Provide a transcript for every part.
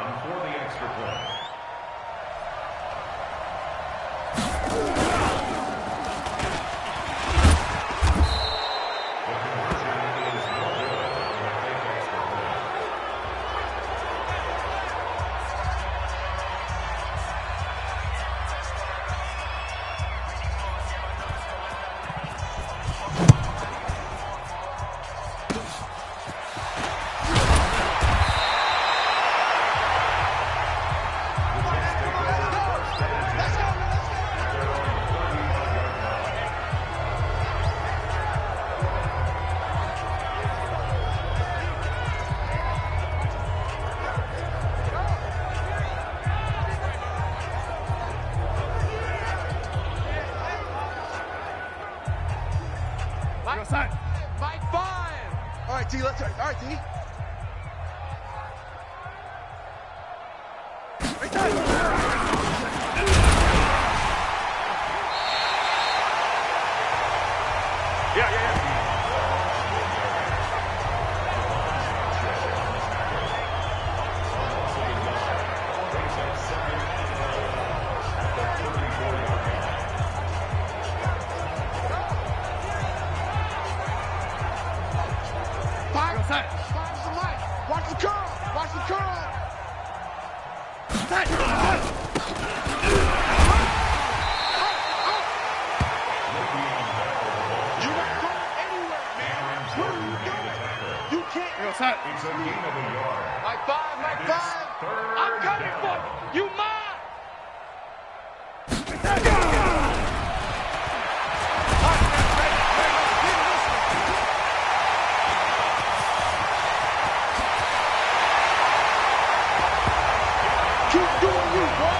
on for the extra point. Mike 5. All right, D, let's start. All right, D. Right there. Yeah. Watch the curl! Watch the curl! You're not going anywhere, man! What are you doing? You can't... It's a game of a yard. Mike 5, Mike 5! I'm coming for you! You mine! Keep doing you, bro!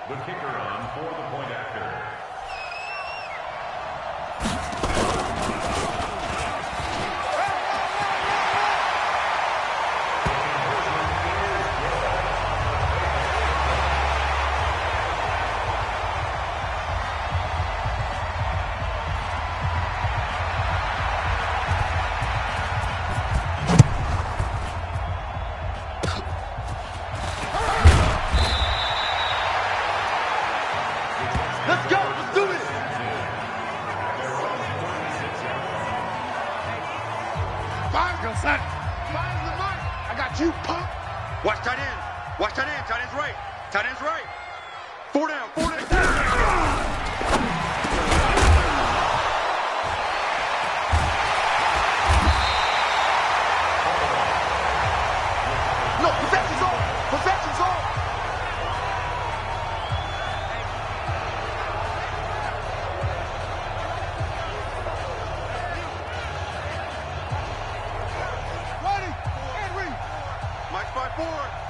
The kicker on for the point after. Four down. No, possession's on. Ready, Henry. Mike 5-4.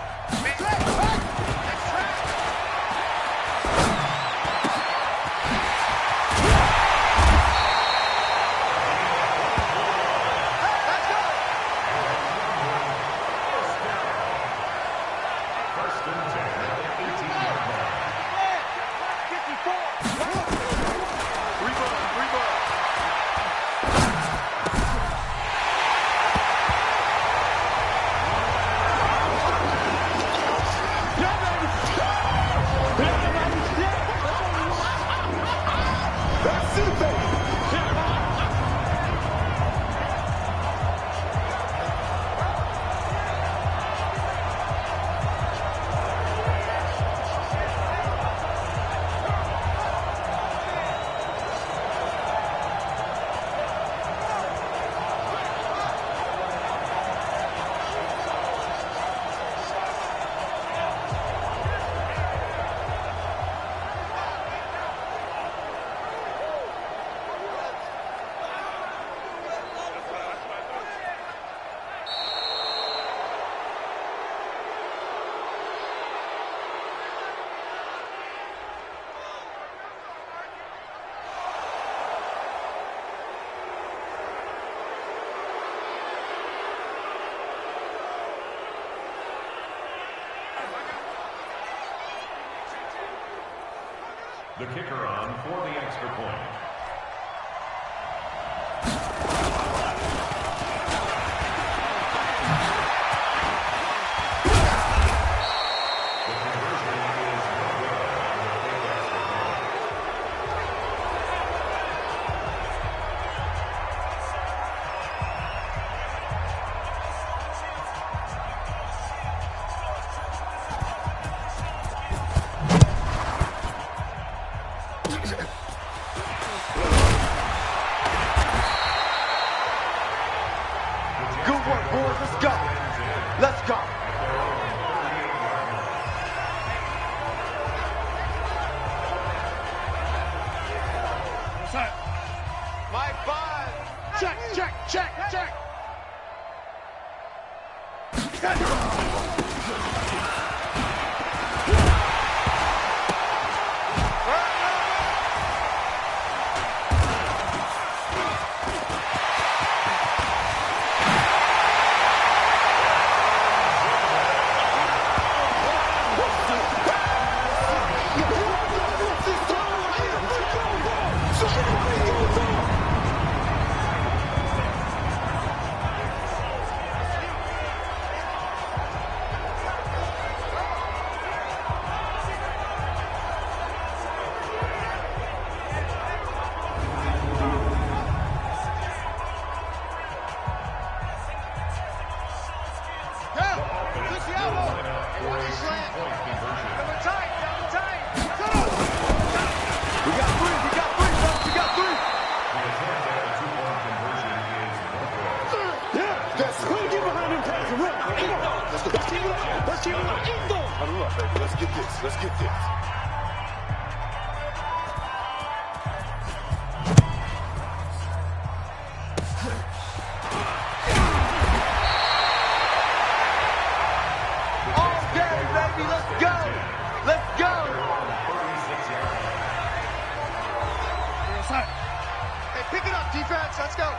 The kicker on for the extra point. Good work, boys. Let's go. Let's go. Mike 5. Check. Let's get this. Hey, pick it up, defense. Let's go.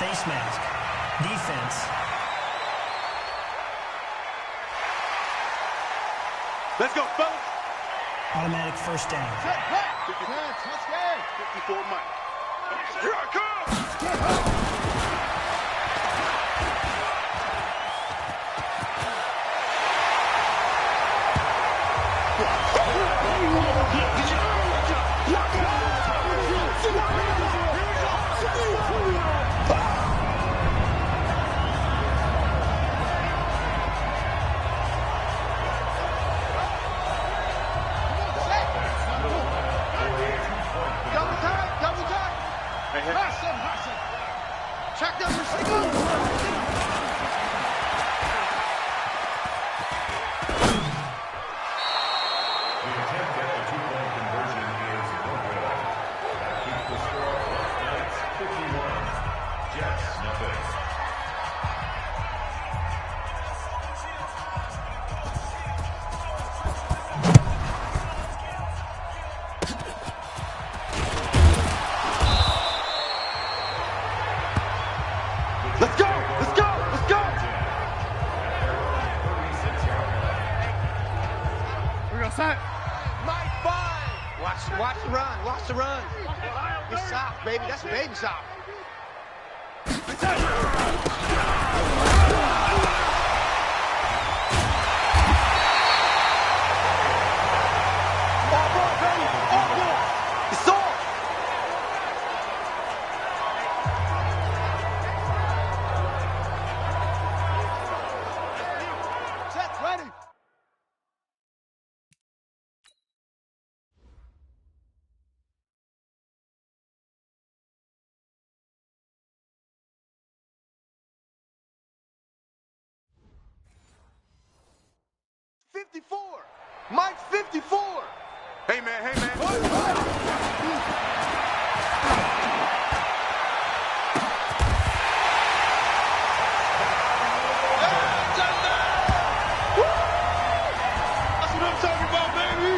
Face mask. Defense. Let's go, fellas. Automatic first down. 54 Mike. Here I come. Check down receiver. Let's go! Let's go! Let's go! We're gonna set. Mike, fine. Watch the run. Watch the run. It's soft, baby. That's baby soft. All ball, baby. All ball. It's all. Set, ready. Mike 54. Hey man, hey man. That's what I'm talking about, baby.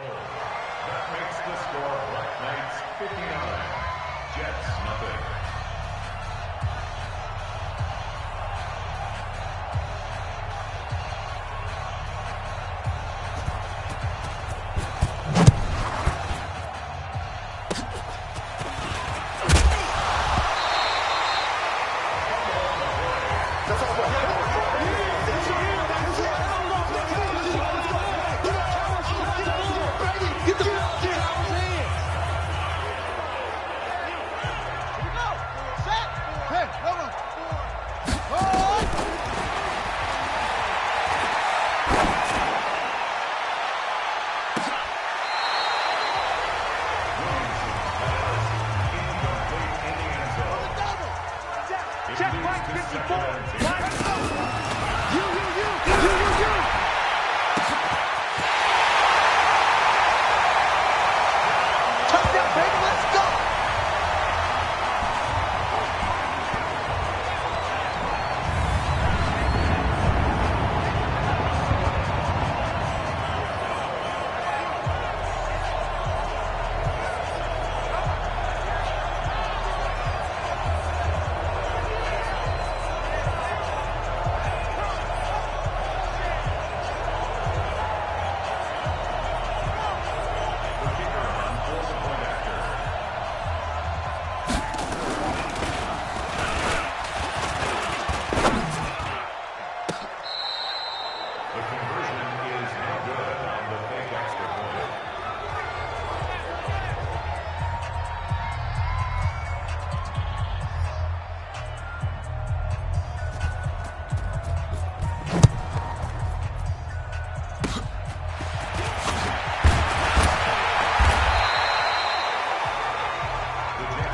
That makes the score Black Knights 59, Jets nothing. Check right 54. You. Touchdown, baby, let's go.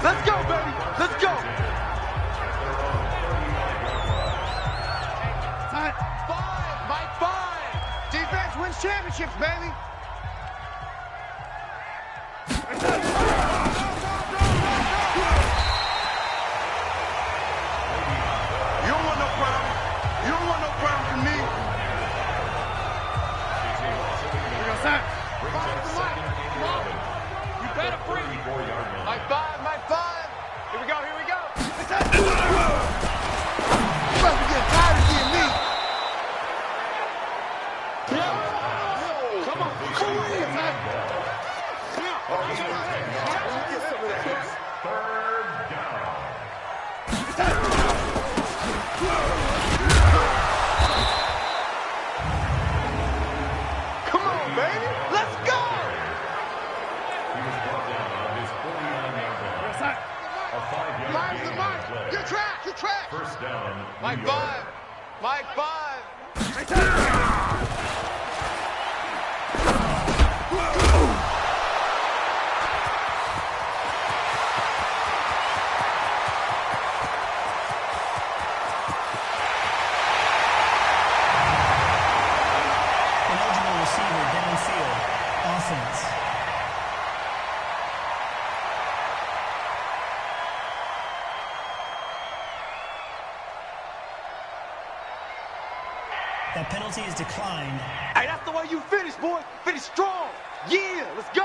Let's go, baby. Let's go. 5. Defense wins championships, baby. You don't want no problem. You don't want no problem from me. You better bring it. My five. Here we go. You must be getting tired of seeing me. Come on. Third down. Come on, baby. Let's go. He was brought down on his 49-yard line. A 5-yard Line's the gain on mark. the play. You track. First down, My New York. five. Eligible receiver downfield. Offense. That penalty is declined. Hey, that's the way you finish, boy. Finish strong. Yeah, let's go.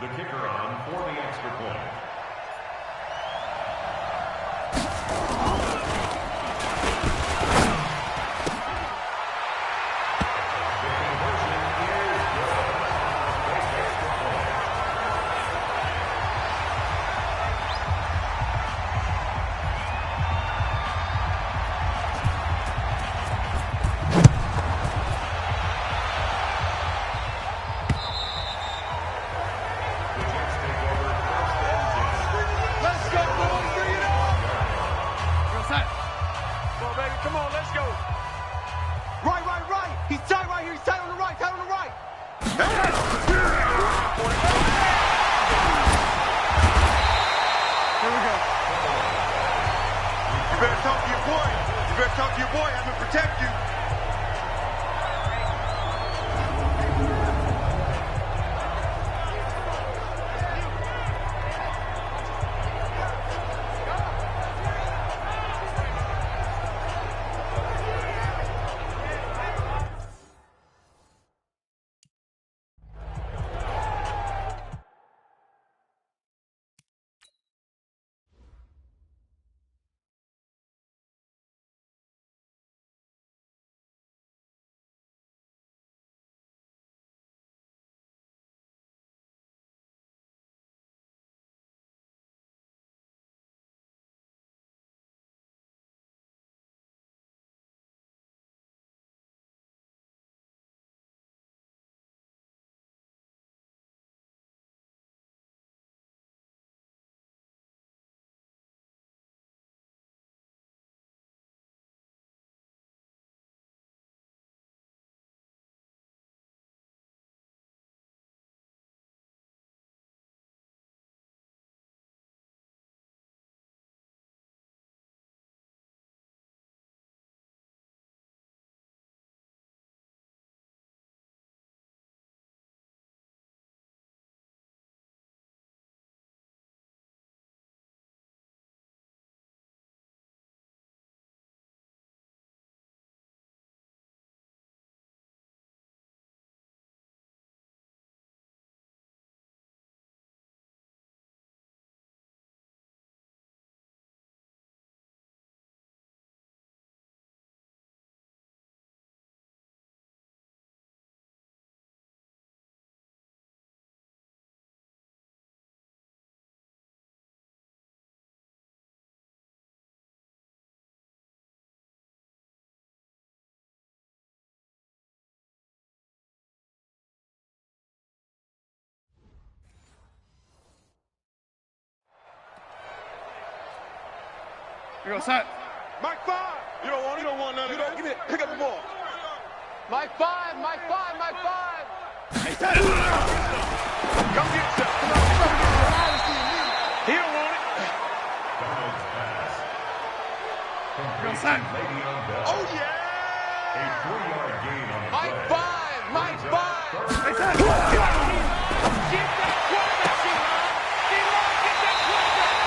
The kicker on for the extra point. Come on, let's go. Right. He's tight right here. He's tight on the right. Here we go. You better talk to your boy. Have him protect you. We go set. Mike 5. You don't want it. You don't want none of that. Give me it. Pick up the ball. Mike 5. Mike 5. Mike 5. Hey, set. Come get set. He don't want it. Donald's pass. Go set. Oh, yeah. A 3-yard gain on the Mike play. 5. Mike 5. Hey, set. Get that quarterback, D-Line. D-Line, get that quarterback.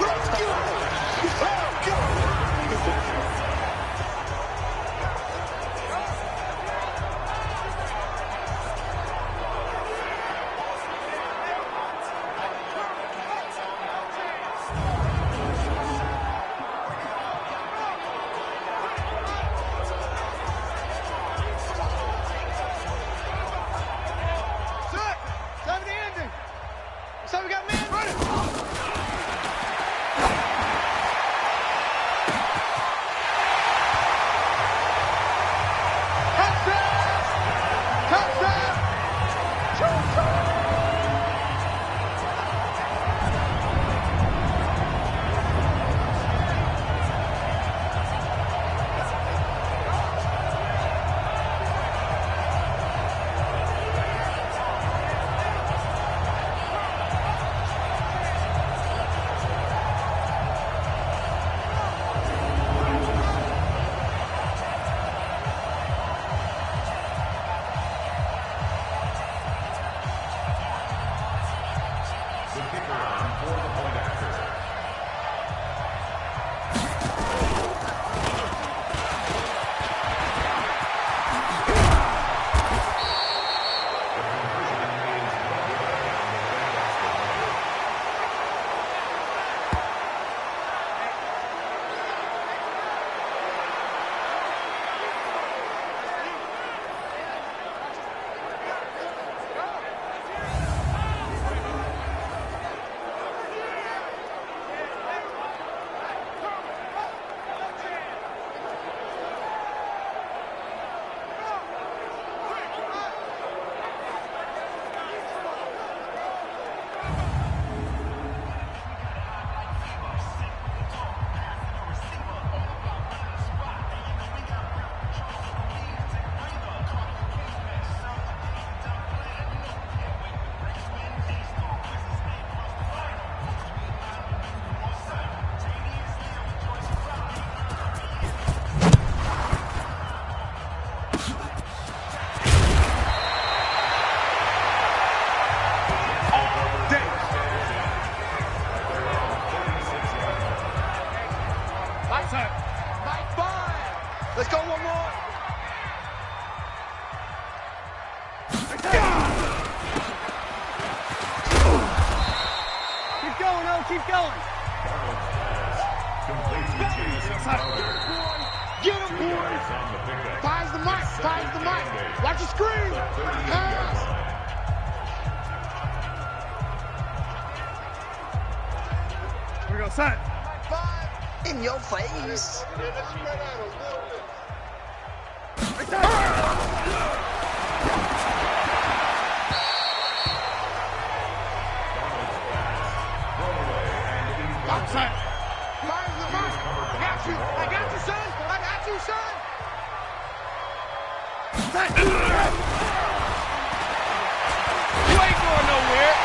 Let's go. Let's go. Time to end it. So we got men running. The kicker on for the point after. Mike 5. Let's go one more. Keep going, O. Keep going. Completes the chase. Get him, boy. Ties the mic. Ties the mic. Watch the screen. Pass. We go set. Mike 5. In your face. Set. Fires the mic. I got you. I got you, son. I got you, son. Set. You ain't going nowhere.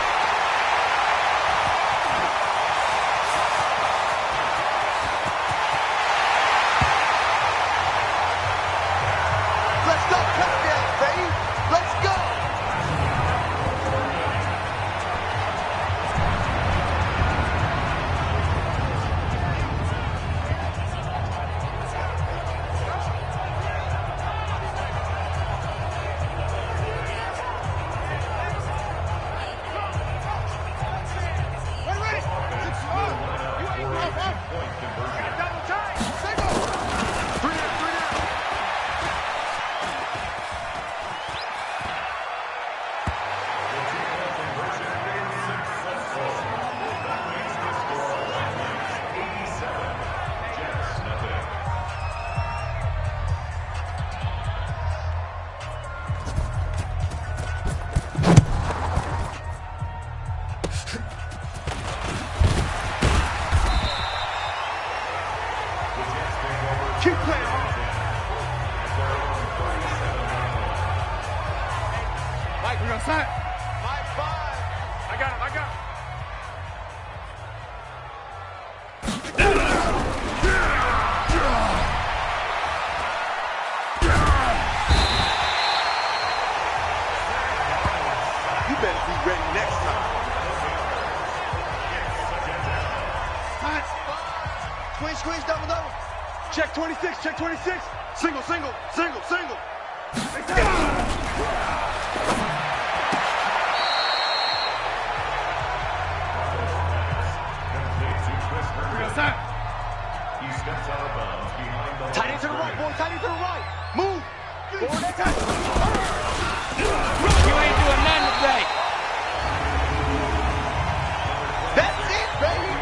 Let's go, touchdown, baby. Let's go. play hard. Mike, We got set. Mike 5. I got him. You better be ready next time. Squeeze, double. Check 26, check 26. Single. We got set. He steps out of bounds behind the Tight end to the right, boy. Tight end to the right. Move. Forward that time. You ain't doing nothing today. That's it, baby.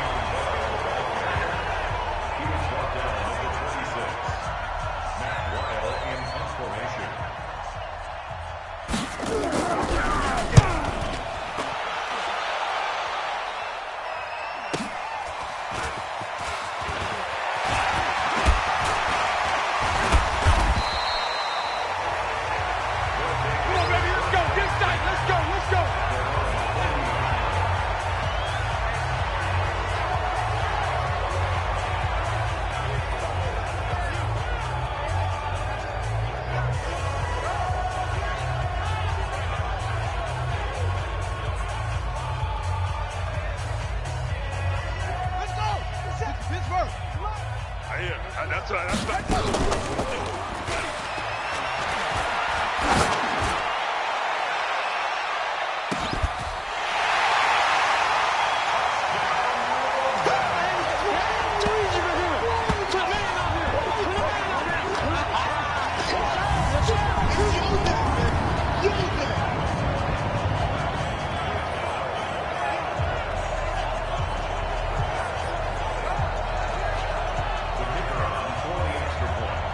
He was brought down at the 26. Matt Weil in punt formation. Come on, baby, let's go. Get tight. Let's go. Pittsburgh. That's right. The kicker on for the extra point.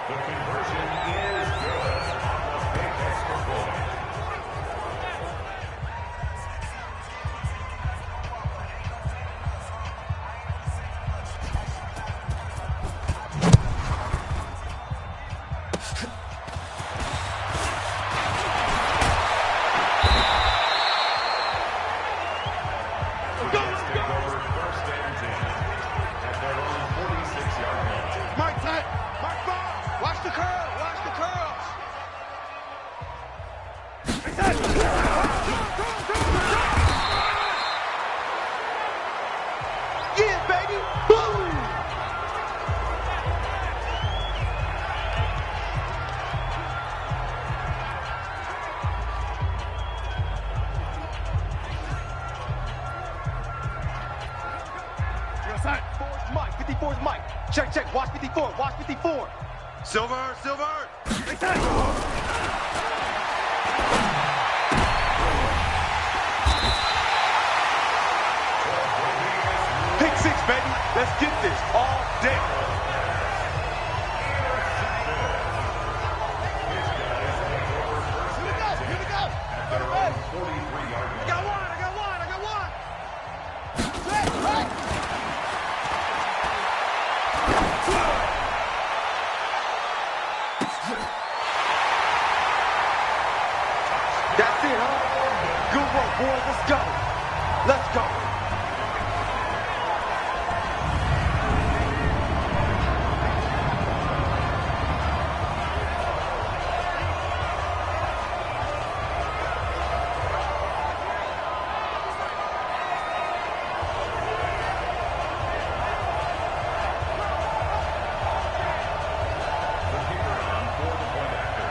The conversion is good on the big extra point. The Jets take over first and 10 at their own 46-yard line. Mike tight. Mike 5. Watch the curl. Watch the curls. Yeah, baby. Boom. We got set. 54's Mike. 54's Mike. Check. Watch 54. Watch 54. Silver. Pick 6, baby. Let's get this all day. Here we go. At their own 43-yard line. I got one. That's it, huh? Good work, boys. Let's go. The kicker on for the point after.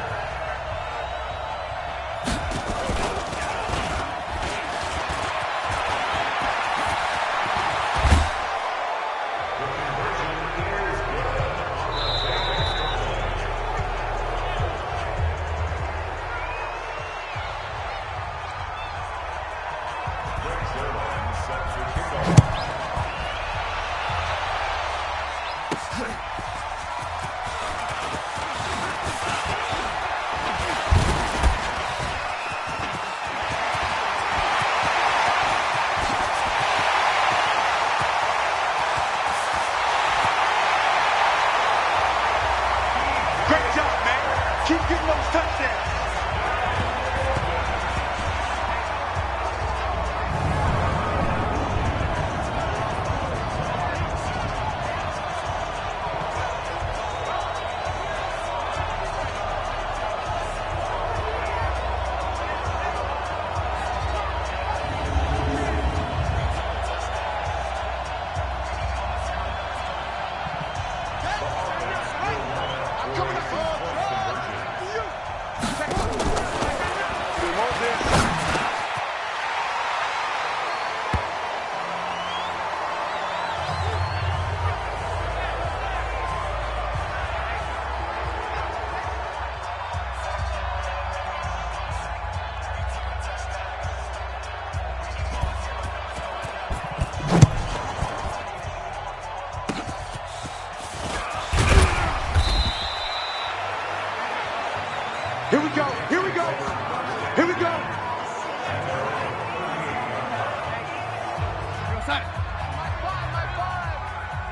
Outside.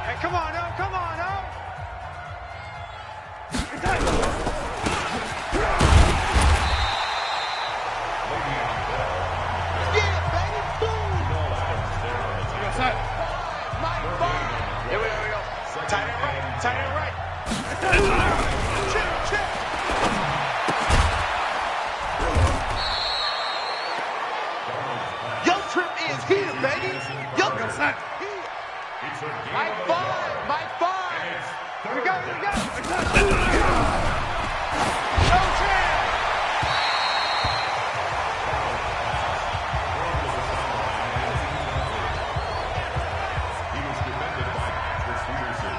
Hey, come on, no, come on, no. Yeah, baby, boom. Outside. Here we go. Tight end right, tight end right. Chip, chip. Your trip is here, baby. Your trip is here. Mike 5, Mike 5. Here we go, here we go. No chance. He was defended by Patrick Peterson.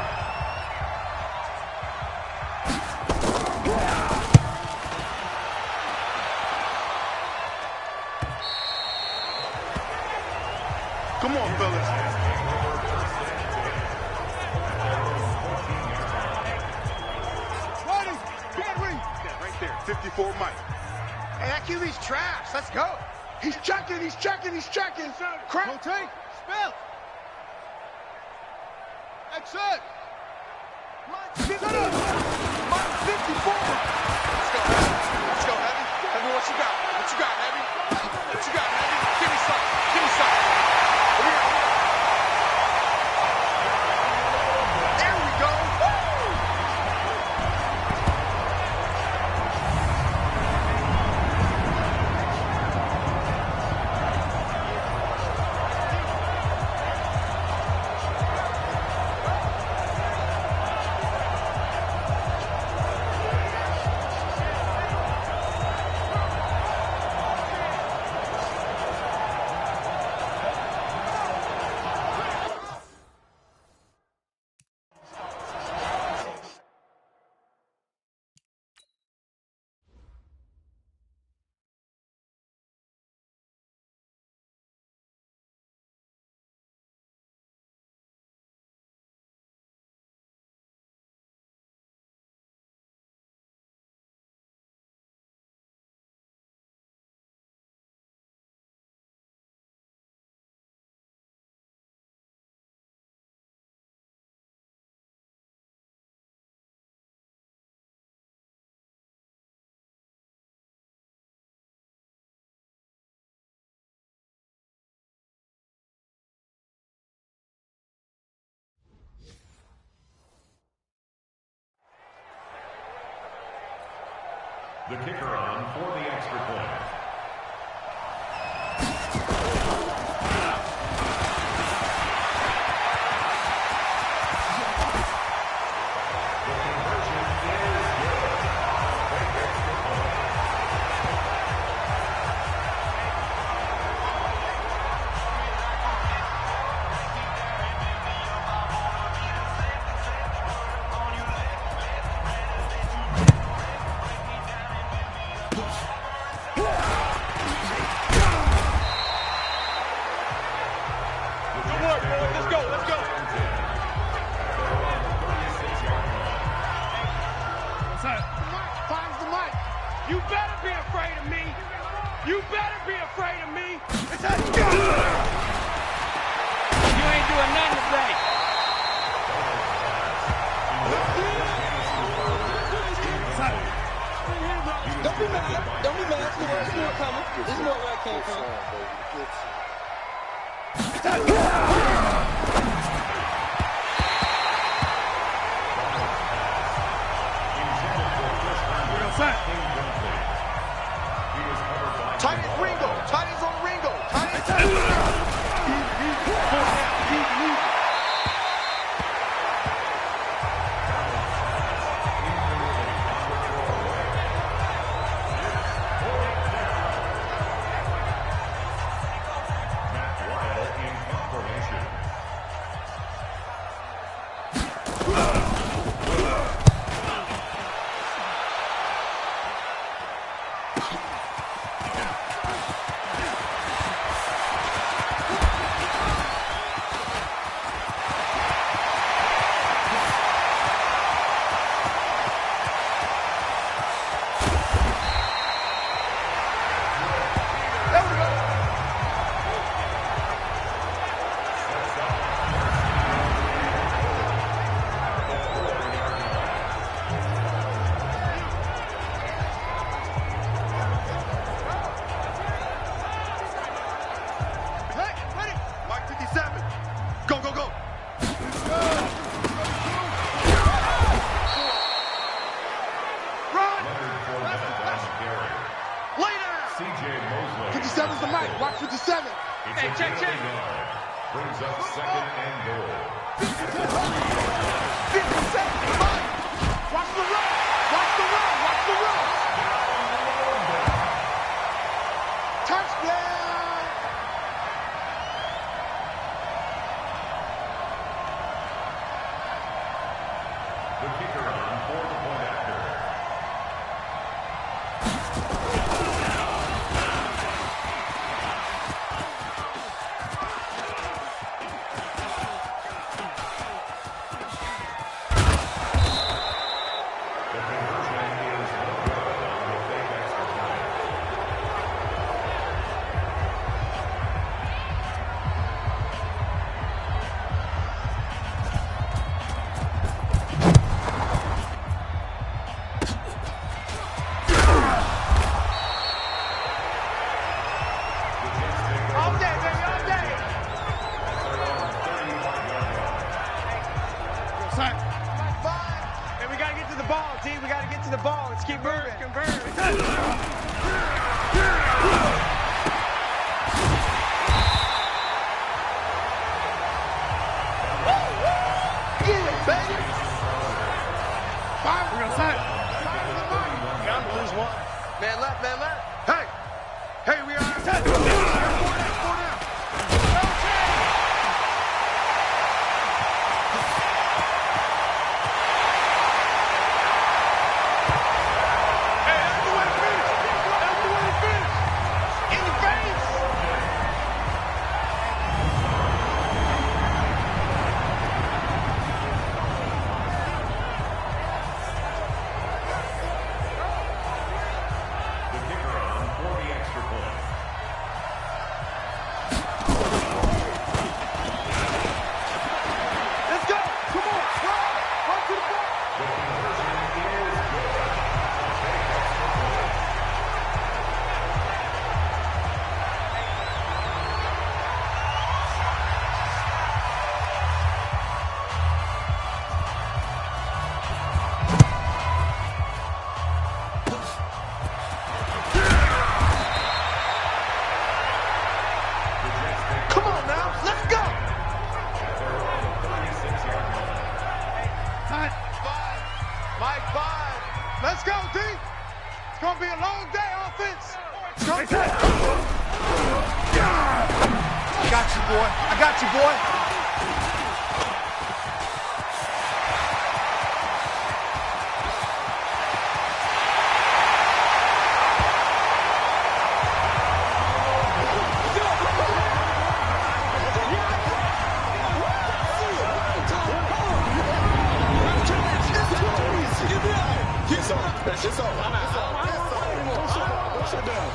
Come on, fellas. Right there, 54 Mike. Hey, that QB's trash. Let's go. He's checking, he's checking, he's checking. Crap. Rotate. Spell. That's it. Mike 54. Mike 54. Let's go, Heavy. Let's go, Heavy. Heavy, what you got? What you got, Heavy? What you got, Heavy? Give me some. Give me some. Here we go. There we go. Woo! The kicker on for the extra point. The conversion is good. Great extra point. You better be afraid of me. You better be afraid of me. It's a You ain't doing nothing today. Don't be mad. Don't be mad. See where it's coming. This is more where I came from. Tight end Ringo. Tight end's on Ringo. Tight end's on 57. Hey, check. Brings up second and goal. 57. Mike, watch the run. Watch the run. Watch the run. Touchdown. The kicker on for the point after. The conversion is no good on the fake extra point. All day, baby, all day. Hey, we gotta get to the ball, D. We gotta get to the ball. Let's keep moving. Convert. Yeah, baby. Fire. We're gonna sign. Down to lose one. Man left, man left. Hey, we are on 10. Four down. Hey, that's the way to finish. That's the way to finish. In your face. The kicker on for the extra point. Let's go. Come on. Run to the ball. The conversion is good. The fake extra point. The Jets take Come on now. Let's go. their own 36-yard line. Mike, 5. Let's go, D. It's going to be a long day, offense. It's gonna be- I got you, boy. I got you, boy. It's over. Sit down.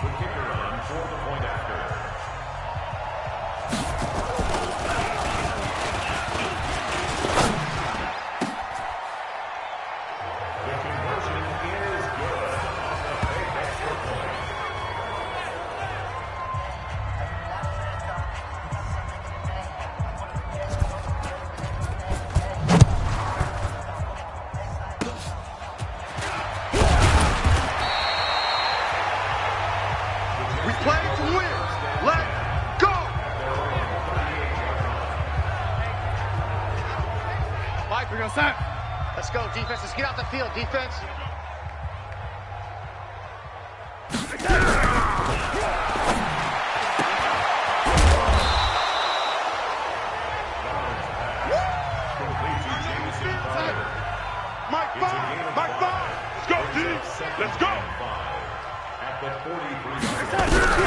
The kicker on for the point after. The conversion is good on the fake extra point. We play to win. Let's go. Their own 38-yard line. Mike, we're going to sign. Let's go, defense. Let's get out the field, defense. Complete to Jameson Crowder. Mike, It's a gain of 5. Let's go, D. Let's go. At the 43-yard line.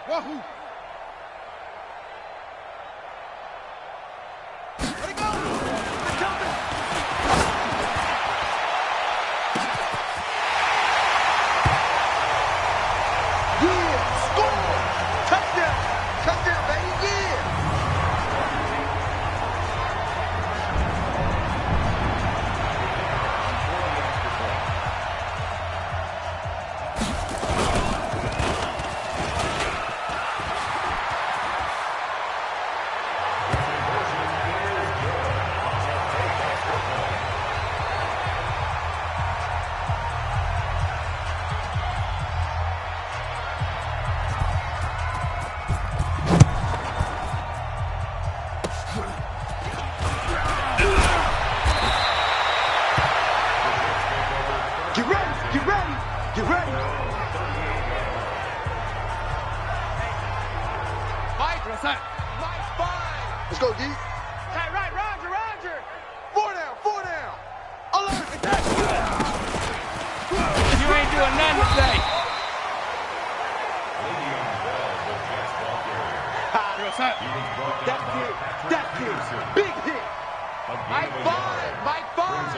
Wahoo! Let it go! They're jumping! Yeah! Score! Touchdown! Touchdown, baby! Yeah! Get ready! Get ready! Get ready! Mike! Mike, fine! Let's go, D. Right, Roger! 4 down! 4 down! Alert! Attack! You ain't doing nothing today. That's it! Big hit! Mike, fine! Mike, fine!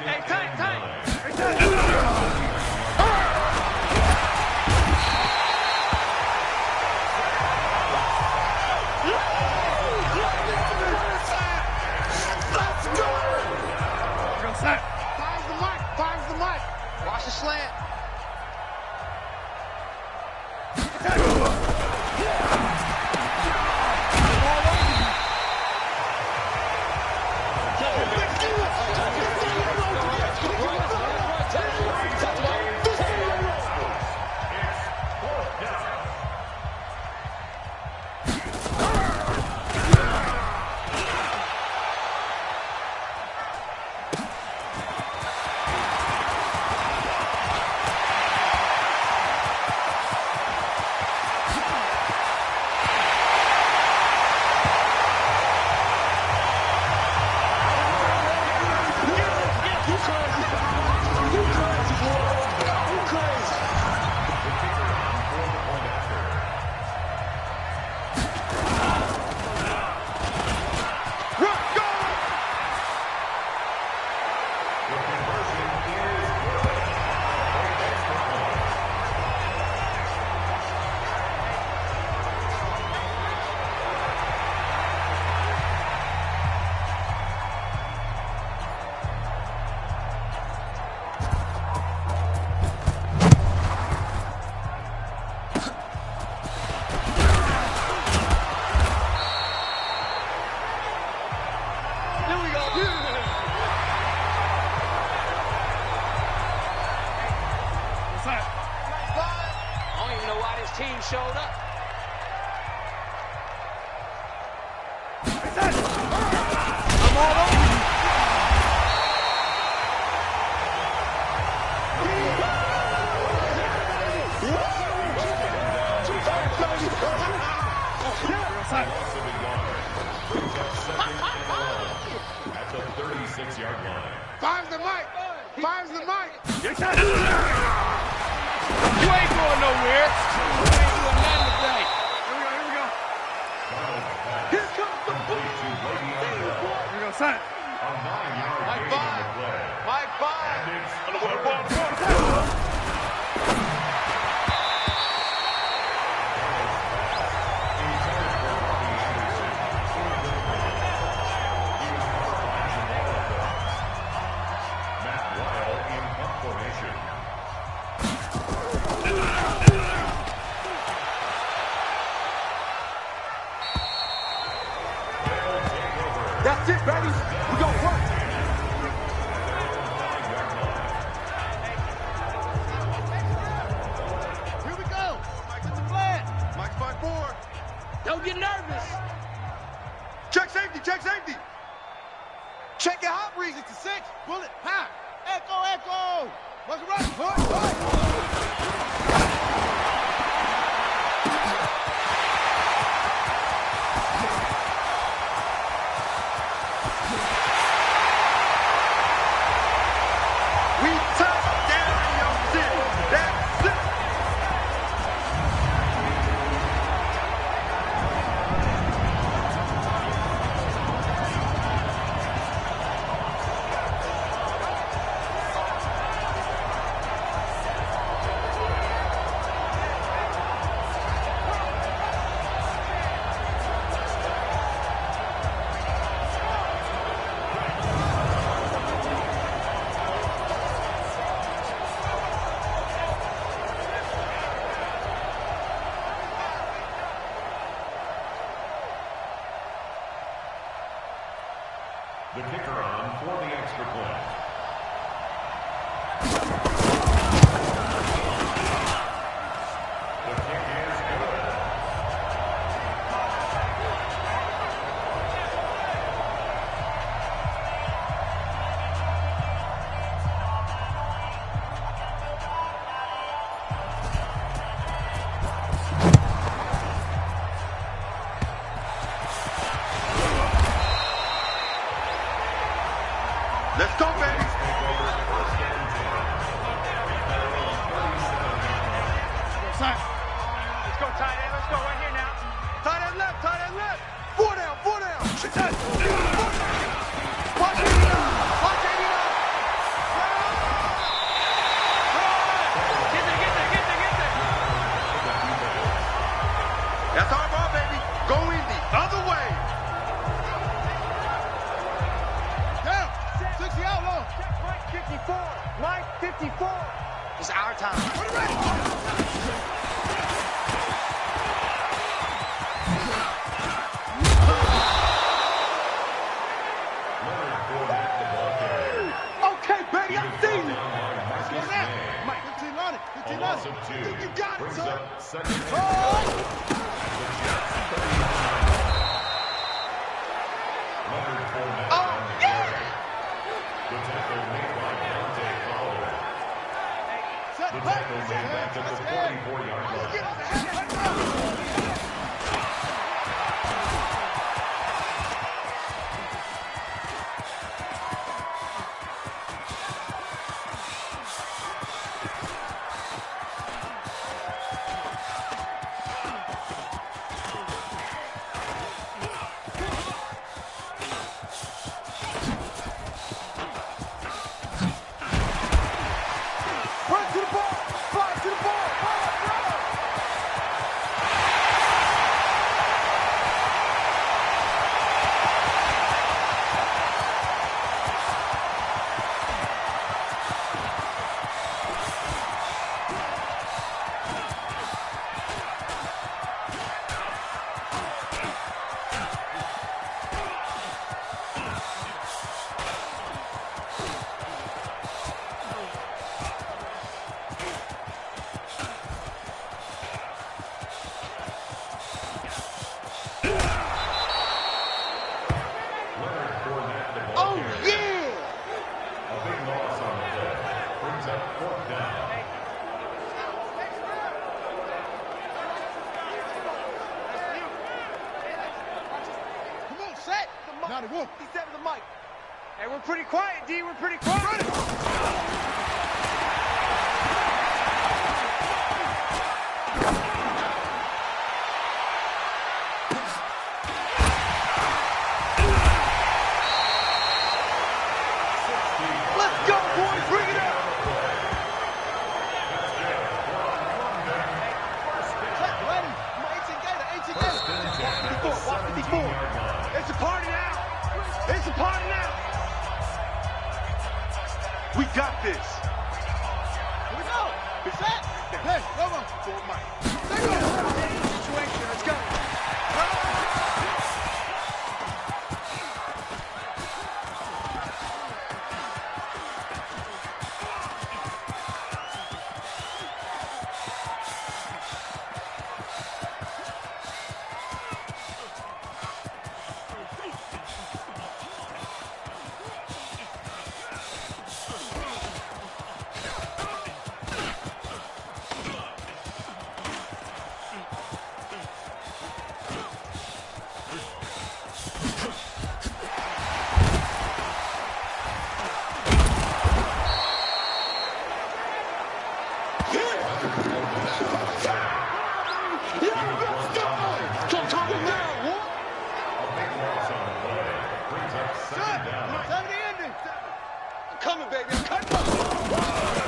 Hey, time! Let's go! Finds the mic. Watch the slant. I don't even know why this team showed up. I'm all over you! At the 36-yard line. Finds the mic. Finds the mic. You ain't going nowhere. You ain't doing nothing today. Here we go. Here comes the Complete to Le'Veon Bell. Here we go, son. A 9-yard Mike gain on the five. play. Mike five. And it's Matt Lyle in punt formation. That's it, baby. We gonna work. Here we go. Mike, what's the plan? Mike's 5-4. Don't get nervous. Check safety. Check safety. Check your hot reads. It's a 6. Bullet, hot. Echo. What's right? We touch down in your city. That's it. The kicker on for the extra point. The kick is good. Let's go, baby. Let's go, tight end. Let's go right here now. Tight end left, tight end left. Four down, four down. Watch 89, watch 89. Get there. That's our ball, baby. Go in the other way. Down. 60 out low. Check Mike 54. Mike 54. It's our time. Okay, baby, I'm seeing you. Mike, 15 on it. 15 on loss it. of 2. You got it, Brings son. up second and Oh! Leonard Fournette Oh, on the yeah! carry. The tackle made by Dante Fowler. The tackle made back at the 44-yard line. Run to the ball. Fly to the ball. Run. Leonard Fournette, the ball Oh, carrier. yeah. A big loss on the play. Brings up 4th down. Come on, set. Now they won't. He said to the mic. Hey, we're pretty quiet, D. We're pretty quiet. Let's go, boys. Bring it up. Ready. 18 gator. 54. It's a party now. It's a party now. We got this. Here we go. Set. Hey, come on. Full mic. Let's go. Situation. Let's go. Coming, baby. I'm coming.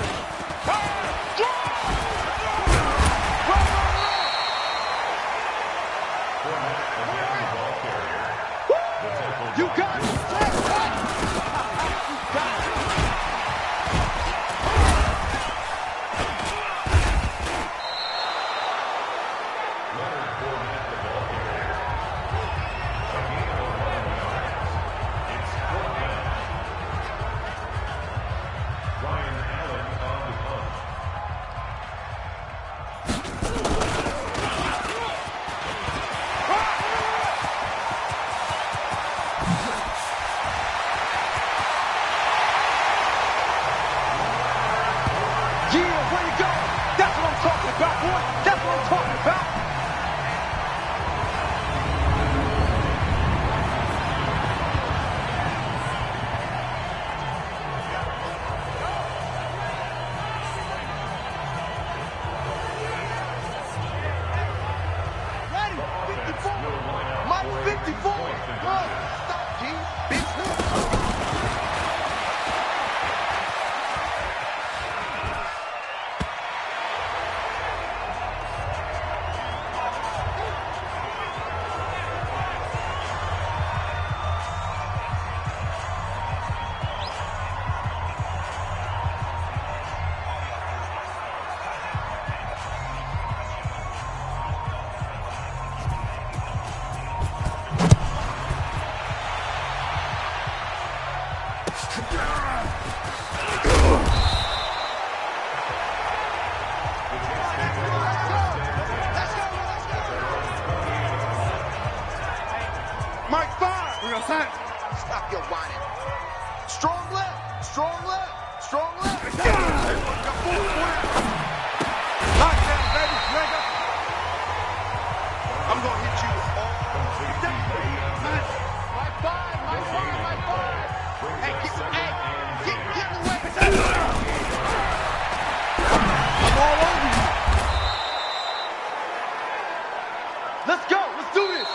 You got it. It's Stop your whining. Strong left. Strong left. Strong left. Everyone got full. Knockdown, baby. Nigga. I'm going to hit you all. My five. Hey, get in the way. I'm all over you. Let's go. Let's do this.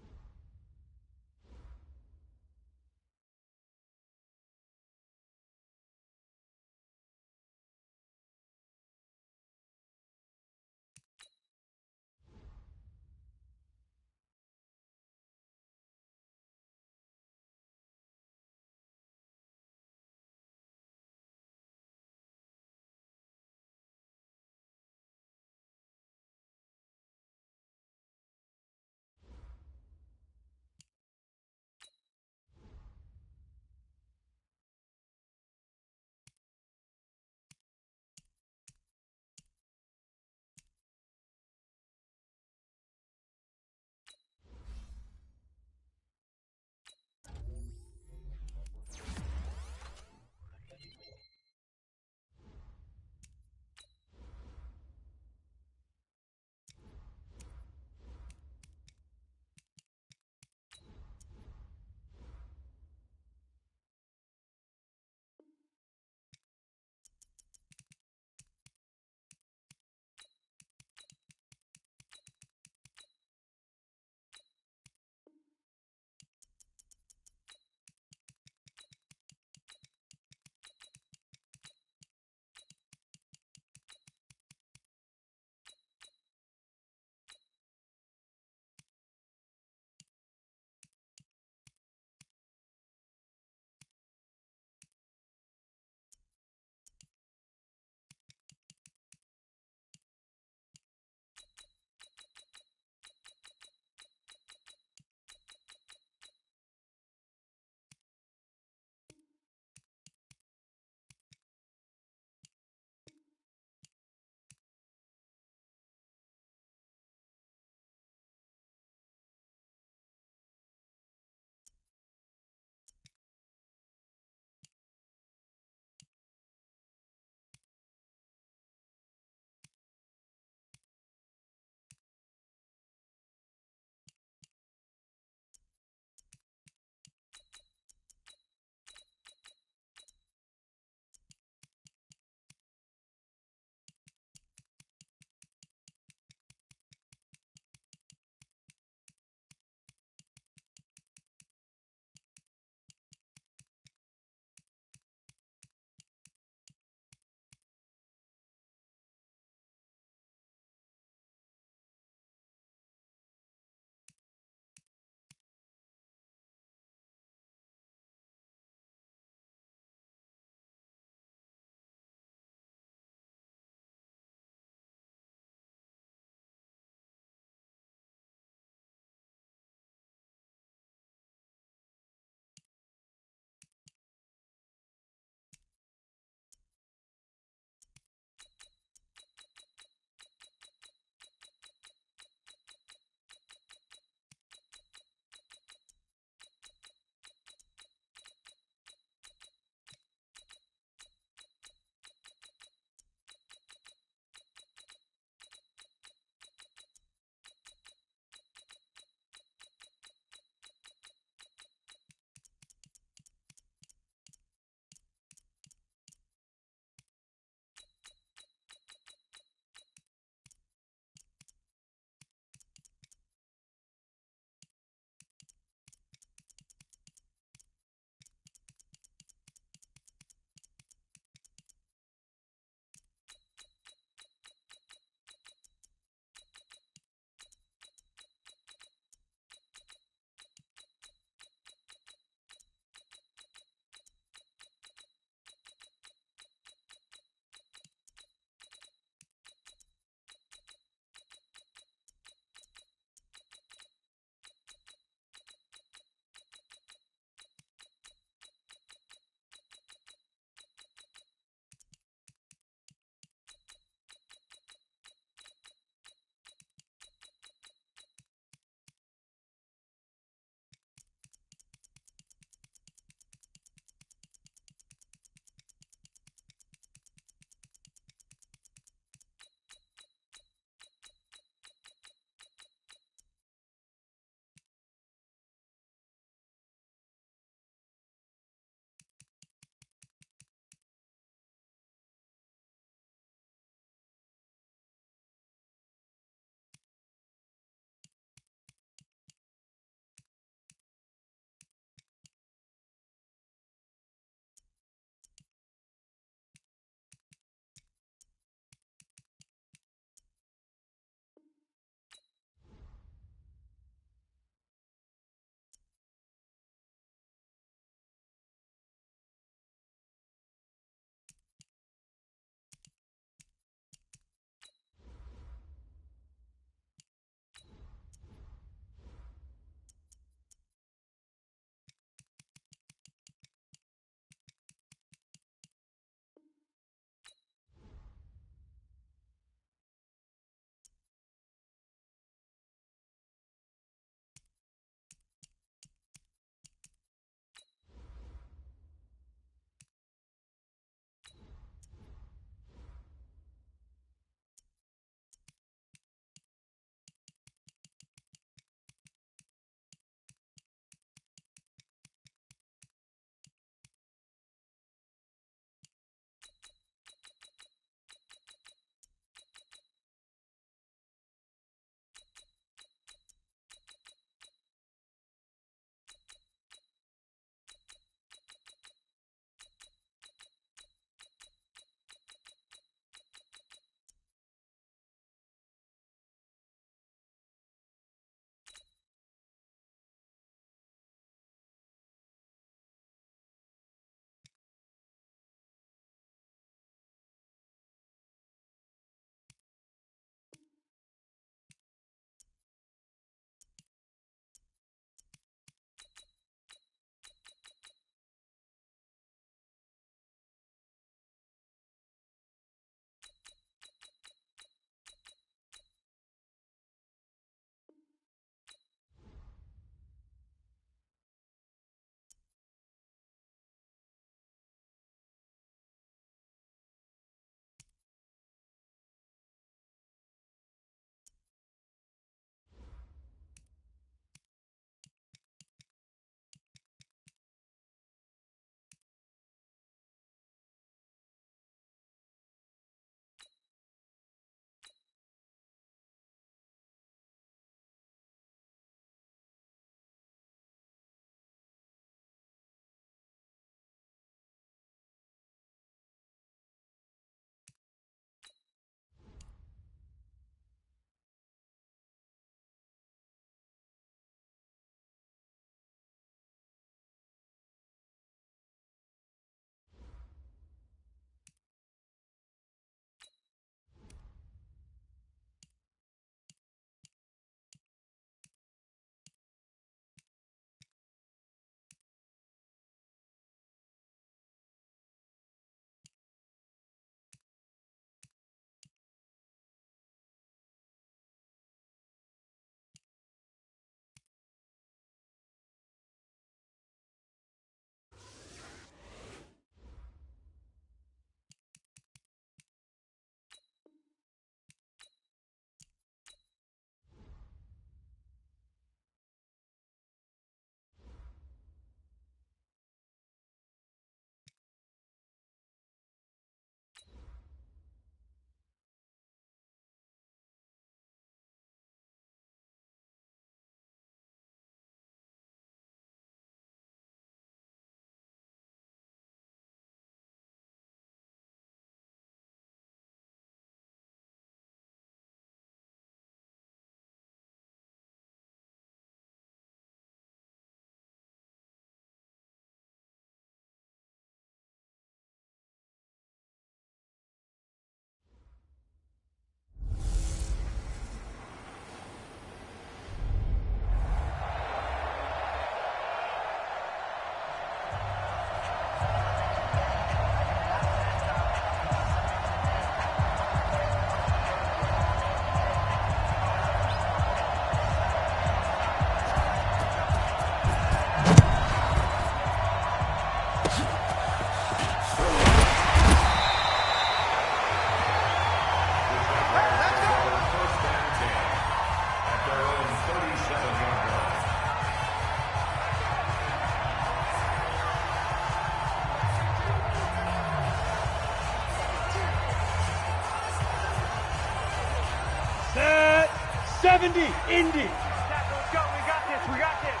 70, Indy. Let's go. We got this. We got this.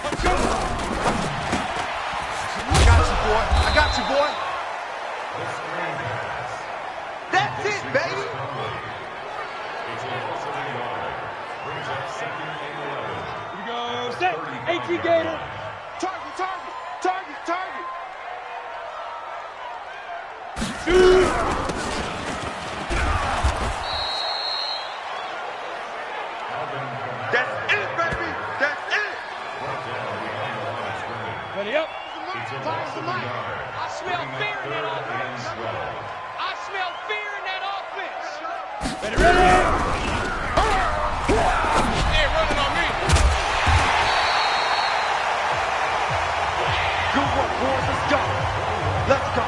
Let's go. I got you, boy. I got you, boy. The screen pass. That's it, baby. It's a loss of a yard. Brings up second and 11. Here we go. Set. AT Gator. Target, target, target, target. That's it, baby. That's it. Ready up. It's a loss of a yard. I smell fear in that offense. I smell fear in that offense. Ready, ready. Hey, running on me. Good work, boys. Let's go. Let's go.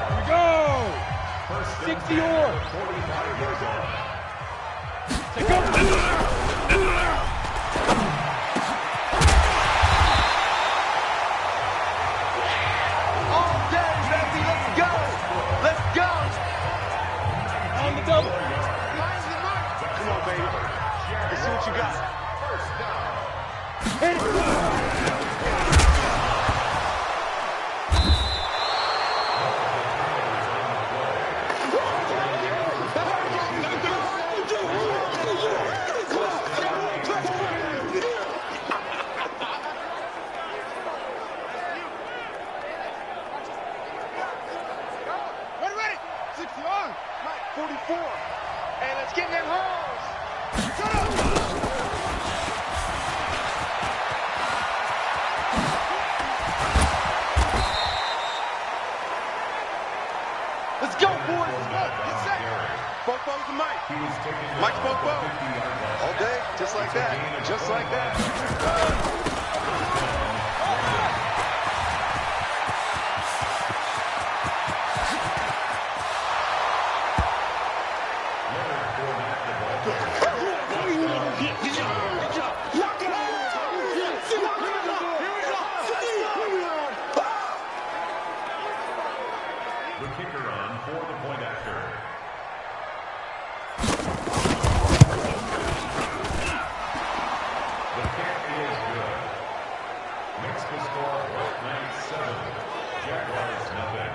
Here we go. 60 or. Take go. All day, baby. Let's go. Let's go. On the double. Come on, baby. Let's see what you got. Hit it. Ready. 60 on. Mike, 44. Hey, let's get in them holes. Shut up. Let's go, boys. Let's go. Get set. Bofo's the Mike. Mike's Bofo. All day, just like that. Just like that. The kicker on for the point after. The kick is good. Makes the score White Knights 7, Jaguars nothing.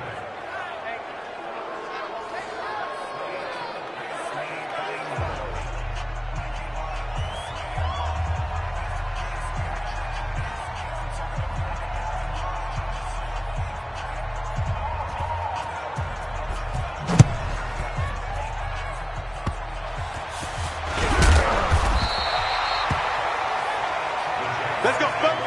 Let's go, folks.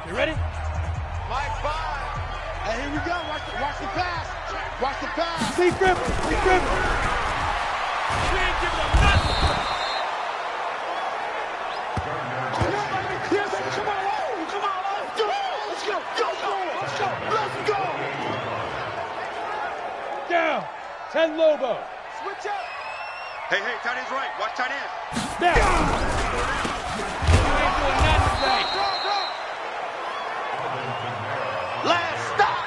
You ready? Mike 5. Hey, here we go. Watch the pass. Watch the pass. Steve Griffin. Steve Griffin. We ain't giving them nothing. Down. 10 Lobo. Switch up. Hey, tight end's right. Watch tight end. Snap. We ain't doing nothing today. Last stop.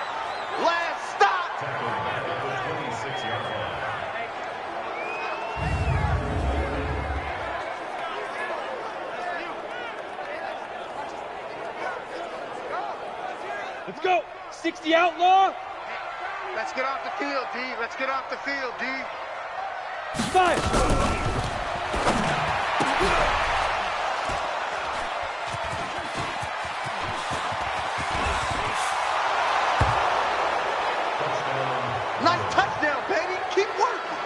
Last stop. Tackled back at the 26-yard line. Let's go. 60 outlaw. Let's get off the field, D. Let's get off the field, D. Fire. Nice touchdown, baby. Keep working.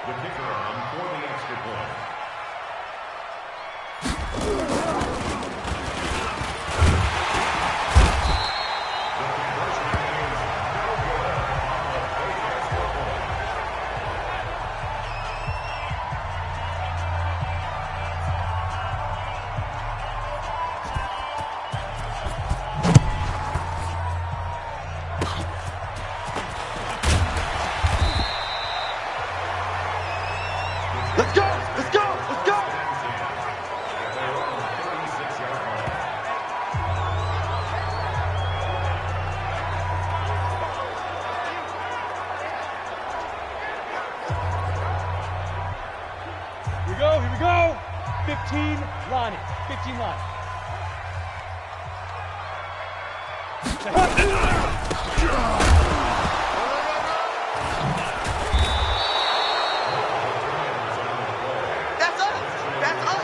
The kicker on for the extra point. The conversion is no good. 15 line. That's us. That's us.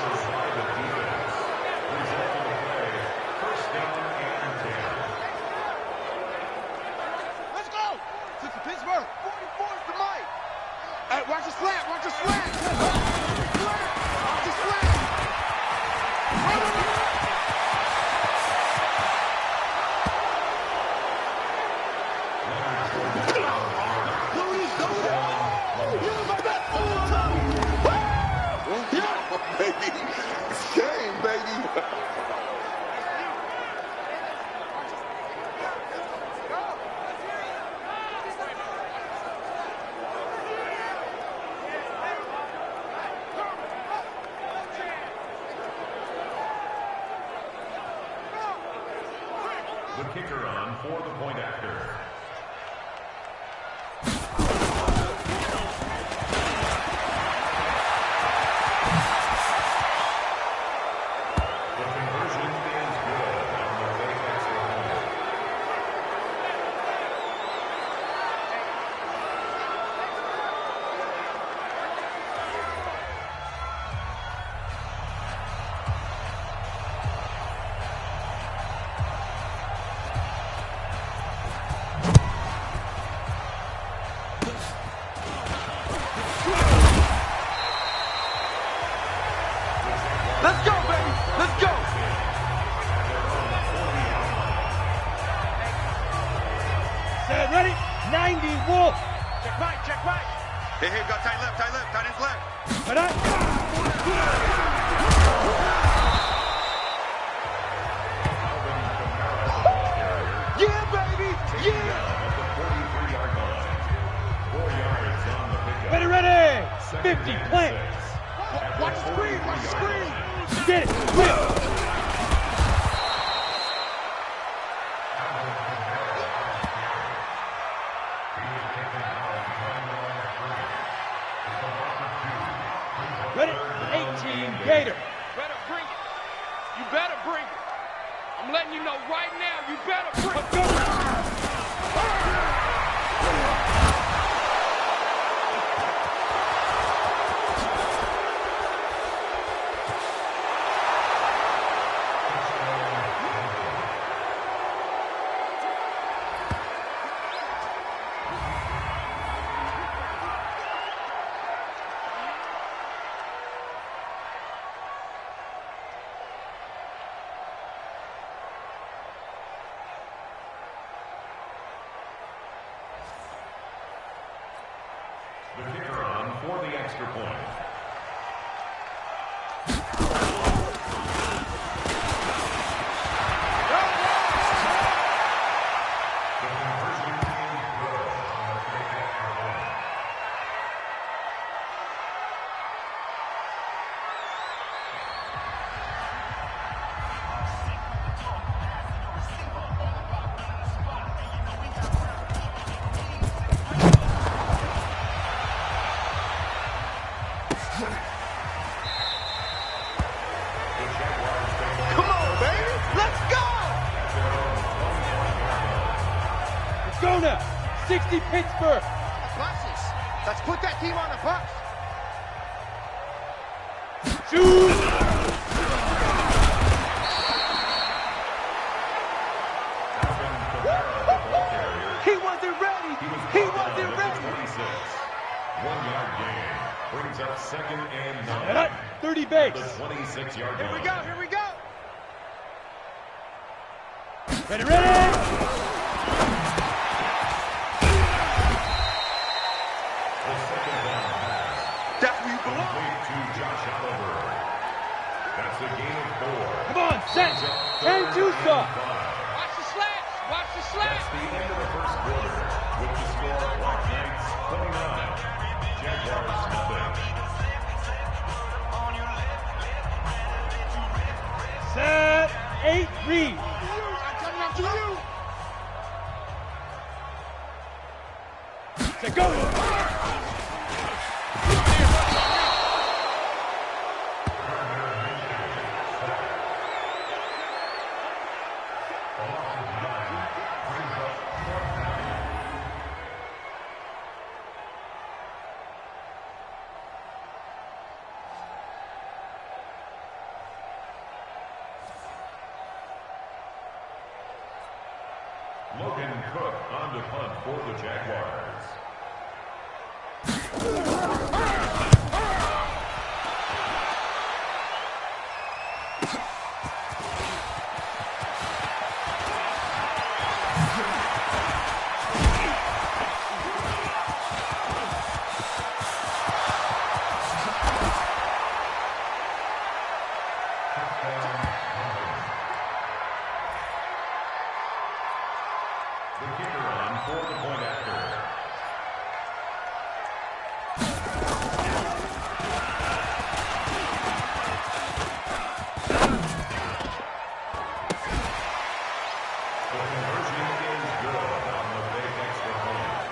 First down and 10. Let's go. To Pittsburgh. 44 is the mic. Hey, watch the slant. Watch the slant. Watch the slant. Baby, it's game, baby. The kicker on for the point after. The conversion is good on the late extra point. Let's go, baby. Let's go. Set, ready? 90, Wolf. Check right, check right. Hey, got tight left, tight ends left. Right on. Yeah, baby. Yeah. At the 43-yard line. 4 yards on the pickup. Ready, ready. 50, plant. Watch the screen. Watch the screen. Get it, whip. Ready, 18, Gator. Better bring it. You better bring it. I'm letting you know right now, you better bring it. The kicker on for the extra point. The conversion is good on the late extra point. Come on, baby. Let's go. Let's go now. 60, Pittsburgh. Buses. Let's put that team on the bus. Shoot. He wasn't ready. He wasn't ready. 26. 1-yard gain. Brings up second and 9. Set, 30 base. The 26-yard Here we line. go. Here we go. Ready, ready. The second down pass. That's where you belong. Complete to Josh Oliver. That's a gain of 4. Come on, set. Brings up 10, third 2, and stop. 5. Watch the slats. Watch the slats. That's the end of the first quarter. With the score, Black Knights 29. Jaguars nothing. Set, 8, read. I'm coming up to you. Set, go. Logan Cook on to punt for the Jaguars. The kicker on for the point after. The conversion is good on the big extra point.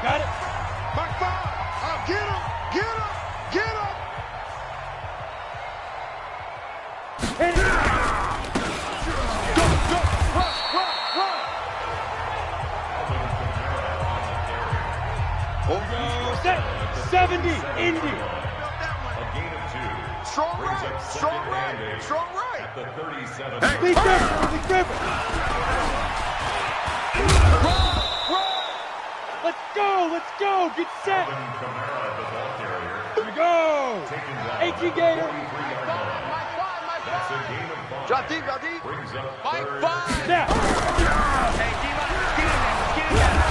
Got it. Back five. Get him. Get him. Get him. Hit it. Go. Run. Set. 70. Indy. A gain of 2. Strong Brings right. up Strong second right. and 8 Strong right. at the 37. Lee Griffin. Let's go. Get set. Alvin Kamara, the ball carrier. Here we go. Taken down AT at the Gator. 43-yard line. That's a gain of 5. Drop deep, drop deep. Brings up Mike, third. 5. Snap. Hey, D-Line, get in there. Get in there.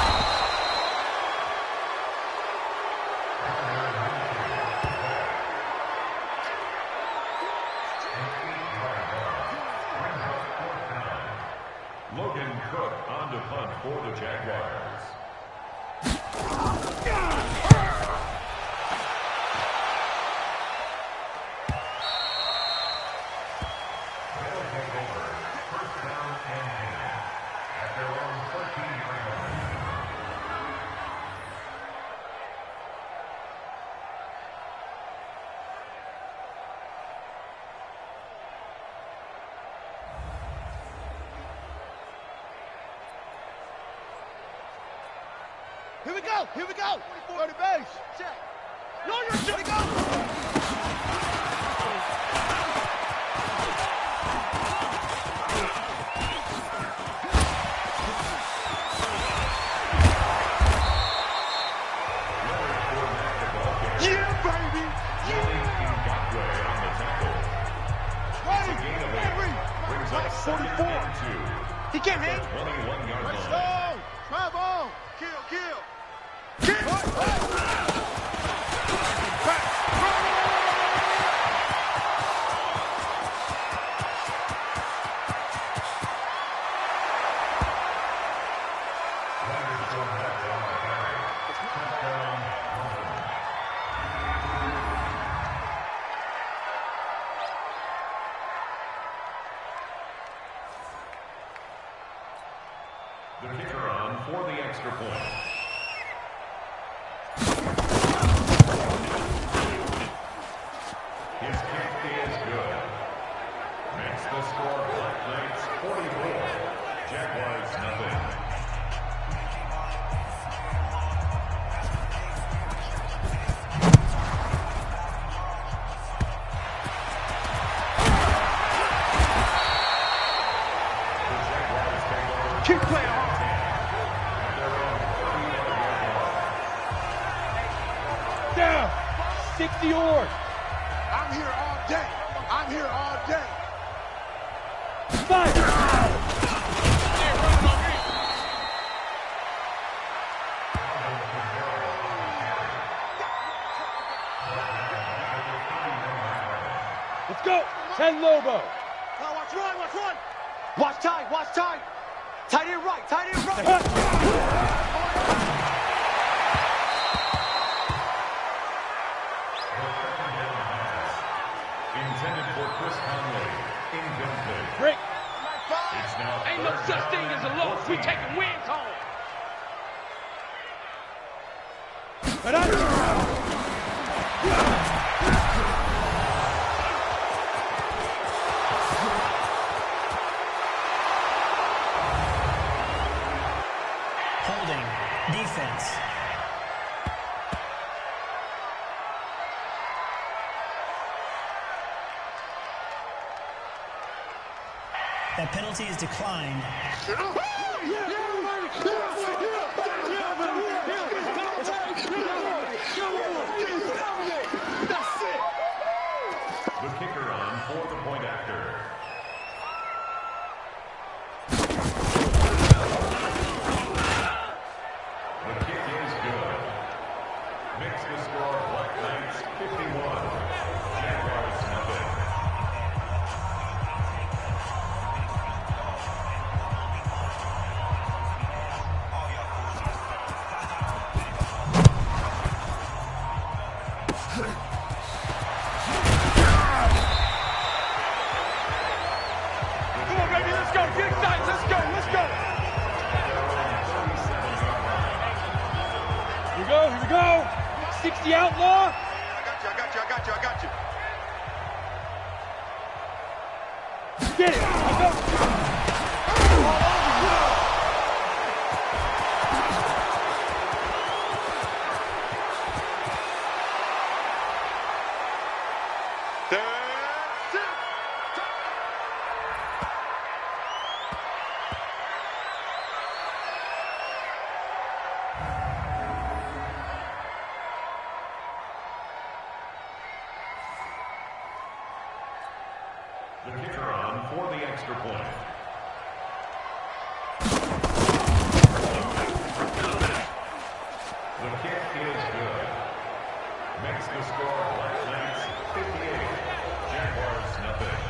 Logan Cook on to punt for the Jaguars. They'll take over. First down and 10 at their own 14-yard line. Here we go. 40 base. Check. No, you're here we go. Yeah, baby. Ngakwe on the tackle. It's a gain of 8. Brings up second 44. and 2. He can't hang. 21-yard Let's line. go. Travel. Kill. The kicker on for the extra point. His kick is good. Makes the score Black Knights 44. Jaguars nothing. The Jaguars take over. Keep playing hard. At their own 30-yard line. Down. 60 yards. I'm here all day. Five. Let's go. 10 Lobo. Watch run. Watch time. Tight end right. Intended for Chris Conley. Incomplete. Break. It's now Ain't no third such down thing as a and loss. We 14. taking wins home. But I That penalty is declined. The kicker on for the point after. The kick is good. Makes the score Black Knights 51. Jaguars nothing. Here we go. 60 outlaw. I got you. Get it. Let's go. That's it. The kicker on for the extra point. The kick is good. Makes the score Black Knights 58. Jaguars nothing.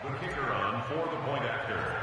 The kicker on for the point after.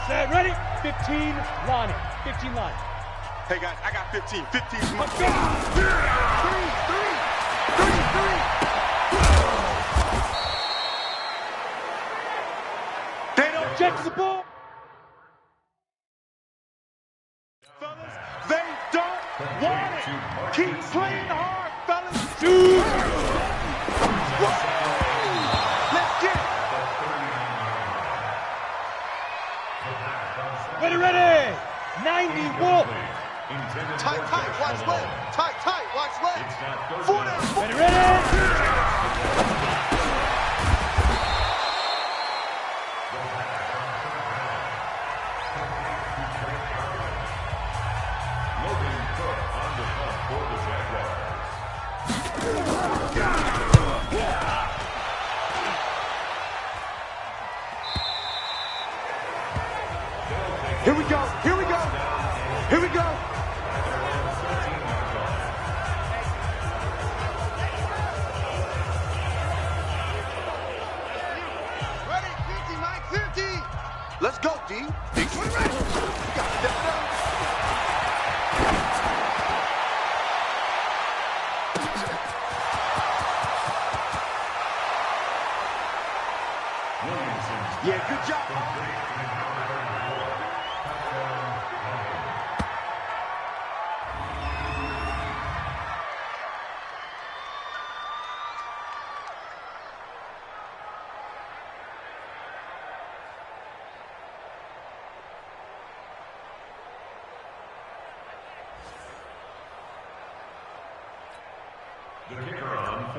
Set, ready? 15 line. 15 line. Hey guys, I got 15. 15 is my Let's go. They don't Check the ball. fellas. They don't want it. Keep playing hard, fellas. Shoot. Let's get it. Ready. 90 Wolf. Tight, watch leg. Tight, watch leg. It's now third Four down. down. Ready. Logan Cook on the punt for the Jaguars. Here we go. Ready? 50, Mike, 50. Let's go, D. You gotta step it up. Yeah, good job.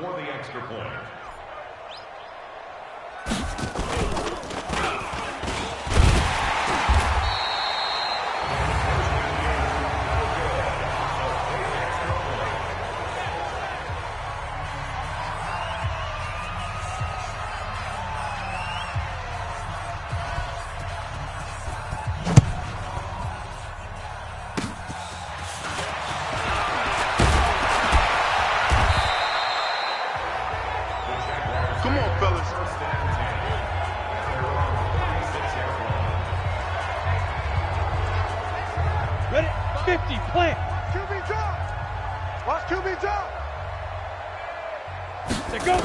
for the extra point. Come on, fellas. Ready? 50, plant. QB drop. Watch QB drop. Say go.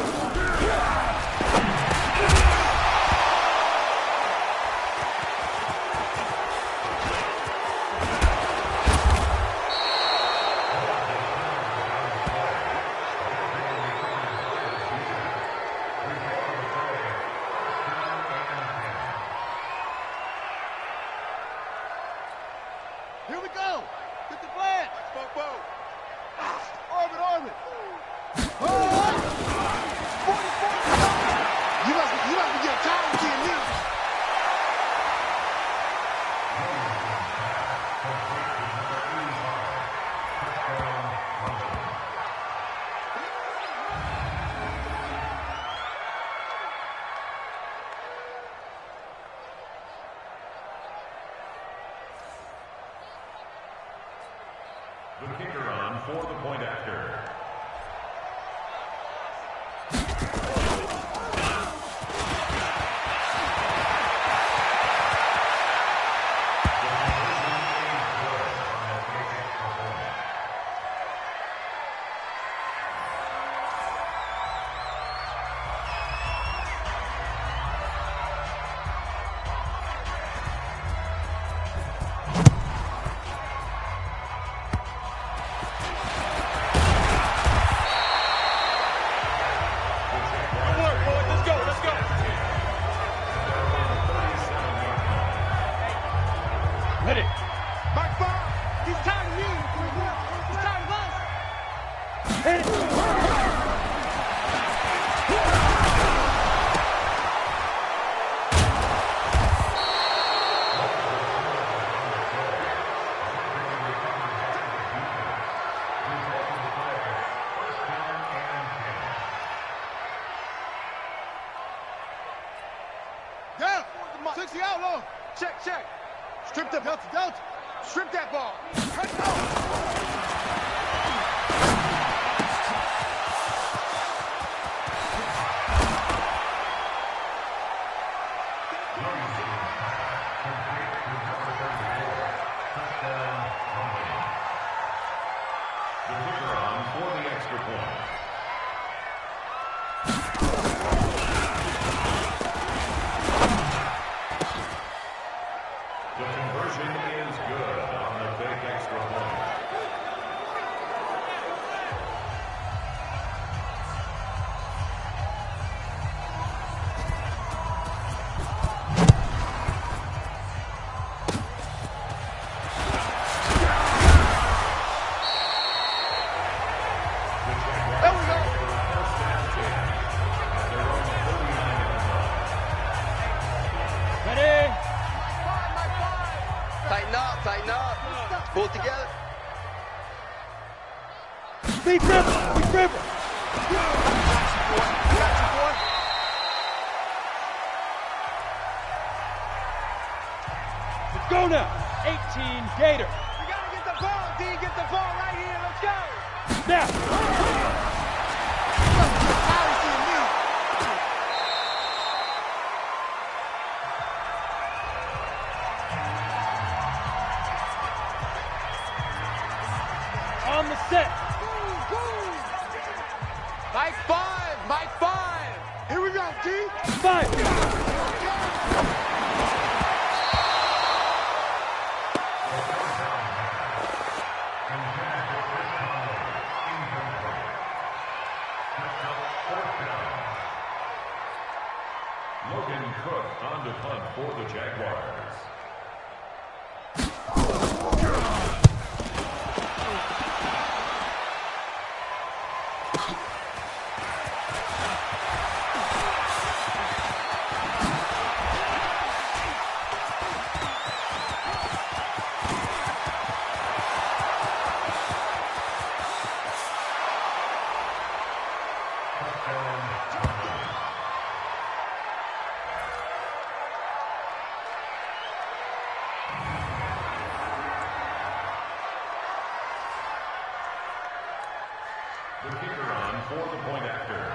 Here we go. Get the blast. Orbit, orbit. Oh! 44. You must be getting tired of seeing me. The kicker on for the point after. Ready? Mike Bob, he's tired of me. He's tired of us. Hit it. Yeah. 60 out low. Check, check. Strip the delta, delta. Strip that ball. Cut it out. The kicker on for the extra point. The conversion is good on the big extra point. There we go. First down 10. They're on the 39-yard line. Ready? Tighten up, tighten up. Pull it together. Be dribble. Be dribble. Let's go now. 18 Gator. We gotta get the ball, D. Get the ball right here. Let's go. Now. Tired of seeing me. On the set. Mike 5. Mike 5. Here we go, D. 5. Logan Cook on to punt for the Jaguars. for the point after.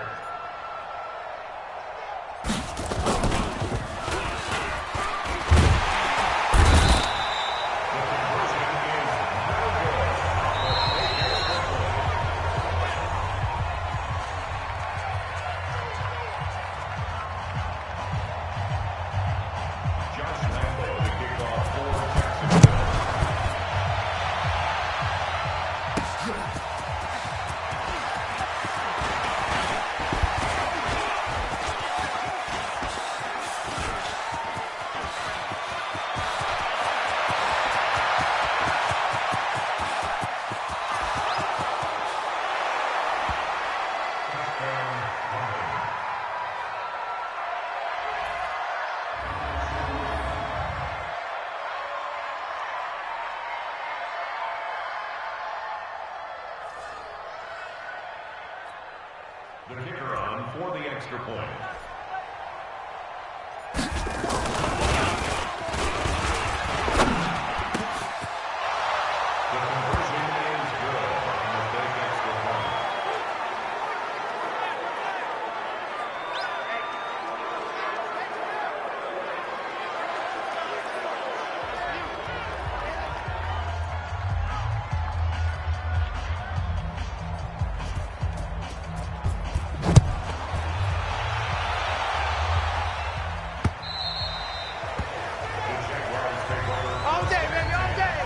The kicker on for the extra point. The conversion is good on the big extra point. All day, baby, all day.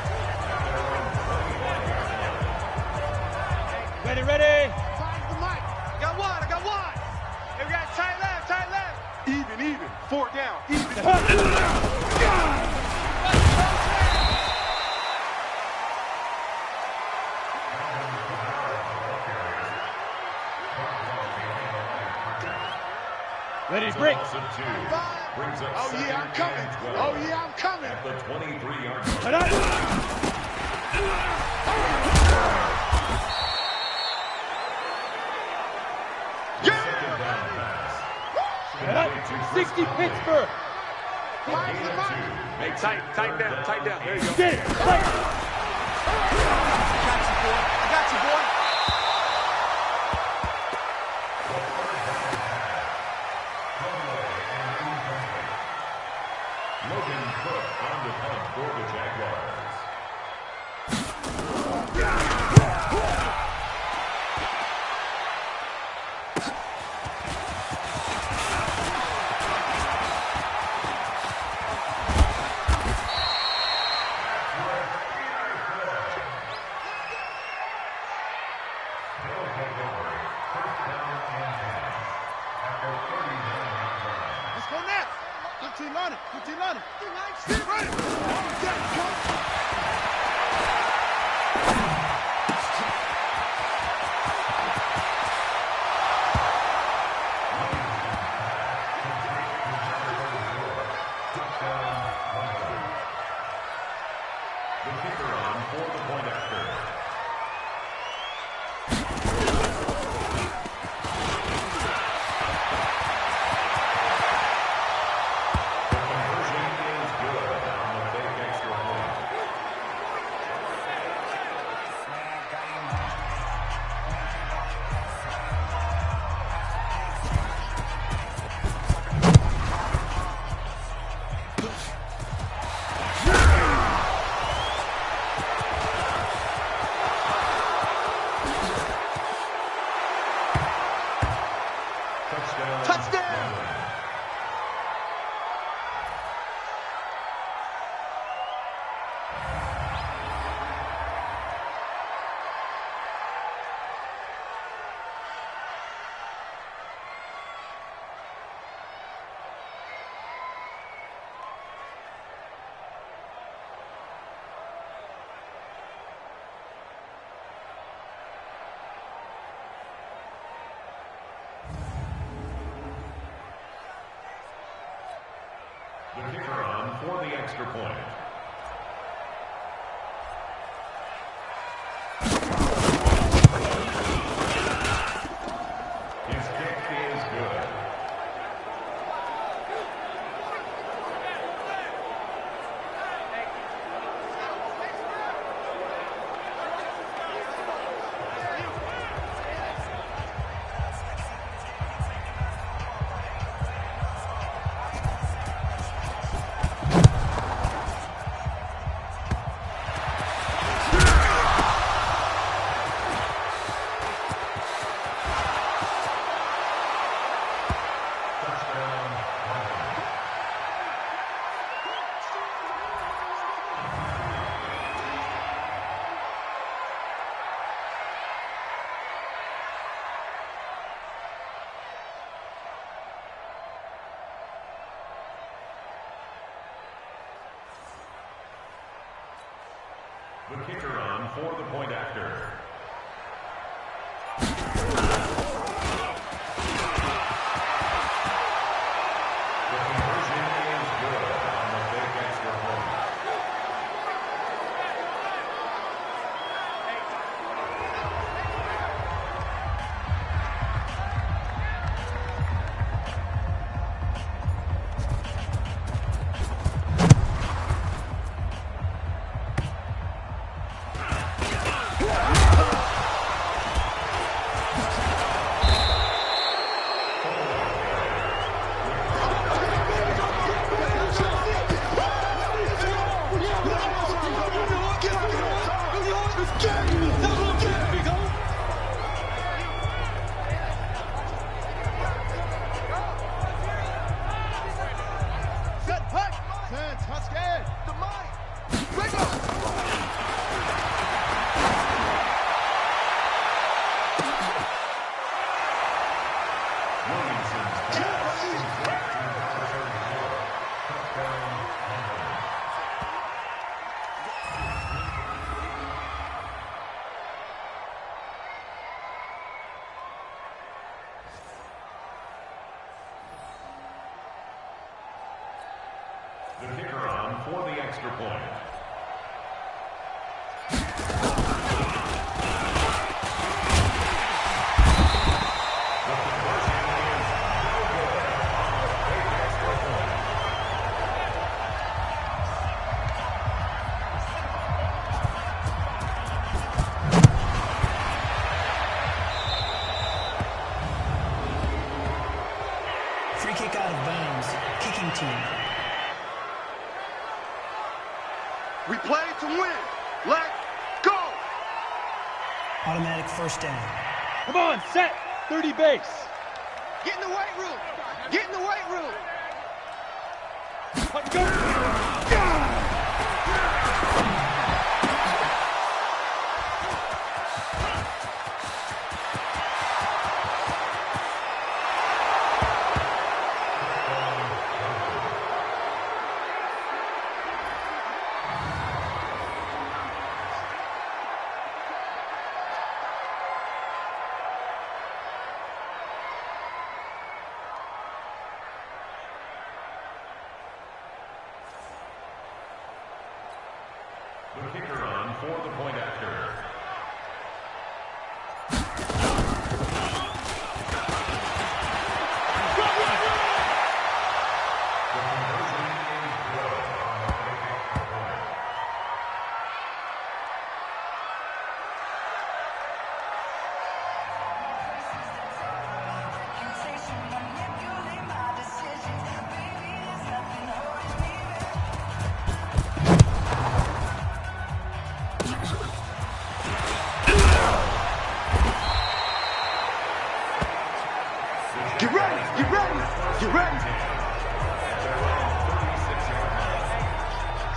Ready, ready. Find the mic. I got one. Hey, we got tight left. Even. 4 down. Even. Ready to break. Loss of 2. Brings up Oh, yeah, I'm coming. 2nd and 12 Oh, yeah, I'm coming. at the 23-yard line. Second down pass. 60 Pittsburgh. Gain of 2. Hey, tight down. There you go. Get it. Play. I got you, boy. Logan Cook on the punt for the Jaguars. Let's go next. Good team on it. Get ready. The kicker on for the point after. The conversion is good on the big extra point. Touchdown! The kicker on for the extra point. His kick is good. The kicker on for the point after. The conversion is good on the big extra point. The kicker on for the extra point. The conversion is no good on the big extra point. Free kick out of bounds. Kicking team. We play to win. Let's go. Automatic first down. Come on, set. 30 base. Get in the weight room. Get in the weight room. Let's go. The kicker on for the point after. The conversion is good on the big extra point. Get ready. Get ready. Get ready.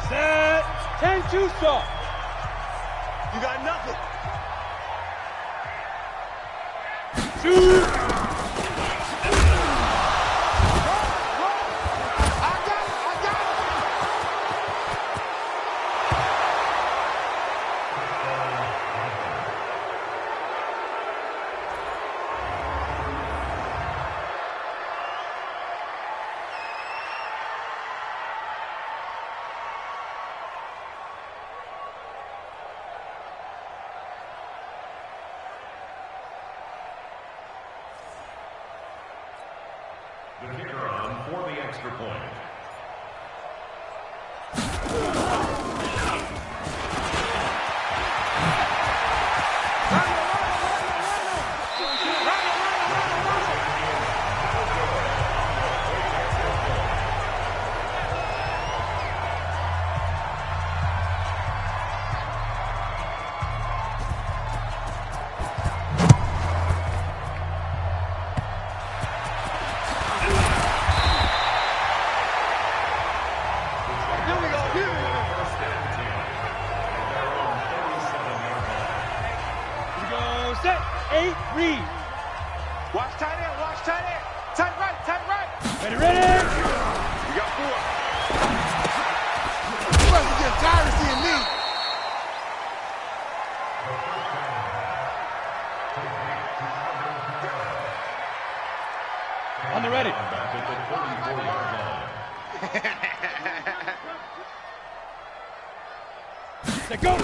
Set. 10-2 stop. You got nothing. Shoot. The kicker on for the extra point. Let go.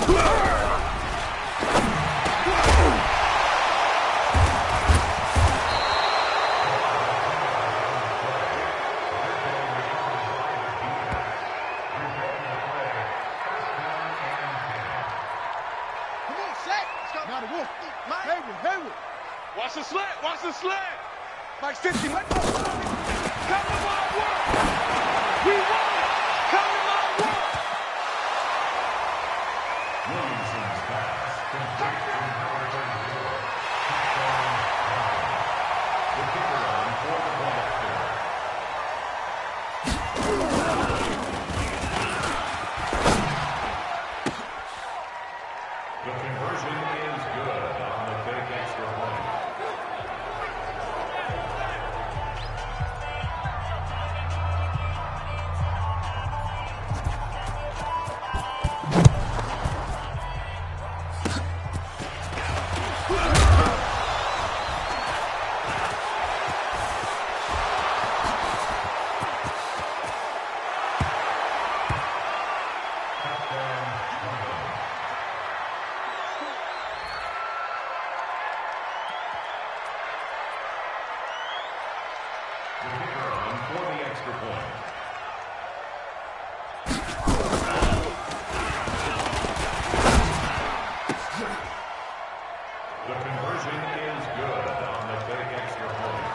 Watch the slant, watch the slant. Mike 50, let go. Come to my work. We won it. Come to my work. Williamson's pass complete to number 34. The kicker on for the point after. The conversion is good on the big extra point. The kicker on for the extra point. The conversion is good on the big extra point.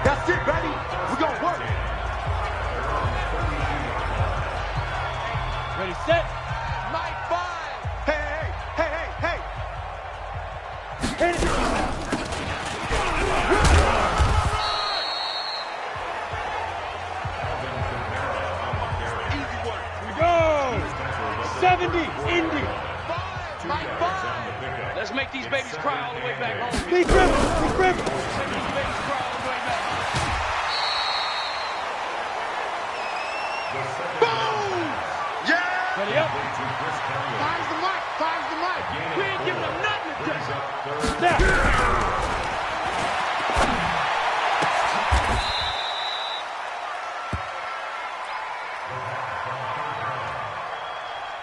That's it, baby. We're going to work. Ready, set. Mike 5. Hey, hey, hey, hey, hey. Hit it. Easy work. Here we go. 70, Indy. Mike 5. Let's make these babies cry all the way back home. Big dribble, big dribble. Let's make these babies cry all the way back home. Yeah. Ready up. Finds the mic. Finds the mic. We ain't giving them nothing to do. Snap.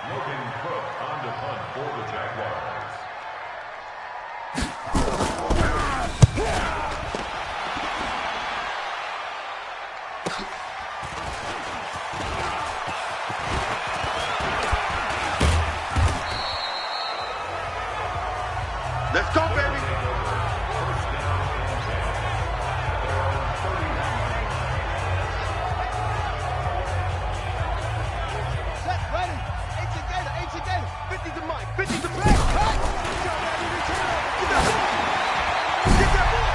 Logan Cook on to punt for the Jaguars. Let's go, baby. First down and 10. They're on 39. Set, ready. 8 together. 50 to Mike. 50 to Blake. Cut. Good job, baby. Return. Get that ball. Get that ball.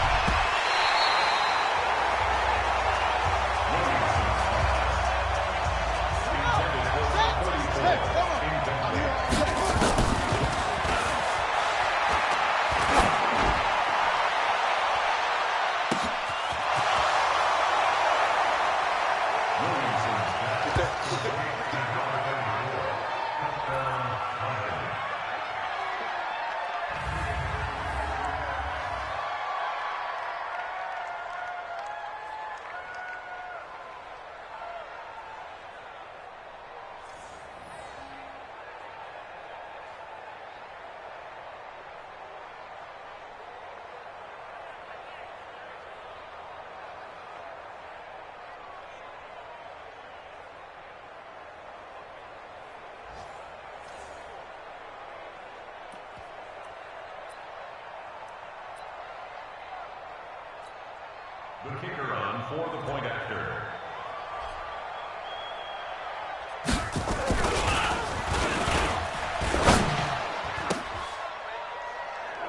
The kicker on for the point after.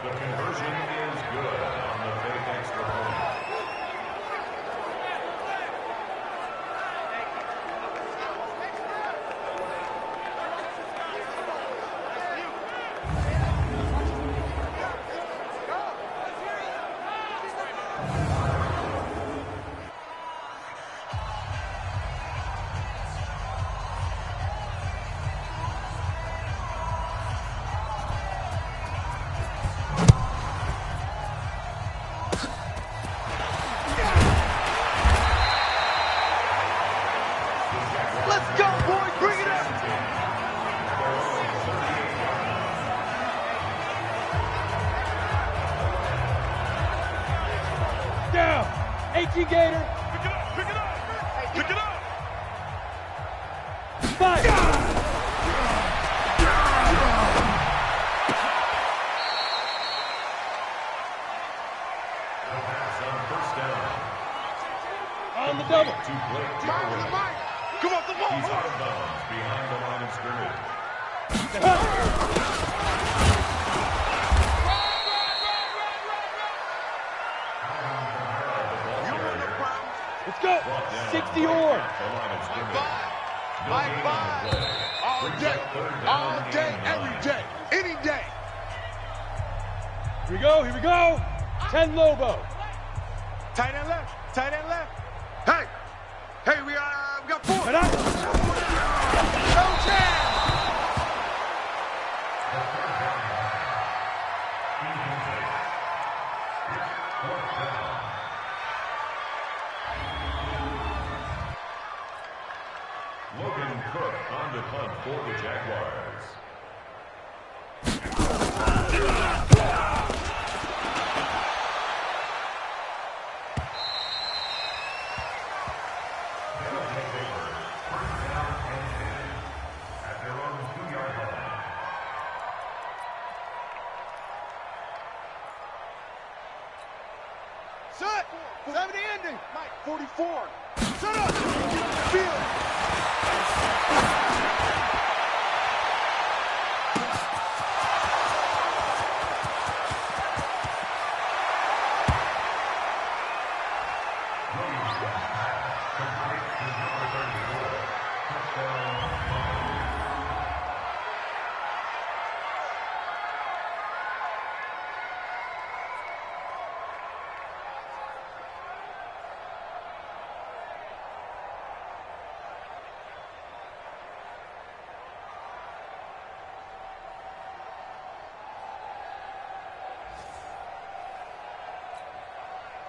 The conversion is good on the big extra point. 18 Gator. Pick it up, pick it up, pick it up. 5. On the double. To Blake Mike, Timberwolves. Mike, come off the ball. He's out of bounds behind the line of scrimmage. You run the Browns. Let's go. 60 or. Mike, bye. All day, every day, any day. Here we go, here we go. 10 Lobo. Tight end left, tight end left. Hey, we got 4. Head up. No chance. Logan Cook on the punt for the Jaguars. At their own 2-yard line. Shut. 70 ending. Mike, 44. Shut up. Field.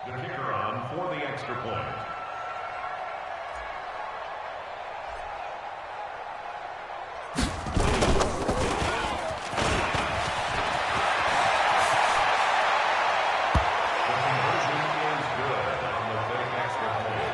The kicker on for the extra point. The conversion is good on the big extra point.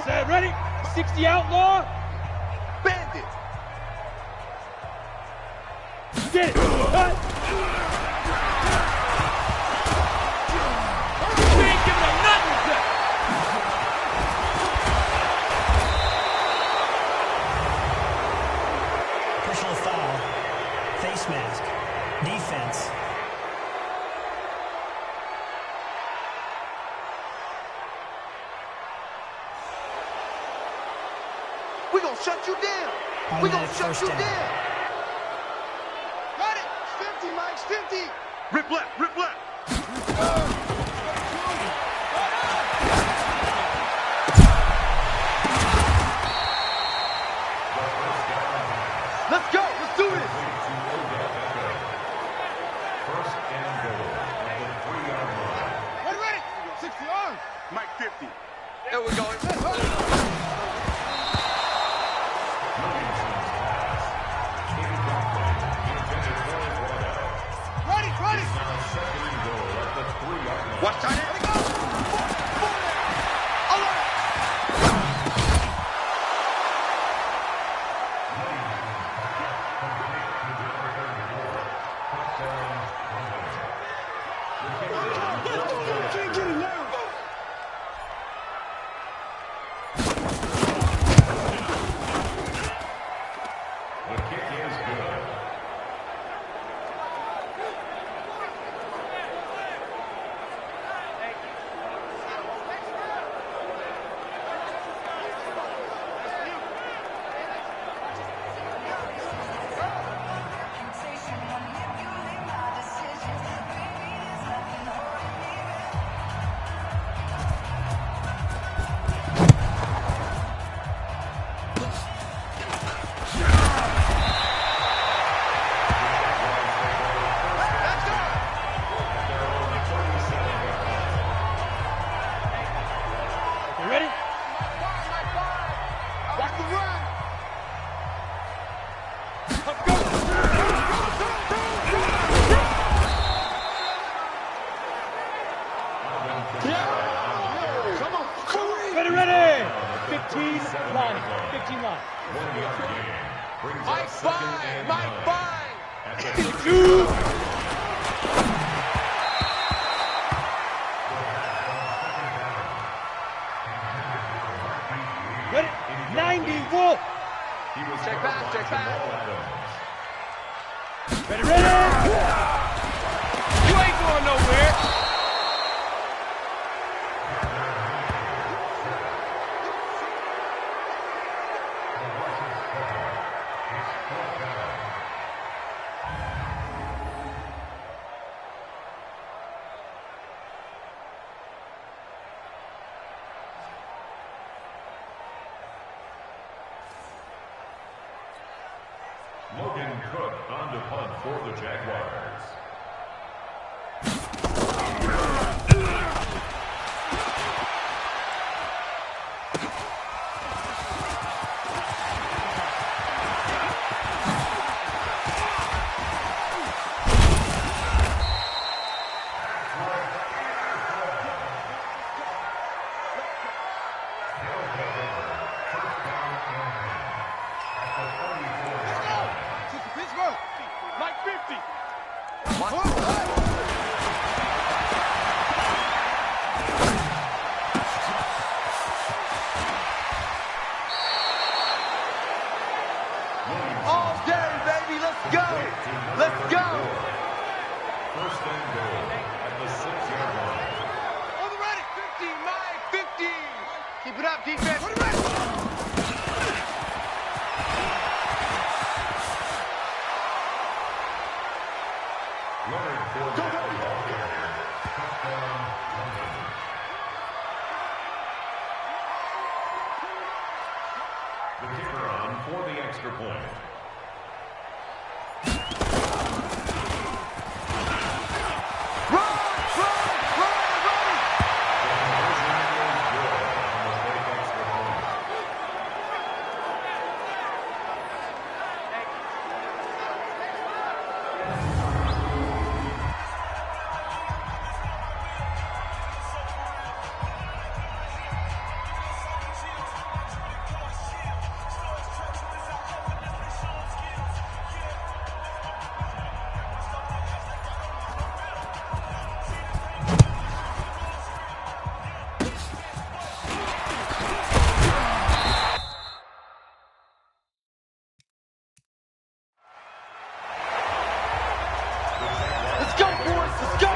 Set, ready? 60 outlaw. Bandit. Get it. Cut. We ain't giving up nothing with that. Personal foul. Face mask. Defense. We gonna shut you down. We gonna Automatic shut first you down. down. Got it. 50, Mike. 50. Rip left, rip left. Let's go. Let's do this. First and goal at the 3-yard line. Ready. 60 on. Mike 50. There we go. Williamson's pass. Incomplete. Intended for a throw. Ready. Now second and goal at the 3-yard line. Watch tight end. The kick is good. Brings Mike up second fine, and Mike 9. fine. At the 30. Ready? 90, Wolf. He was Check covered back, by check back. Jamal Adams. Ready, ready. You ain't going nowhere. Logan Cook on to punt for the Jaguars. Pittsburgh. Like 50. All day, baby. Let's go. Let's go. First and goal at the 6-yard line. On the ready. 50, Mike, 50. Keep it up, defense. Leonard for the ball carrier. Touchdown, London. The kicker on for the extra point. Let's go, boys. Let's go.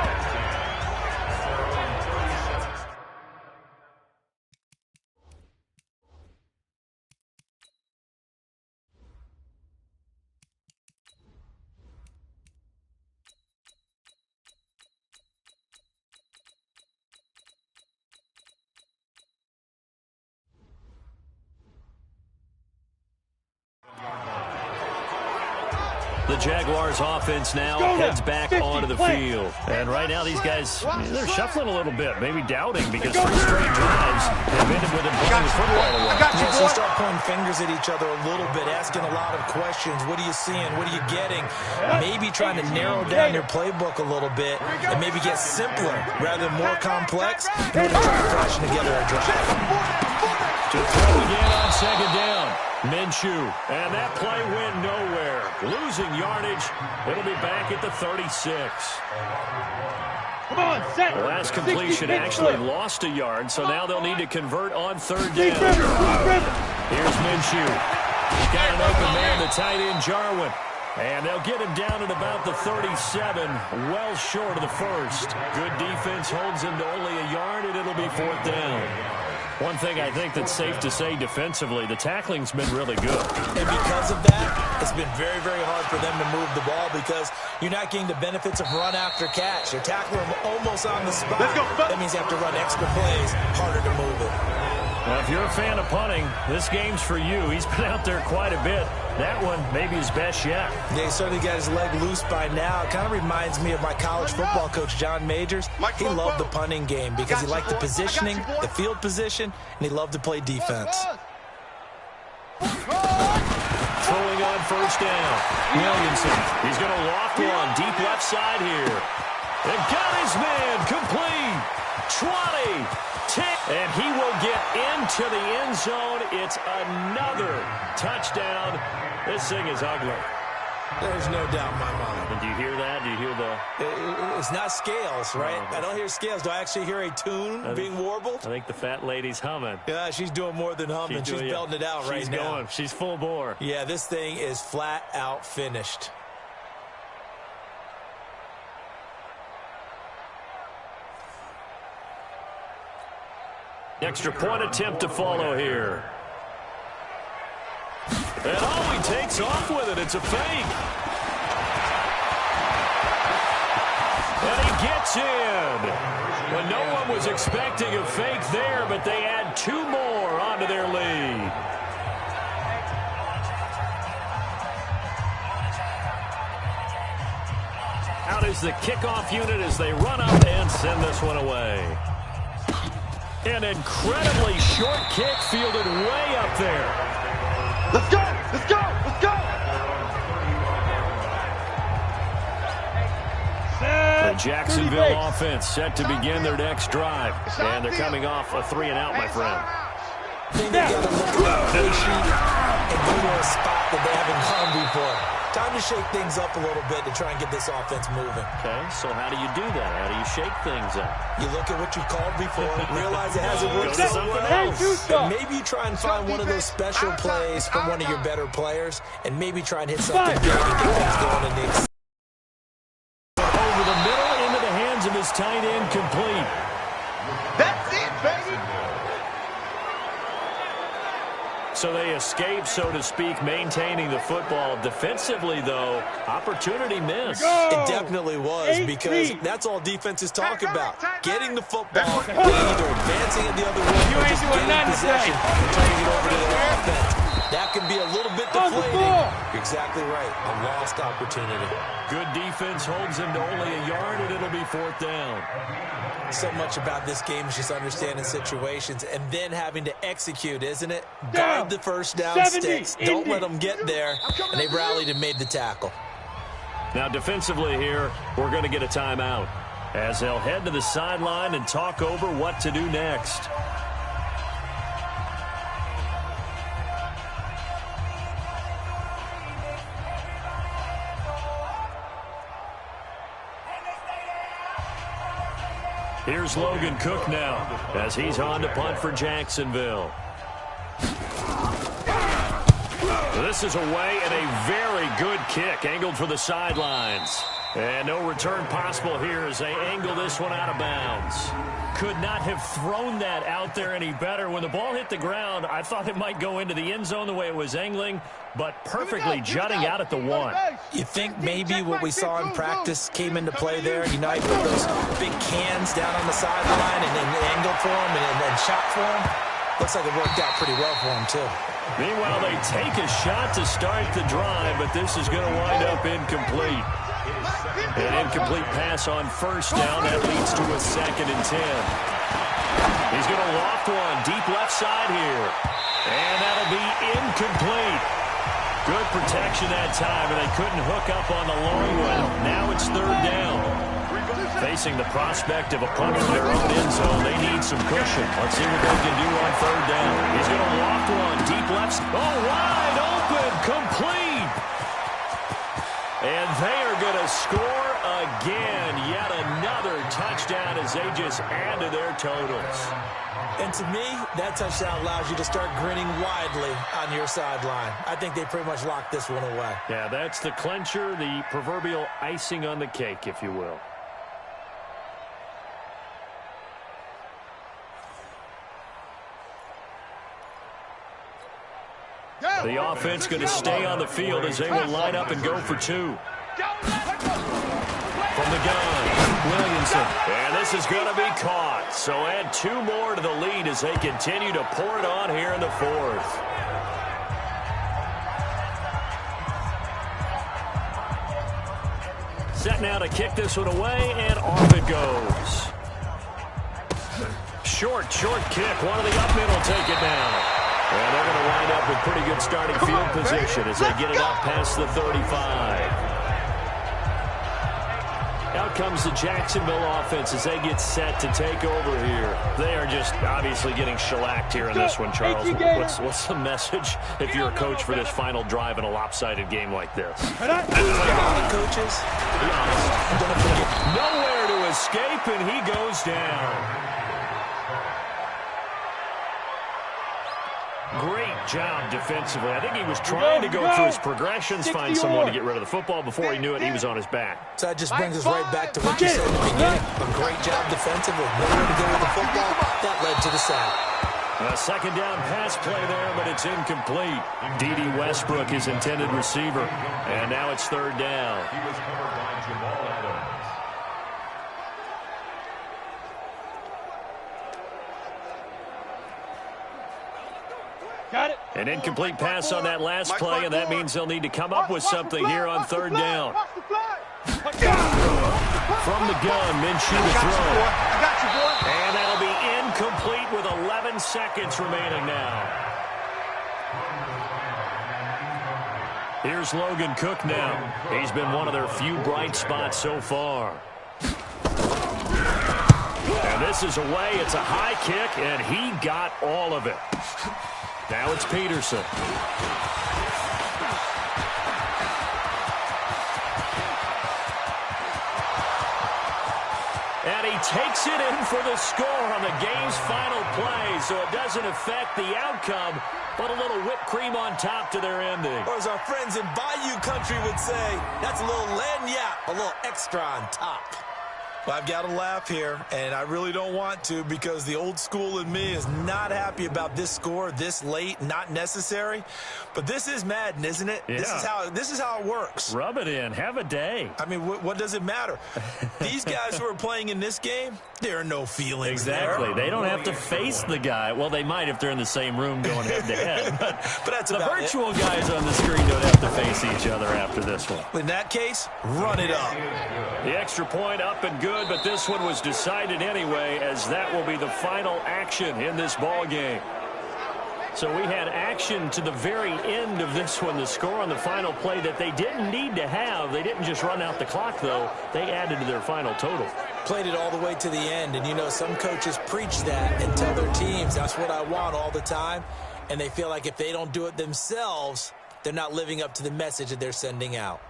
The Jaguars offense now heads back onto the field. And right now these guys, they're shuffling a little bit, maybe doubting because 3 straight drives have ended with them playing the football away. Yes, they start pointing fingers at each other a little bit, asking a lot of questions. What are you seeing? What are you getting? Maybe trying to narrow down your playbook a little bit and maybe get simpler rather than more complex in order to try flashing together a drive. To throw again on second down. Minshew, and that play went nowhere. Losing yardage. It'll be back at the 36. Come on, set. The last completion actually lost a yard, so now they'll need to convert on third down. Here's Minshew. He's got an open man, the tight end Jarwin. And they'll get him down at about the 37, well short of the first. Good defense holds him to only a yard, and it'll be fourth down. One thing I think that's safe to say defensively, the tackling's been really good. And because of that, it's been very, very hard for them to move the ball because you're not getting the benefits of run after catch. You're tackling them almost on the spot. Let's go. That means you have to run extra plays, harder to move it. Well, if you're a fan of punting, this game's for you. He's been out there quite a bit. That one, maybe his best yet. Yeah, he certainly got his leg loose by now. It kind of reminds me of my college football coach, John Majors. He loved the punting game because he liked the positioning, the field position, and he loved to play defense. Throwing on first down. Williamson. He's going to loft one deep left side here. And got his man complete. 20, 10, and he will get into the end zone. It's another touchdown. This thing is ugly. There's no doubt in my mind. And do you hear that? Do you hear the... It's not scales, right? I don't hear scales. Do I actually hear a tune being warbled? I think the fat lady's humming. Yeah, she's doing more than humming. She's belting it out right now. She's going. She's full bore. Yeah, this thing is flat out finished. Extra point attempt to follow here. And he takes off with it. It's a fake. And he gets in. Well, no one was expecting a fake there, but they add 2 more onto their lead. Out is the kickoff unit as they run up and send this one away. An incredibly short kick fielded way up there. Let's go! Let's go! Let's go! The Jacksonville offense set to begin their next drive. And they're coming off a 3-and-out, my friend. I think they got to look at the sheet and go to a spot that they haven't gone before. Time to shake things up a little bit to try and get this offense moving. Okay, so how do you do that? How do you shake things up? You look at what you called before, realize it hasn't worked so well. And maybe you try and find one of those special plays from one of your better players, and maybe try and hit something big and get things going in the over the middle into the hands of his tight end, complete. That's it, baby! So they escape, so to speak, maintaining the football. Defensively, though, opportunity missed. It definitely was, because that's all defenses talk about. Getting the football, either advancing it the other way or just getting possession and turning it over to their offense. That can be a little bit deflating. You're exactly right. A lost opportunity. Good defense holds him to only a yard, and it'll be 4th down. So much about this game is just understanding situations and then having to execute, isn't it? Guard the first down sticks. Don't let them get there. And they rallied and made the tackle. Now, defensively here, we're going to get a timeout as they'll head to the sideline and talk over what to do next. Here's Logan Cook now as he's on to punt for Jacksonville. This is away and a very good kick angled for the sidelines. And no return possible here as they angle this one out of bounds. Could not have thrown that out there any better. When the ball hit the ground, I thought it might go into the end zone the way it was angling, but perfectly jutting out at the 1. You think maybe what we saw in practice came into play there? You know, he put those big cans down on the sideline and then angled for him and then shot for him. Looks like it worked out pretty well for him, too. Meanwhile, they take a shot to start the drive, but this is going to wind up incomplete. An incomplete pass on first down. That leads to a 2nd and 10. He's going to loft one deep left side here. And that'll be incomplete. Good protection that time, and they couldn't hook up on the long one. Now it's 3rd down. Facing the prospect of a punt from their own end zone, they need some cushion. Let's see what they can do on 3rd down. He's going to loft one deep left. Oh, wide open, complete. And they are going to score again. Yet another touchdown as they just add to their totals. And to me, that touchdown allows you to start grinning widely on your sideline. I think they pretty much locked this one away. Yeah, that's the clincher, the proverbial icing on the cake, if you will. The offense going to stay on the field as they will line up and go for 2. From the gun, Williamson. And this is going to be caught. So add 2 more to the lead as they continue to pour it on here in the 4th. Set now to kick this one away, and off it goes. Short kick. One of the up middle take it down. And they're going to wind up with pretty good starting field position as they get it up past the 35. Now comes the Jacksonville offense as they get set to take over here. They are just obviously getting shellacked here in this one, Charles. What's the message if you're a coach for this final drive in a lopsided game like this? Coaches, be honest. Nowhere to escape, and he goes down. Great job defensively. I think he was trying to go through his progressions, find someone to get rid of the football. Before he knew it, he was on his back. So that just brings us right back to what you said in the beginning. A great job defensively. Nowhere to go with the football. That led to the sack. A second down pass play there, but it's incomplete. D.D. Westbrook, his intended receiver. And now it's third down. He was covered by Jamal Adams. Got it. An incomplete pass on that last play, and that means they'll need to come up with something here on third down. From the gun, Minshew to throw. I got you, boy. And that'll be incomplete with 11 seconds remaining now. Here's Logan Cook now. He's been one of their few bright spots so far. And this is away. It's a high kick, and he got all of it. Now it's Peterson. And he takes it in for the score on the game's final play, so it doesn't affect the outcome, but a little whipped cream on top to their ending. Or as our friends in Bayou Country would say, that's a little lagniappe, a little extra on top. Well, I've got to laugh here, and I really don't want to because the old school in me is not happy about this score this late, not necessary. But this is Madden, isn't it? Yeah. This is how it works. Rub it in. Have a day. I mean, what does it matter? These guys who are playing in this game, there are no feelings Exactly. there. They don't have to face the guy. Well, they might if they're in the same room going head-to-head. But that's the about virtual guys on the screen don't have to face each other after this one. In that case, run it up. The extra point up and good, but this one was decided anyway, as that will be the final action in this ball game. So we had action to the very end of this one, the score on the final play that they didn't need to have. They didn't just run out the clock, though. They added to their final total. Played it all the way to the end, and you know some coaches preach that and tell their teams, that's what I want all the time, and they feel like if they don't do it themselves, they're not living up to the message that they're sending out.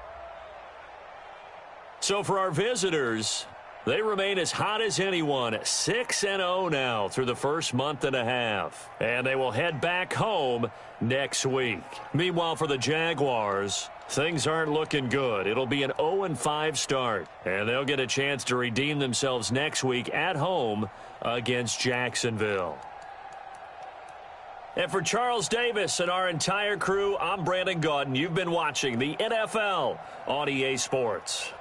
So for our visitors, they remain as hot as anyone, 6-0 now through the first month and a half. And they will head back home next week. Meanwhile, for the Jaguars, things aren't looking good. It'll be an 0-5 start, and they'll get a chance to redeem themselves next week at home against Jacksonville. And for Charles Davis and our entire crew, I'm Brandon Gaudin. You've been watching the NFL on EA Sports.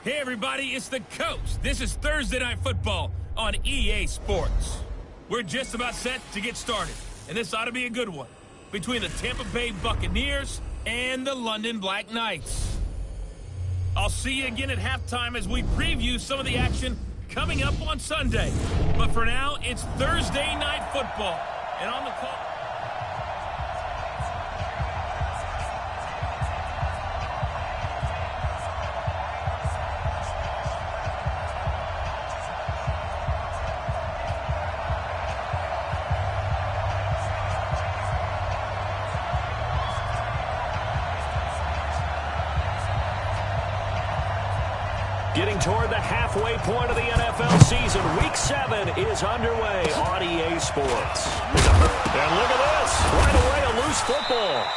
Hey, everybody, it's the Coach. This is Thursday Night Football on EA Sports. We're just about set to get started, and this ought to be a good one, between the Tampa Bay Buccaneers and the London Black Knights. I'll see you again at halftime as we preview some of the action coming up on Sunday. But for now, it's Thursday Night Football, and on the call... Getting toward the halfway point of the NFL season. Week 7 is underway on EA Sports. And look at this. Right away, a loose football.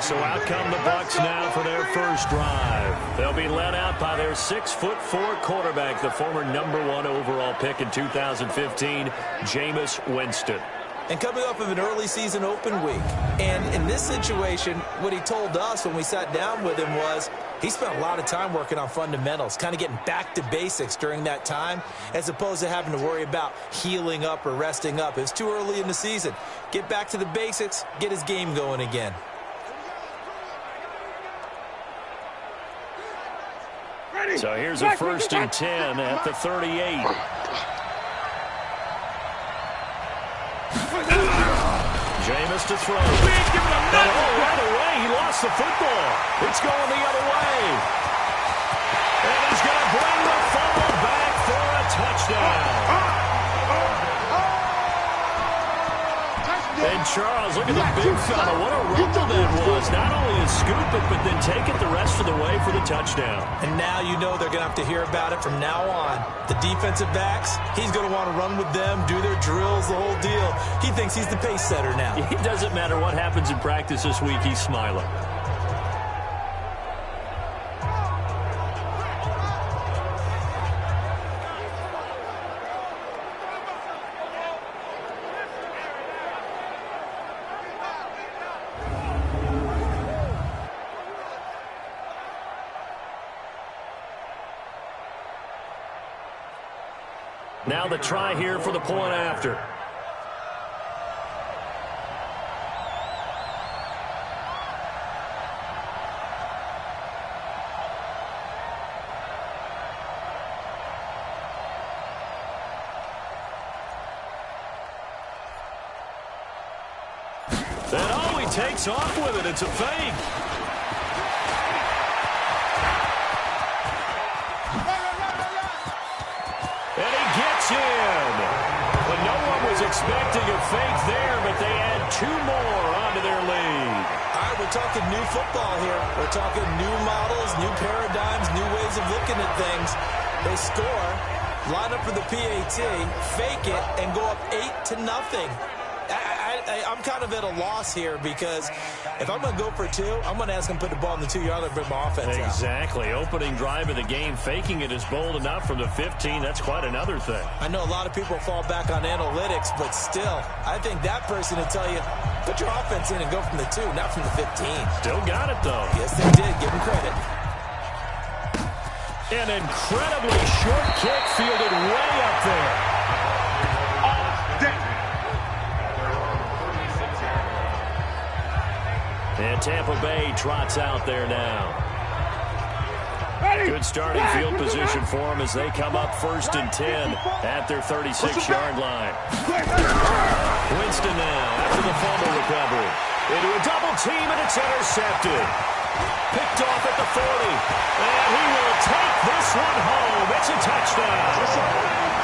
So out come the Bucs now for their first drive. They'll be led out by their 6'4" quarterback, the former #1 overall pick in 2015, Jameis Winston. And coming off of an early season open week. And in this situation, what he told us when we sat down with him was he spent a lot of time working on fundamentals, kind of getting back to basics during that time, as opposed to having to worry about healing up or resting up. It was too early in the season. Get back to the basics, get his game going again. So here's a 1st and 10 at the 38. Jameis to throw. Right away, he lost the football. It's going the other way. And he's going to bring the fumble back for a touchdown. And Charles, look at the big fella. What a rumble that was. Not only to scoop it, but then take it the rest of the way for the touchdown. And now you know they're going to have to hear about it from now on. The defensive backs, he's going to want to run with them, do their drills, the whole deal. He thinks he's the pace setter now. It doesn't matter what happens in practice this week, he's smiling. Now the try here for the point after. And oh, he takes off with it. It's a fake. Expecting a fake there, but they add 2 more onto their lead. All right, we're talking new football here. We're talking new models, new paradigms, new ways of looking at things. They score, line up for the PAT, fake it, and go up 8-0. I'm kind of at a loss here because if I'm going to go for 2, I'm going to ask him to put the ball in the 2-yard line and bring my offense out. Exactly. Opening drive of the game, faking it is bold enough from the 15. That's quite another thing. I know a lot of people fall back on analytics, but still, I think that person will tell you, put your offense in and go from the 2, not from the 15. Still got it, though. Yes, they did. Give them credit. An incredibly short kick fielded way up there. And Tampa Bay trots out there now. Good starting field position for them as they come up 1st and 10 at their 36-yard line. Winston now after the fumble recovery. Into a double team, and it's intercepted. Picked off at the 40. And he will take this one home. It's a touchdown.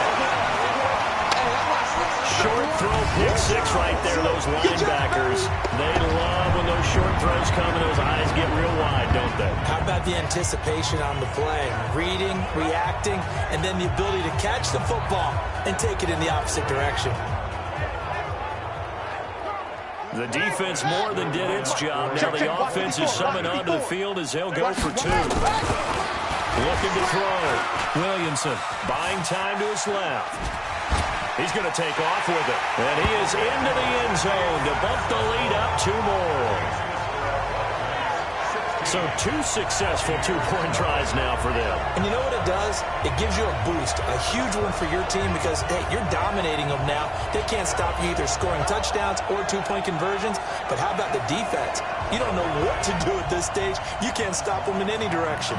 Short throw, pick 6 right there, those linebackers. They love when those short throws come and those eyes get real wide, don't they? How about the anticipation on the play? Reading, reacting, and then the ability to catch the football and take it in the opposite direction. The defense more than did its job. Now the offense is summoned onto the field as they'll go for 2. Looking to throw. Williamson buying time to his left. He's going to take off with it. And he is into the end zone to bump the lead up 2 more. So 2 successful two-point tries now for them. And you know what it does? It gives you a boost, a huge one for your team because, hey, you're dominating them now. They can't stop you either scoring touchdowns or two-point conversions. But how about the defense? You don't know what to do at this stage. You can't stop them in any direction.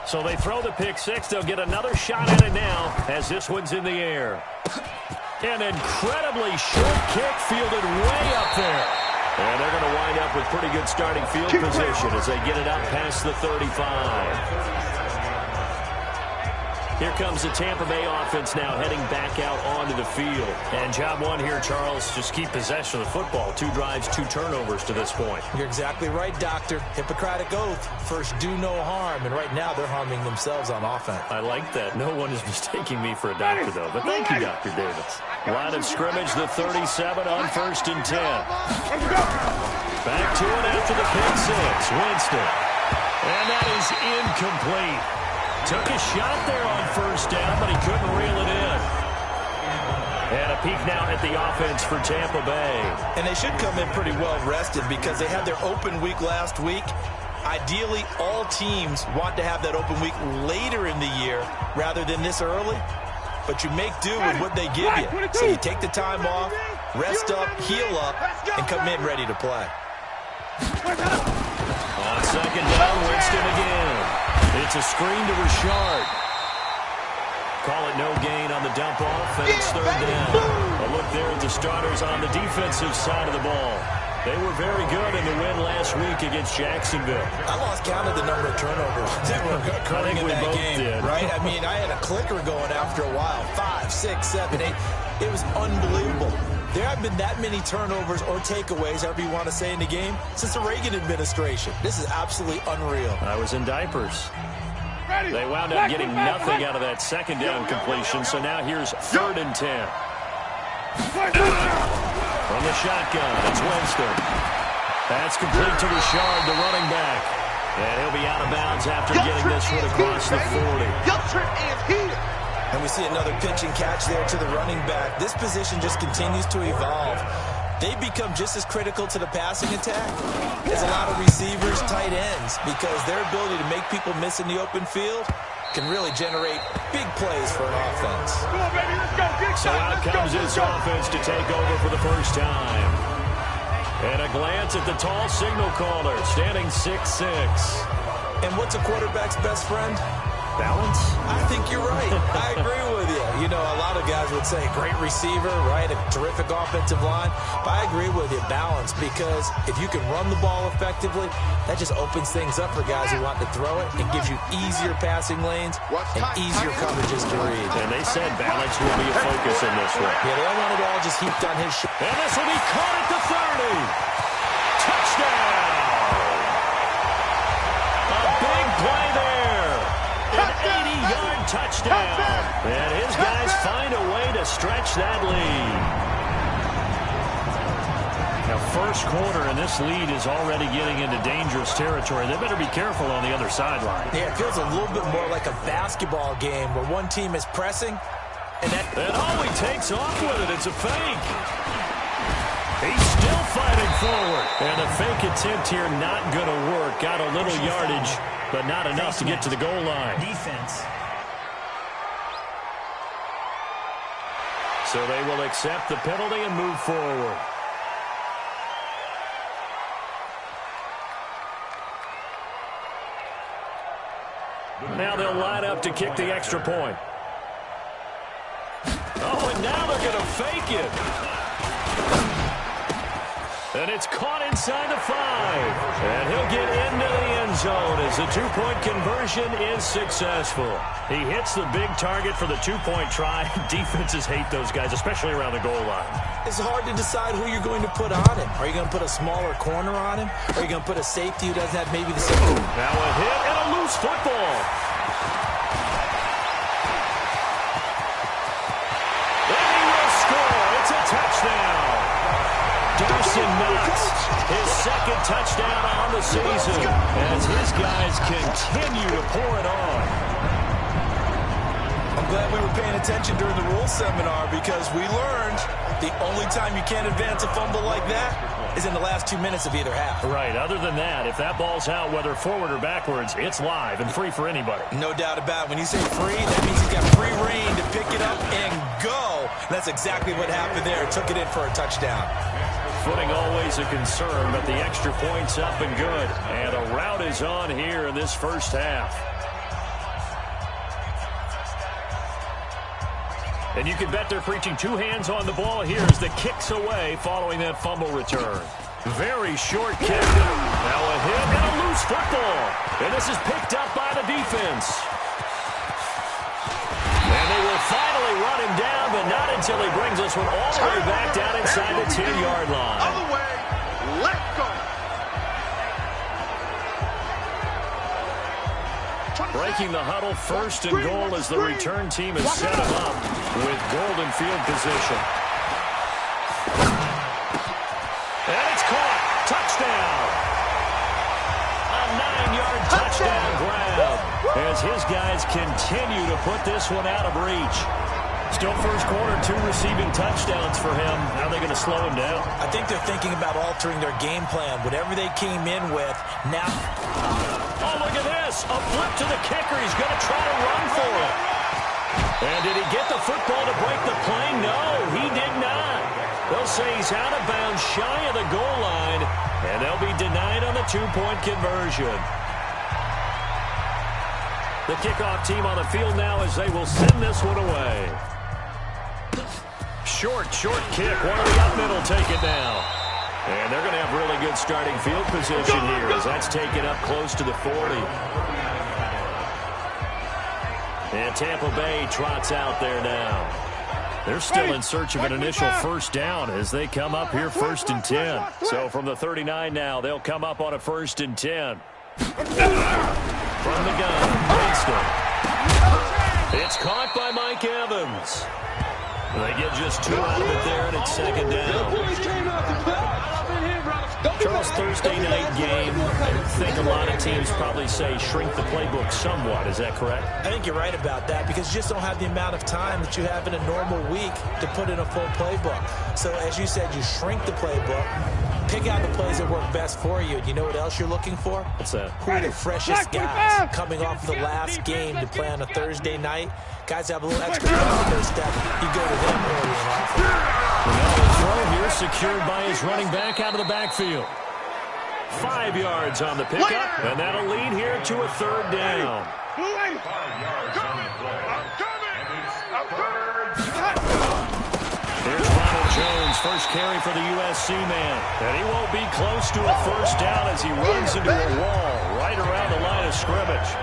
So they throw the pick six. They'll get another shot at it now as this one's in the air. An incredibly short kick fielded way up there. And they're going to wind up with pretty good starting field position as they get it up past the 35. Here comes the Tampa Bay offense now heading back out onto the field. And job one here, Charles, just keep possession of the football. 2 drives, 2 turnovers to this point. You're exactly right, Doctor. Hippocratic oath. First, do no harm. And right now, they're harming themselves on offense. I like that. No one is mistaking me for a doctor, though. But thank you, Dr. Davis. Line of scrimmage, the 37 on 1st and 10. Back to it after the pick six. Winston. And that is incomplete. Took a shot there on 1st down, but he couldn't reel it in. And a peek now at the offense for Tampa Bay. And they should come in pretty well rested because they had their open week last week. Ideally, all teams want to have that open week later in the year rather than this early. But you make do with what they give you. So you take the time off, rest up, heal up, and come in ready to play. On 2nd down, Winston again. It's a screen to Richard. Call it no gain on the dump off, and it's 3rd down. A look there at the starters on the defensive side of the ball. They were very good in the win last week against Jacksonville. I lost count of the number of turnovers that were occurring in that game, right? I mean, I had a clicker going after a while. 5, 6, 7, 8. It was unbelievable. There have been that many turnovers or takeaways, however you want to say, in the game since the Reagan administration. This is absolutely unreal. I was in diapers. They wound up getting nothing out of that 2nd down completion, so now here's 3rd and 10. From the shotgun, it's Winston. That's complete to Richard, the running back. And he'll be out of bounds after getting this one across the 40. Your trip is here. And we see another pitch and catch there to the running back. This position just continues to evolve. They become just as critical to the passing attack as a lot of receivers, tight ends, because their ability to make people miss in the open field can really generate big plays for an offense. Come on, baby, let's go. Get So out comes this offense to take over for the first time. And a glance at the tall signal caller, standing 6'6". And what's a quarterback's best friend? Balance? I think you're right. I agree with you. You know, a lot of guys would say great receiver, right? A terrific offensive line. But I agree with you, balance, because if you can run the ball effectively, that just opens things up for guys who want to throw it and gives you easier passing lanes and easier coverages to read. And they said balance will be a focus in this one. Yeah, they don't want it all just heaped on his shoulder. And this will be caught at the 30. Touchdown! A big play there. An 80-yard touchdown. And his guys find a way to stretch that lead. Now, first quarter, and this lead is already getting into dangerous territory. They better be careful on the other sideline. Yeah, it feels a little bit more like a basketball game where one team is pressing, and all he takes off with it, it's a fake. He's still fighting forward. And the fake attempt here not going to work. Got a little yardage, but not enough to get to the goal line. Defense. So they will accept the penalty and move forward. Now they'll line up to kick the extra point. Oh, and now they're going to fake it. And it's caught inside the 5. And he'll get into the end zone as the two-point conversion is successful. He hits the big target for the two-point try. Defenses hate those guys, especially around the goal line. It's hard to decide who you're going to put on him. Are you going to put a smaller corner on him? Or are you going to put a safety who doesn't have maybe the same? Now a hit and a loose football. And he will score. It's a touchdown. Dawson Knox, his second touchdown on the season as his guys continue to pour it on. I'm glad we were paying attention during the rules seminar because we learned the only time you can't advance a fumble like that is in the last 2 minutes of either half. Right. Other than that, if that ball's out, whether forward or backwards, it's live and free for anybody. No doubt about it. When you say free, that means he's got free reign to pick it up and go. And that's exactly what happened there. Took it in for a touchdown. Footing always a concern, but the extra point's up and good. And a rout is on here in this first half. And you can bet they're preaching two hands on the ball here as the kick's away following that fumble return. Very short kick. Now a hit and a loose football. And this is picked up by the defense. And they will finally run him down, but not until he brings this one all the way back down inside the 10-yard line. Other way, let's go. Breaking the huddle, first and goal as the return team has set him up with golden field position. And it's caught. Touchdown. A 9-yard touchdown grab as his guys continue to put this one out of reach. Still first quarter, 2 receiving touchdowns for him. How are they going to slow him down? I think they're thinking about altering their game plan. Whatever they came in with, now... Oh, look at this. A flip to the kicker. He's going to try to run for it. And did he get the football to break the play? No, he did not. They'll say he's out of bounds shy of the goal line, and they'll be denied on the two-point conversion. The kickoff team on the field now as they will send this one away. Short kick. One of the up middle take it down. And they're going to have really good starting field position here as that's taken up close to the 40. And Tampa Bay trots out there now. They're still in search of an initial first down as they come up here first and 10. So from the 39 now, they'll come up on a first and 10. From the gun, Winston. It's caught by Mike Evans. They get just 2 out of it there, and it's second down. I've been here, brother. Charles, Thursday night game, I think a lot of teams probably say shrink the playbook somewhat. Is that correct? I think you're right about that because you just don't have the amount of time that you have in a normal week to put in a full playbook. So as you said, you shrink the playbook, pick out the plays that work best for you. You know what else you're looking for? What's that? Who are the freshest guys coming off the last game to play on a Thursday night? Guys have a little extra pep in their step. You go to them early and often. Another throw here secured by his running back out of the backfield. 5 yards on the pickup, and that'll lead here to a third down. 5 yards on the play. I'm coming. Here's Ronald Jones, first carry for the USC man. And he won't be close to a first down as he runs into a wall right around the line of scrimmage.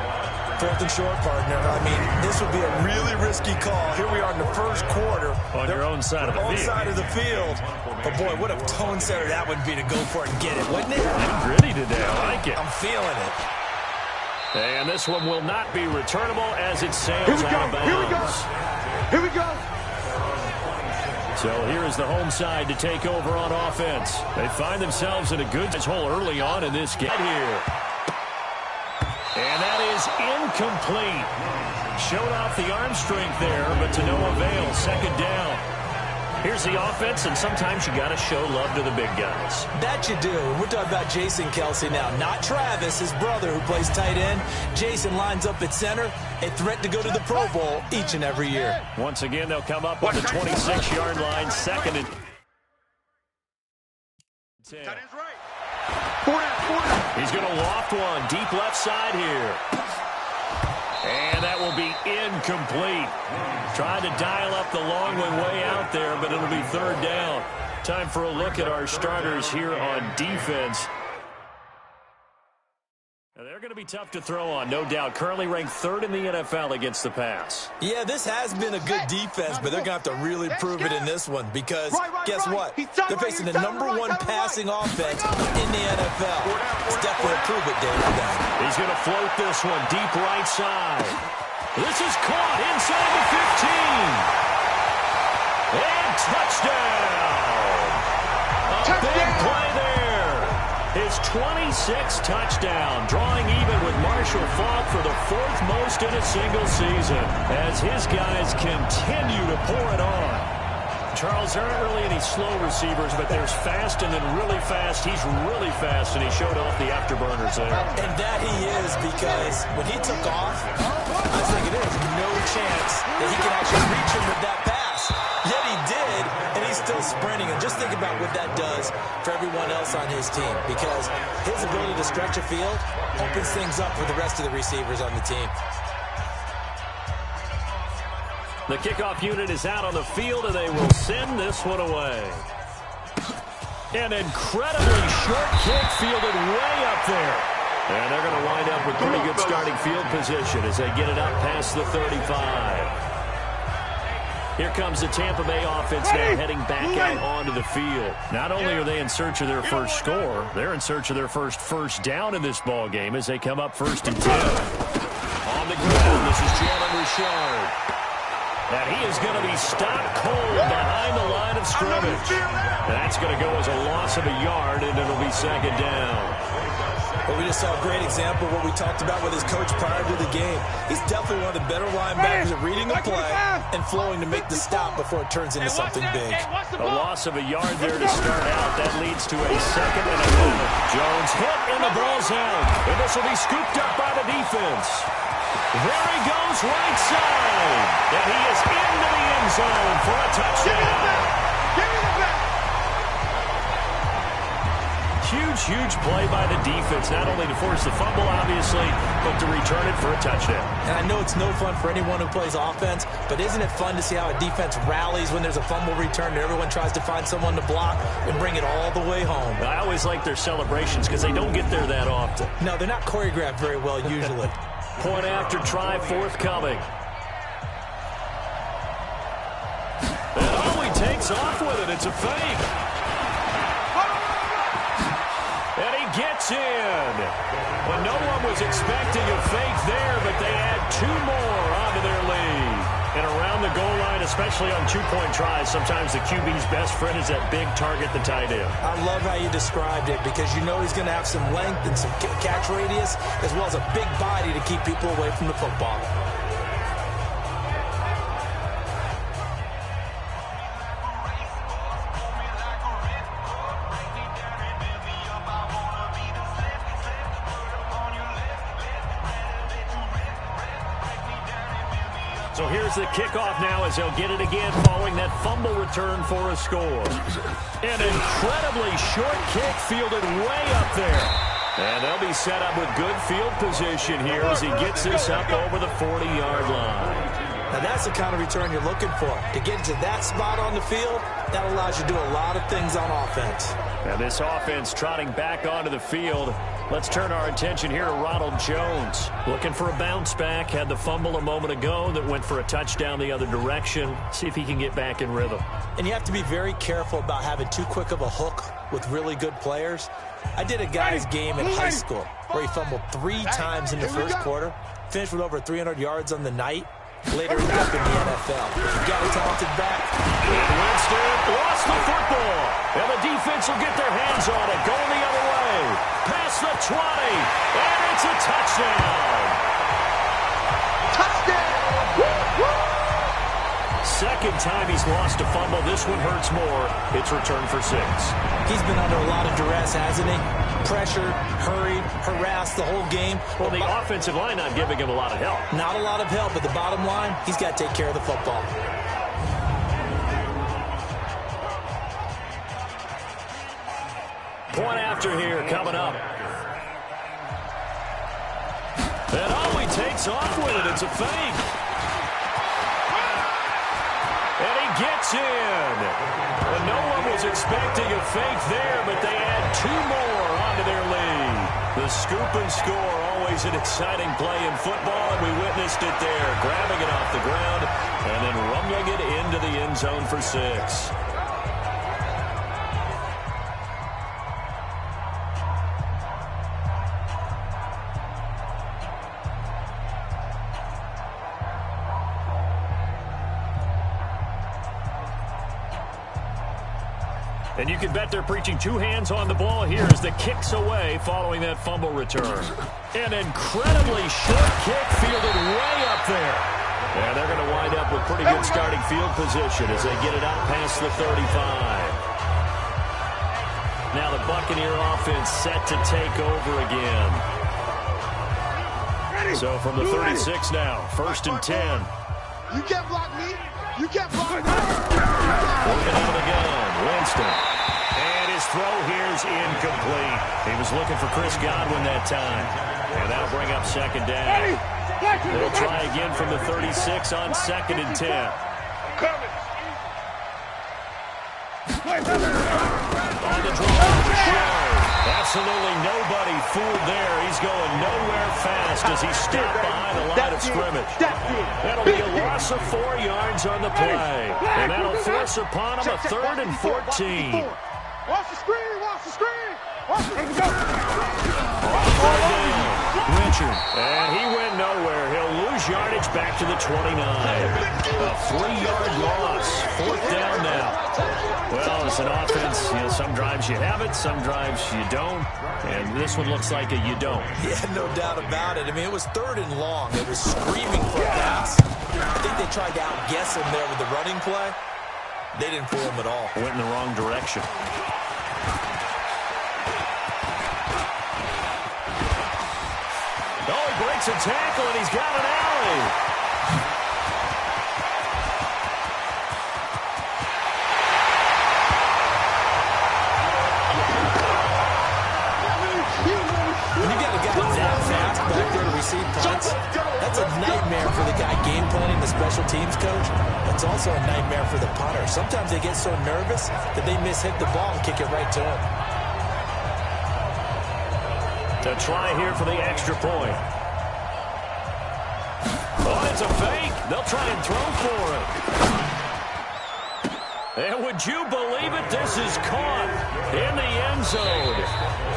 4th and short, partner. I mean, this would be a really risky call. Here we are in the first quarter. On your own side of the field. Side of the field. But, boy, what a tone setter that would be to go for it and get it, wouldn't it? I'm gritty today. I like it. I'm feeling it. And this one will not be returnable as it sails out of bounds. Here we go. So here is the home side to take over on offense. They find themselves in a good hole early on in this game here. And that is incomplete. Showed off the arm strength there, but to no avail. Second down. Here's the offense, and sometimes you got to show love to the big guys. That you do. We're talking about Jason Kelsey now, not Travis, his brother, who plays tight end. Jason lines up at center, a threat to go to the Pro Bowl each and every year. Once again, they'll come up on the 26-yard line, second and 10. That is right. 4 He's going to loft one deep left side here. And that will be incomplete. Trying to dial up the long one way out there, but it'll be third down. Time for a look at our starters here on defense. Now, they're going to be tough to throw on, no doubt. Currently ranked 3rd in the NFL against the pass. Yeah, this has been a good defense, but they're going to have to really prove it in this one because guess what? They're facing the #1 passing offense in the NFL. It's definitely a prove it day for them. He's going to float this one deep right side. This is caught inside the 15. And touchdown. A big play there. His 26th touchdown, drawing even with Marshall Faulk for the 4th most in a single season as his guys continue to pour it on. Charles, there aren't really any slow receivers, but there's fast and then really fast. He's really fast, and he showed off the afterburners there. And that he is because when he took off, I was thinking there's no chance that he can actually reach him with that pass. Yet he did, and he's still sprinting. And just think about what that does for everyone else on his team because his ability to stretch a field opens things up for the rest of the receivers on the team. The kickoff unit is out on the field, and they will send this one away. An incredibly short kick fielded way up there. And they're going to wind up with pretty good starting field position as they get it up past the 35. Here comes the Tampa Bay offense now heading back out onto the field. Not only are they in search of their first score, they're in search of their first down in this ball game as they come up 1st and 10. On the ground, this is Jalen Richard. And he is going to be stopped cold behind the line of scrimmage. That's going to go as a loss of a yard, and it'll be second down. Well, we just saw a great example of what we talked about with his coach prior to the game. He's definitely one of the better linebackers at reading the play and flowing to make the stop before it turns into something big. A loss of a yard there to start out. That leads to a 2nd and 11. Jones hit, and the ball's out. And this will be scooped up by the defense. There he goes right side. And he is into the end zone for a touchdown. Give me the back. Huge play by the defense, not only to force the fumble, obviously, but to return it for a touchdown. And I know it's no fun for anyone who plays offense, but isn't it fun to see how a defense rallies when there's a fumble return and everyone tries to find someone to block and bring it all the way home? I always like their celebrations because they don't get there that often. No, they're not choreographed very well usually. Point after try forthcoming. And he takes off with it. It's a fake. And he gets in. But no one was expecting a fake there, but they add 2 more onto their lead. And around the goal line, especially on two-point tries, sometimes the QB's best friend is that big target, the tight end. I love how you described it because you know he's going to have some length and some catch radius as well as a big body to keep people away from the football. So here's the kickoff now as they'll get it again following that fumble return for a score. An incredibly short kick fielded way up there. And they'll be set up with good field position here as he gets this up over the 40-yard line. Now that's the kind of return you're looking for. To get to that spot on the field, that allows you to do a lot of things on offense. Now this offense trotting back onto the field. Let's turn our attention here to Ronald Jones. Looking for a bounce back. Had the fumble a moment ago that went for a touchdown the other direction. See if he can get back in rhythm. And you have to be very careful about having too quick of a hook with really good players. I did a guy's game in high school where he fumbled 3 times in the first quarter, finished with over 300 yards on the night, later ended up in the NFL. Got a talented back. And Winston lost the football. And the defense will get their hands on it. Going the other way. Past the 20. And it's a touchdown. Touchdown! Woo, woo! Second time he's lost a fumble. This one hurts more. It's returned for 6. He's been under a lot of duress, hasn't he? Pressured, hurried, harassed the whole game. Well, the offensive line not giving him a lot of help. Not a lot of help, but the bottom line, he's got to take care of the football. Point after here coming up. And oh, he takes off with it. It's a fake. And he gets in. And no one was expecting a fake there, but they add 2 more onto their lead. The scoop and score, always an exciting play in football, and we witnessed it there. Grabbing it off the ground and then rumbling it into the end zone for 6. And you can bet they're preaching 2 hands on the ball here as the kick's away following that fumble return. An incredibly short kick fielded way up there. And they're going to wind up with pretty good starting field position as they get it out past the 35. Now the Buccaneer offense set to take over again. So from the 36 now, 1st and 10. You can't block me. You can't block me. Working out of the gun, Winston. And his throw here's incomplete. He was looking for Chris Godwin that time. And that'll bring up 2nd down. They'll try again from the 36 on 2nd and 10. On the draw, absolutely nobody fooled there. He's going nowhere fast as he stepped behind the line of scrimmage. That'll be a loss of 4 yards on the play. And that'll force upon him a 3rd and 14. Watch the screen, watch the screen. Watch the screen. Richard, and he went nowhere. He'll lose yardage back to the 29. A 3-yard loss. 4th down now. Well, it's an offense. You know, some drives you have it, some drives you don't. And this one looks like a you don't. Yeah, no doubt about it. I mean, it was 3rd and long. It was screaming for a pass. I think they tried to outguess him there with the running play. They didn't fool him at all. Went in the wrong direction. Oh, he breaks a tackle, and he's got an alley. When you got a guy that fast back there to receive punts, that's a nightmare for the guy game planning, the special teams coach. It's also a nightmare for the punter. Sometimes they get so nervous that they mishit the ball and kick it right to him. To try here for the extra point. Oh, it's a fake. They'll try and throw for it. And would you believe it? This is caught in the end zone.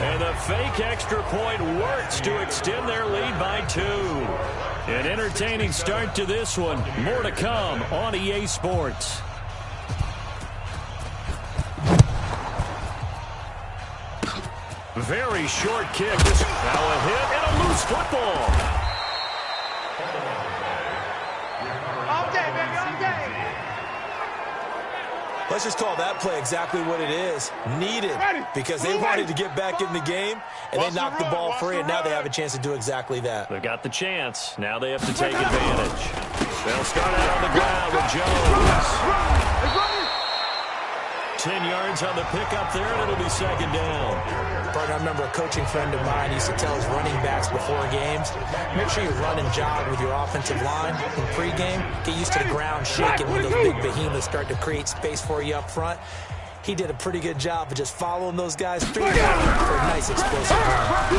And the fake extra point works to extend their lead by 2. An entertaining start to this one. More to come on EA Sports. Very short kick. Now a hit and a loose football. All day, baby, all day. Let's just call that play exactly what it is. Needed. Because they wanted to get back in the game, and they knocked the ball free, and now they have a chance to do exactly that. They've got the chance. Now they have to take advantage. They'll start out on the ground with Jones. 10 yards on the pickup there, and it'll be second down. Partner, I remember a coaching friend of mine used to tell his running backs before games, make sure you run and jog with your offensive line in pregame. Get used to the ground shaking when those big behemoths start to create space for you up front. He did a pretty good job of just following those guys through for a nice explosive run.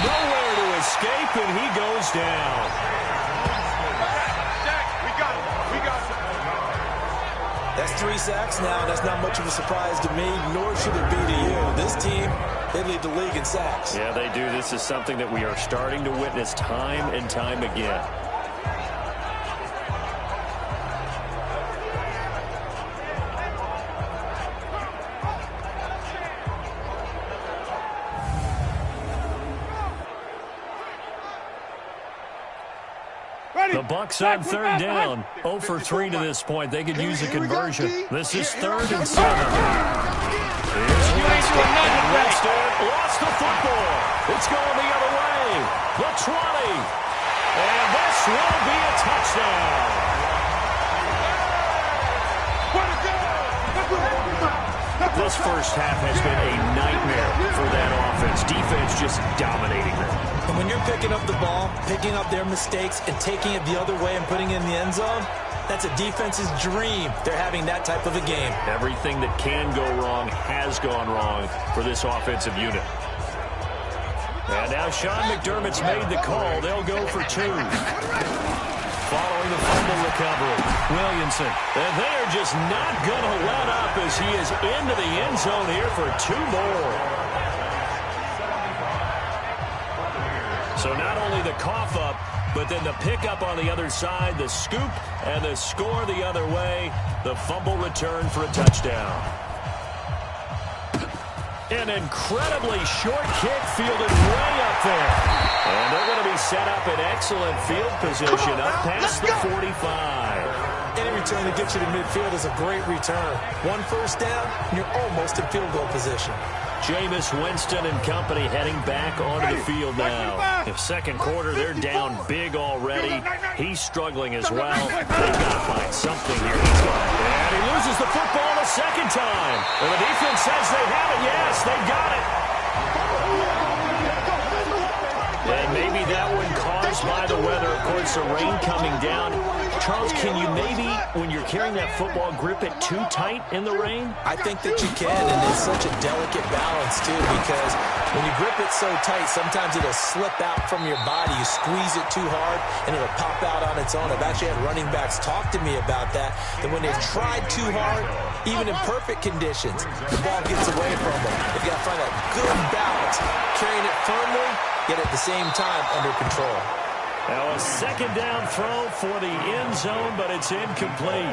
Nowhere to escape, and he goes down. That's 3 sacks now. That's not much of a surprise to me, nor should it be to you. This team, they lead the league in sacks. Yeah, they do. This is something that we are starting to witness time and time again. The Bucs on third down. 0 for 3 to this point. They could use a conversion. This is 3rd and 7. Lost the football. It's going the other way. The 20. And this will be a touchdown. This first half has been a nightmare for that offense. Defense just dominating them. And when you're picking up the ball, picking up their mistakes, and taking it the other way and putting it in the end zone, that's a defense's dream. They're having that type of a game. Everything that can go wrong has gone wrong for this offensive unit. And now Sean McDermott's made the call. They'll go for 2. Following the fumble recovery, Williamson. And they are just not going to let up as he is into the end zone here for 2 more. So not only the cough up, but then the pickup on the other side, the scoop, and the score the other way. The fumble return for a touchdown. An incredibly short kick fielded way up there. And they're going to be set up in excellent field position up past the 45. Any return that gets you to midfield is a great return. 1 first down, and you're almost in field goal position. Jameis Winston and company heading back onto the field now. In second quarter, they're down big already. He's struggling as well. They've got to find something here. And he loses the football a second time. And the defense says they have it. Yes, they got it. And maybe that one caused by the weather. Of course, the rain coming down. Charles, can you maybe, when you're carrying that football, grip it too tight in the rain? I think that you can, and it's such a delicate balance, too, because when you grip it so tight, sometimes it'll slip out from your body. You squeeze it too hard, and it'll pop out on its own. I've actually had running backs talk to me about that when they've tried too hard, even in perfect conditions, the ball gets away from them. You've got to find that good balance, carrying it firmly, yet at the same time under control. Now a second down throw for the end zone, but it's incomplete.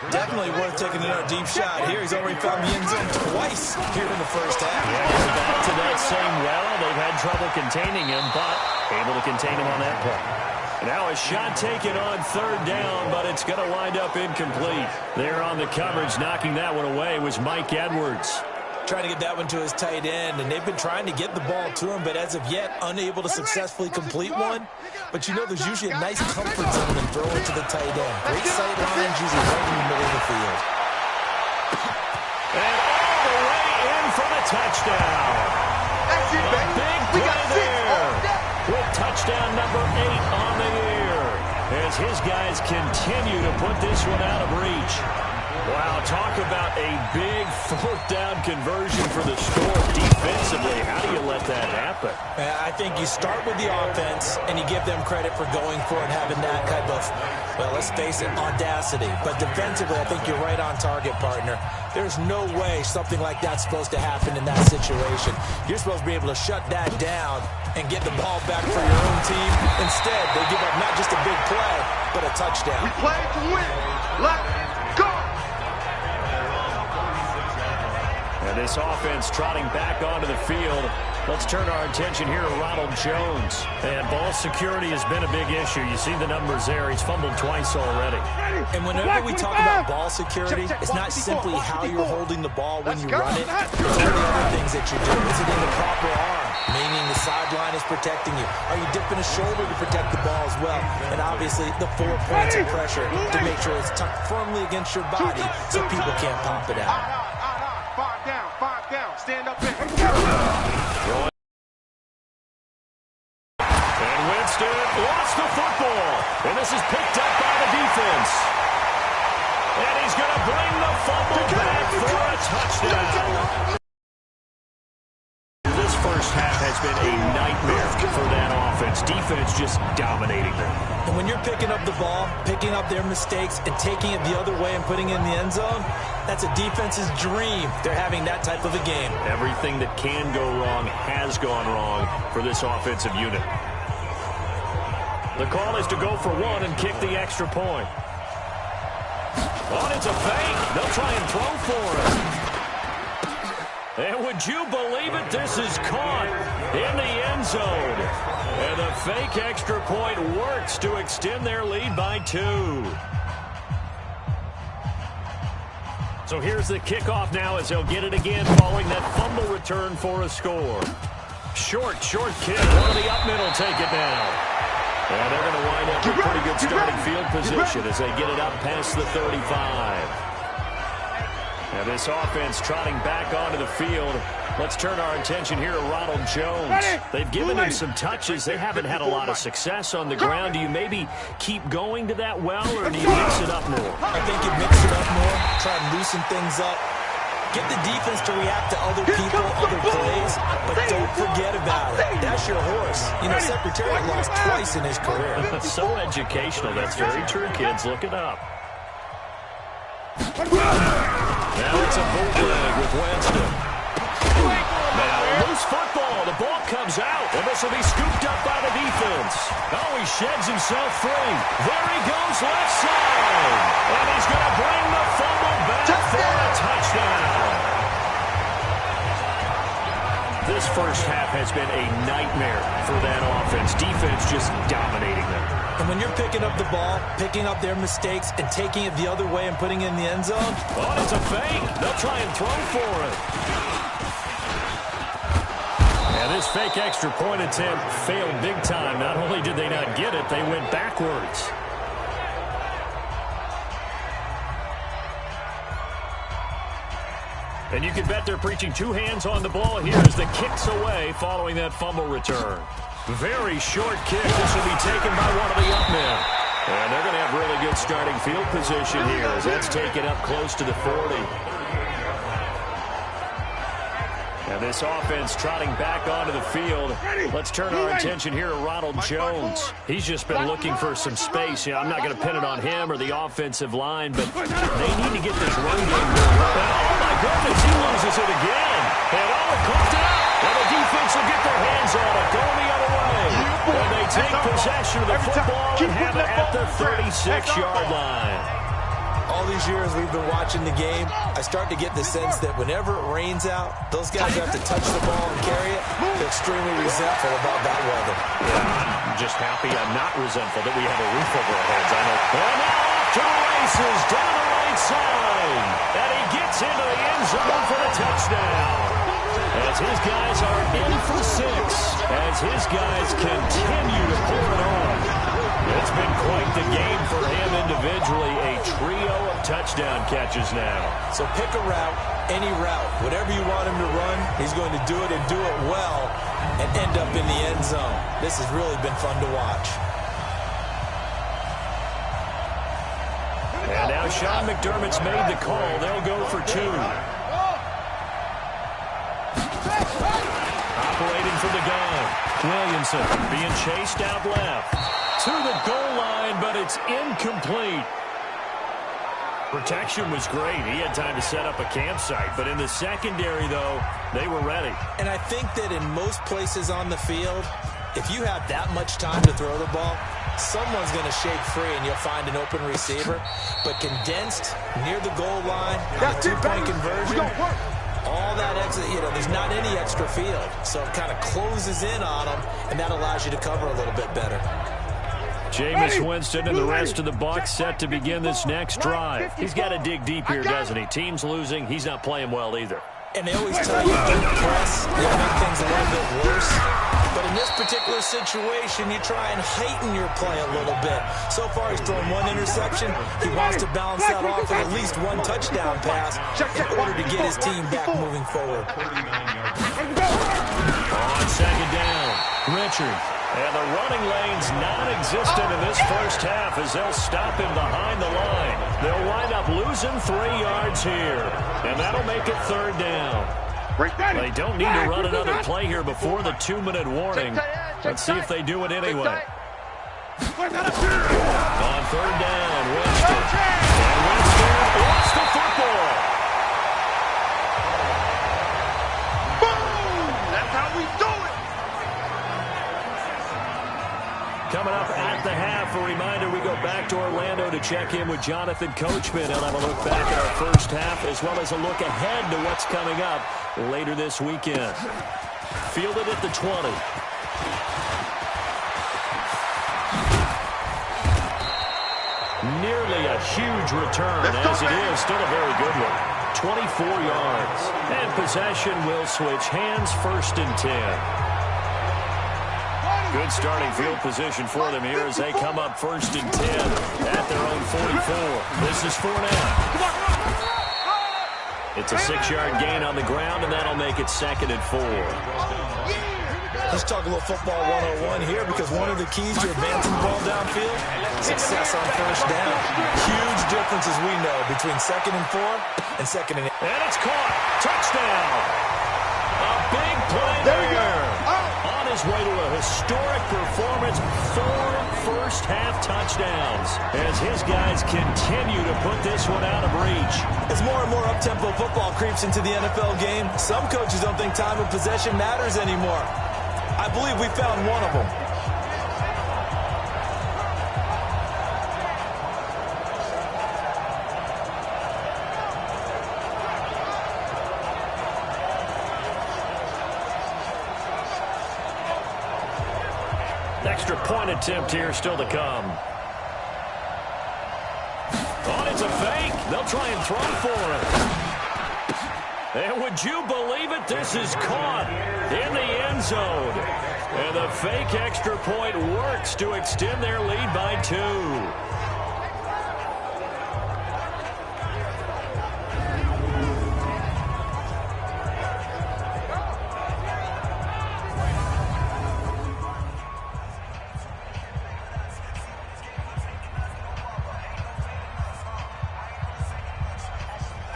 Definitely worth taking another deep shot here. He's already found the end zone twice here in the first half. Yeah, he's back to that same well. They've had trouble containing him, but able to contain him on that play. Now a shot taken on third down, but it's going to wind up incomplete. There on the coverage, knocking that one away was Mike Edwards. Trying to get that one to his tight end, and they've been trying to get the ball to him, but as of yet, unable to successfully complete one. But you know there's usually a nice comfort zone and throw it to the tight end. Great sight lines, usually right in the middle of the field. And all the way in for the touchdown. That's it, baby. A big play there with touchdown number 8 on the year as his guys continue to put this one out of reach. Wow, talk about a big fourth down conversion for the score defensively. How do you let that happen? I think you start with the offense and you give them credit for going for it, having that type of, well, let's face it, audacity. But defensively, I think you're right on target, partner. There's no way something like that's supposed to happen in that situation. You're supposed to be able to shut that down and get the ball back for your own team. Instead, they give up not just a big play, but a touchdown. We play to win. Let's go! And this offense trotting back onto the field. Let's turn our attention here to Ronald Jones. And ball security has been a big issue. You see the numbers there. He's fumbled twice already. And whenever we talk about ball security, it's not simply how you're holding the ball when you run it. It's all the other things that you do. Is it in the proper arm? Meaning the sideline is protecting you. Are you dipping a shoulder to protect the ball as well? And obviously the 4 points of pressure to make sure it's tucked firmly against your body so people can't pop it out. Five down. Stand up in. And Winston lost the football. And this is picked up by the defense. And he's going to bring the fumble back for a touchdown. This first half has been a nightmare for that offense. Defense just dominating them. And when you're picking up the ball, picking up their mistakes, and taking it the other way and putting it in the end zone, that's a defense's dream. They're having that type of a game. Everything that can go wrong has gone wrong for this offensive unit. The call is to go for one and kick the extra point. Oh, it's a fake. They'll try and throw for it. And would you believe it? This is caught in the end zone. And the fake extra point works to extend their lead by 2. So here's the kickoff now as they'll get it again following that fumble return for a score. Short kick. One of the up middle take it down. And they're going to wind up with pretty good starting field position as they get it up past the 35. Now this offense trotting back onto the field. Let's turn our attention here to Ronald Jones. They've given him some touches. They haven't had a lot of success on the ground. Do you maybe keep going to that well, or do you mix it up more? I think you mix it up more, try and loosen things up. Get the defense to react to other people, other plays, but don't forget about it. That's your horse. You know, Secretary lost twice in his career. So educational. That's very true, kids. Look it up. Now it's a bootleg with Winston. Now loose football. The ball comes out, and this will be scooped up by the defense. Oh, he sheds himself free. There he goes left side. And he's going to bring the fumble back for a touchdown. This first half has been a nightmare for that offense. Defense just dominating them. And when you're picking up the ball, picking up their mistakes, and taking it the other way and putting it in the end zone. Oh, it's a fake. They'll try and throw for it. And this fake extra point attempt failed big time. Not only did they not get it, they went backwards. And you can bet they're preaching 2 hands on the ball here as the kick's away following that fumble return. Very short kick. This will be taken by one of the up men. And they're going to have really good starting field position here as that's taken up close to the 40. And this offense trotting back onto the field. Let's turn our attention here to Ronald Jones. He's just been looking for some space. I'm not going to pin it on him or the offensive line, but they need to get this run game going. Oh, my goodness, he loses it again. And it coughed it up. And the defense will get their hands on it, going the other way. And they take possession of the football and have it at the 36-yard line. All these years we've been watching the game, I start to get the sense that whenever it rains out, those guys have to touch the ball and carry it. They're extremely resentful about that weather. Yeah, I'm just happy I'm not resentful that we have a roof over our heads. I know. And now off to the races down the right side. And he gets into the end zone for the touchdown. As his guys are in for 6. As his guys continue to pull it on. It's been quite the game for him individually. A trio of touchdown catches now. So pick a route, any route. Whatever you want him to run, he's going to do it and do it well and end up in the end zone. This has really been fun to watch. And now Now Sean McDermott's made the call. They'll go for 2. Operating from the gun. Williamson being chased out left. To the goal line, but it's incomplete. Protection was great. He had time to set up a campsite. But in the secondary, though, they were ready. And I think that in most places on the field, if you have that much time to throw the ball, someone's going to shake free and you'll find an open receiver. But condensed near the goal line, the 2-point conversion, all that extra, there's not any extra field. So it kind of closes in on them, and that allows you to cover a little bit better. Jameis Winston and the rest of the Bucs set to begin this next drive. He's got to dig deep here, doesn't he? Team's losing. He's not playing well either. And they always tell you don't press. They'll make things a little bit worse. But in this particular situation, you try and heighten your play a little bit. So far, he's thrown 1 interception. He wants to balance that off with at least 1 touchdown pass in order to get his team back moving forward. On second down, Richard. And the running lane's non-existent in this first half as they'll stop him behind the line. They'll wind up losing 3 yards here. And that'll make it 3rd down. They don't need to run another play here before the 2-minute warning. Let's see if they do it anyway. On 3rd down, Winston. And Winston lost the football. Boom! That's how we do it. Coming up at the half, a reminder, we go back to Orlando to check in with Jonathan Coachman. He'll have a look back at our first half as well as a look ahead to what's coming up later this weekend. Fielded at the 20. Nearly a huge return, as it is still a very good one. 24 yards. And possession will switch hands, 1st and 10. Good starting field position for them here as they come up 1st and 10 at their own 44. This is Fournette. It's a 6-yard gain on the ground, and that'll make it 2nd and 4. Let's talk a little football 101 here, because one of the keys to advancing the ball downfield, success on 1st down. Huge difference, as we know, between 2nd and 4 and 2nd and 8. And it's caught. Touchdown. A big play there. On his way to a historic performance, 4 first-half touchdowns as his guys continue to put this one out of reach. As more and more up-tempo football creeps into the NFL game, some coaches don't think time of possession matters anymore. I believe we found one of them. Extra point attempt here still to come. Oh, it's a fake. They'll try and throw for it. And would you believe it? This is caught in the end zone. And the fake extra point works to extend their lead by 2.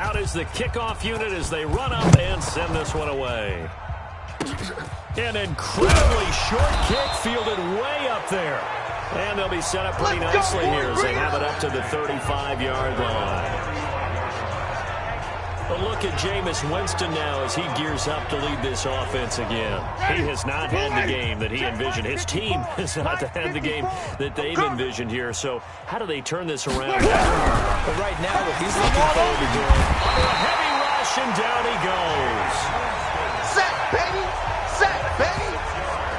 Out is the kickoff unit as they run up and send this one away. An incredibly short kick fielded way up there. And they'll be set up pretty nicely here as they have it up to the 35-yard line. But look at Jameis Winston now as he gears up to lead this offense again. He has not had the game that he envisioned. His team has not had the game that they've envisioned here. So how do they turn this around? But right now, what he's looking forward to doing. A heavy rush, and down he goes. Sack, baby! Sack, baby!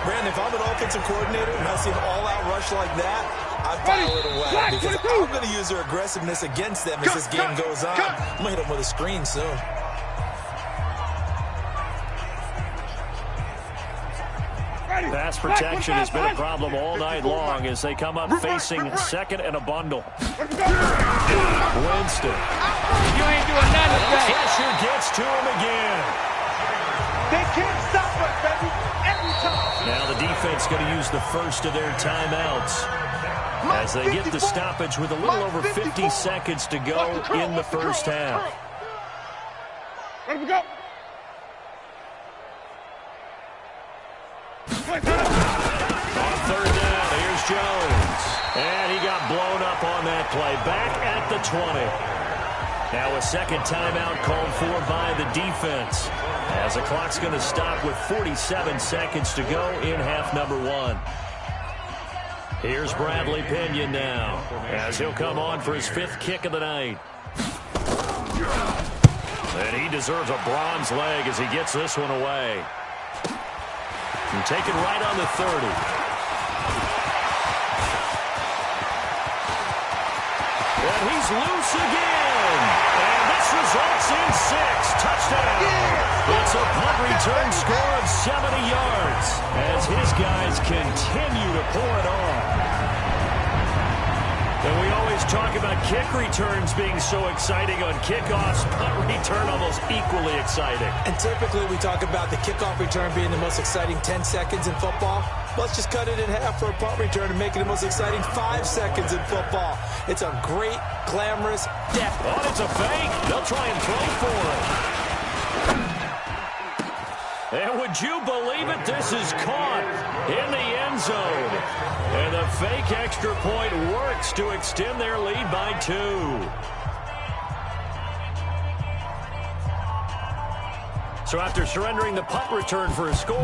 Brandon, if I'm an offensive coordinator and I see an all-out rush like that, I file it away because I'm going to use their aggressiveness against them as this game goes on. I'm going to hit them with a screen soon. Pass protection has been a problem all night long as they come up facing 2nd and a bundle. Winston. You ain't doing nothing today. Pressure gets to him again. They can't stop us, baby. Every time. Now the defense going to use the first of their timeouts. as they get the stoppage with a little over 50 seconds to go in the first half. Let him go. On third down, here's Jones. And he got blown up on that play. Back at the 20. Now a second timeout called for by the defense, as the clock's going to stop with 47 seconds to go in half number 1. Here's Bradley Pinion now, as he'll come on for his 5th kick of the night. And he deserves a bronze leg as he gets this one away. And taken right on the 30. And he's loose again. And this results in 6. Touchdown. It's a punt return score of 70 yards as his guys continue to pour it on. And we always talk about kick returns being so exciting on kickoffs. Punt return almost equally exciting. And typically we talk about the kickoff return being the most exciting 10 seconds in football. Let's just cut it in half for a punt return and make it the most exciting 5 seconds in football. It's a great, glamorous death. Oh, it's a fake. They'll try and throw for it. And would you believe it? This is caught in the end zone. And the fake extra point works to extend their lead by 2. So after surrendering the punt return for a score,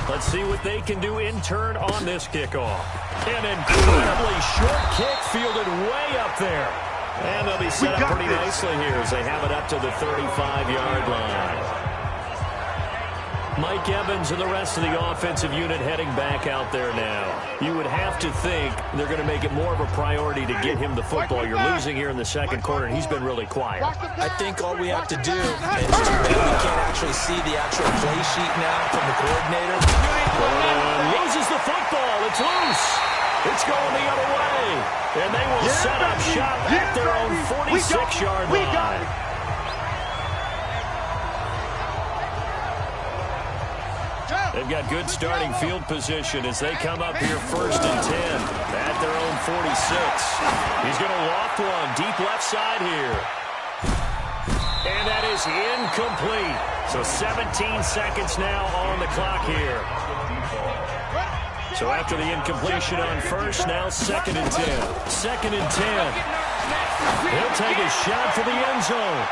let's see what they can do in turn on this kickoff. An incredibly short kick fielded way up there. And they'll be set up pretty nicely here as they have it up to the 35-yard line. Mike Evans and the rest of the offensive unit heading back out there now. You would have to think they're going to make it more of a priority to get him the football. You're losing here in the second quarter, and he's been really quiet. I think all we have to do, and it's too bad we can't actually see the actual play sheet now from the coordinator. Loses the football. It's loose. It's going the other way. And they will set up shop at their own 46-yard line. They've got good starting field position as they come up here 1st and 10 at their own 46. He's going to loft one deep left side here. And that is incomplete. So 17 seconds now on the clock here. So after the incompletion on first, now 2nd and 10. 2nd and 10. He'll take a shot for the end zone.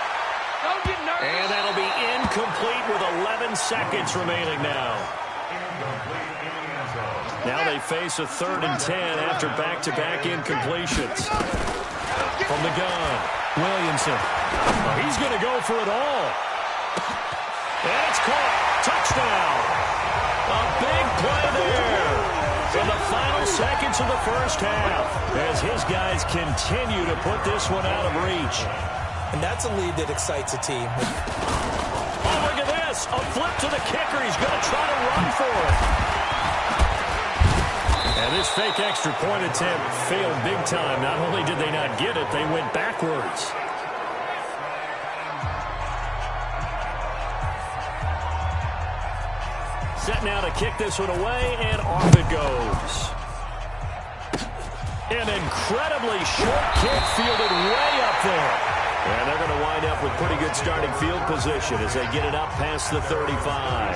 And that'll be incomplete with 11 seconds remaining now. Now they face a 3rd and 10 after back-to-back incompletions. From the gun, Williamson. He's going to go for it all. And it's caught. Touchdown. A big play there in the final seconds of the first half as his guys continue to put this one out of reach. And that's a lead that excites a team. Oh, look at this. A flip to the kicker. He's going to try to run for it. And this fake extra point attempt failed big time. Not only did they not get it, they went backwards. Set now to kick this one away, and off it goes. An incredibly short kick fielded way up there. And they're going to wind up with pretty good starting field position as they get it up past the 35.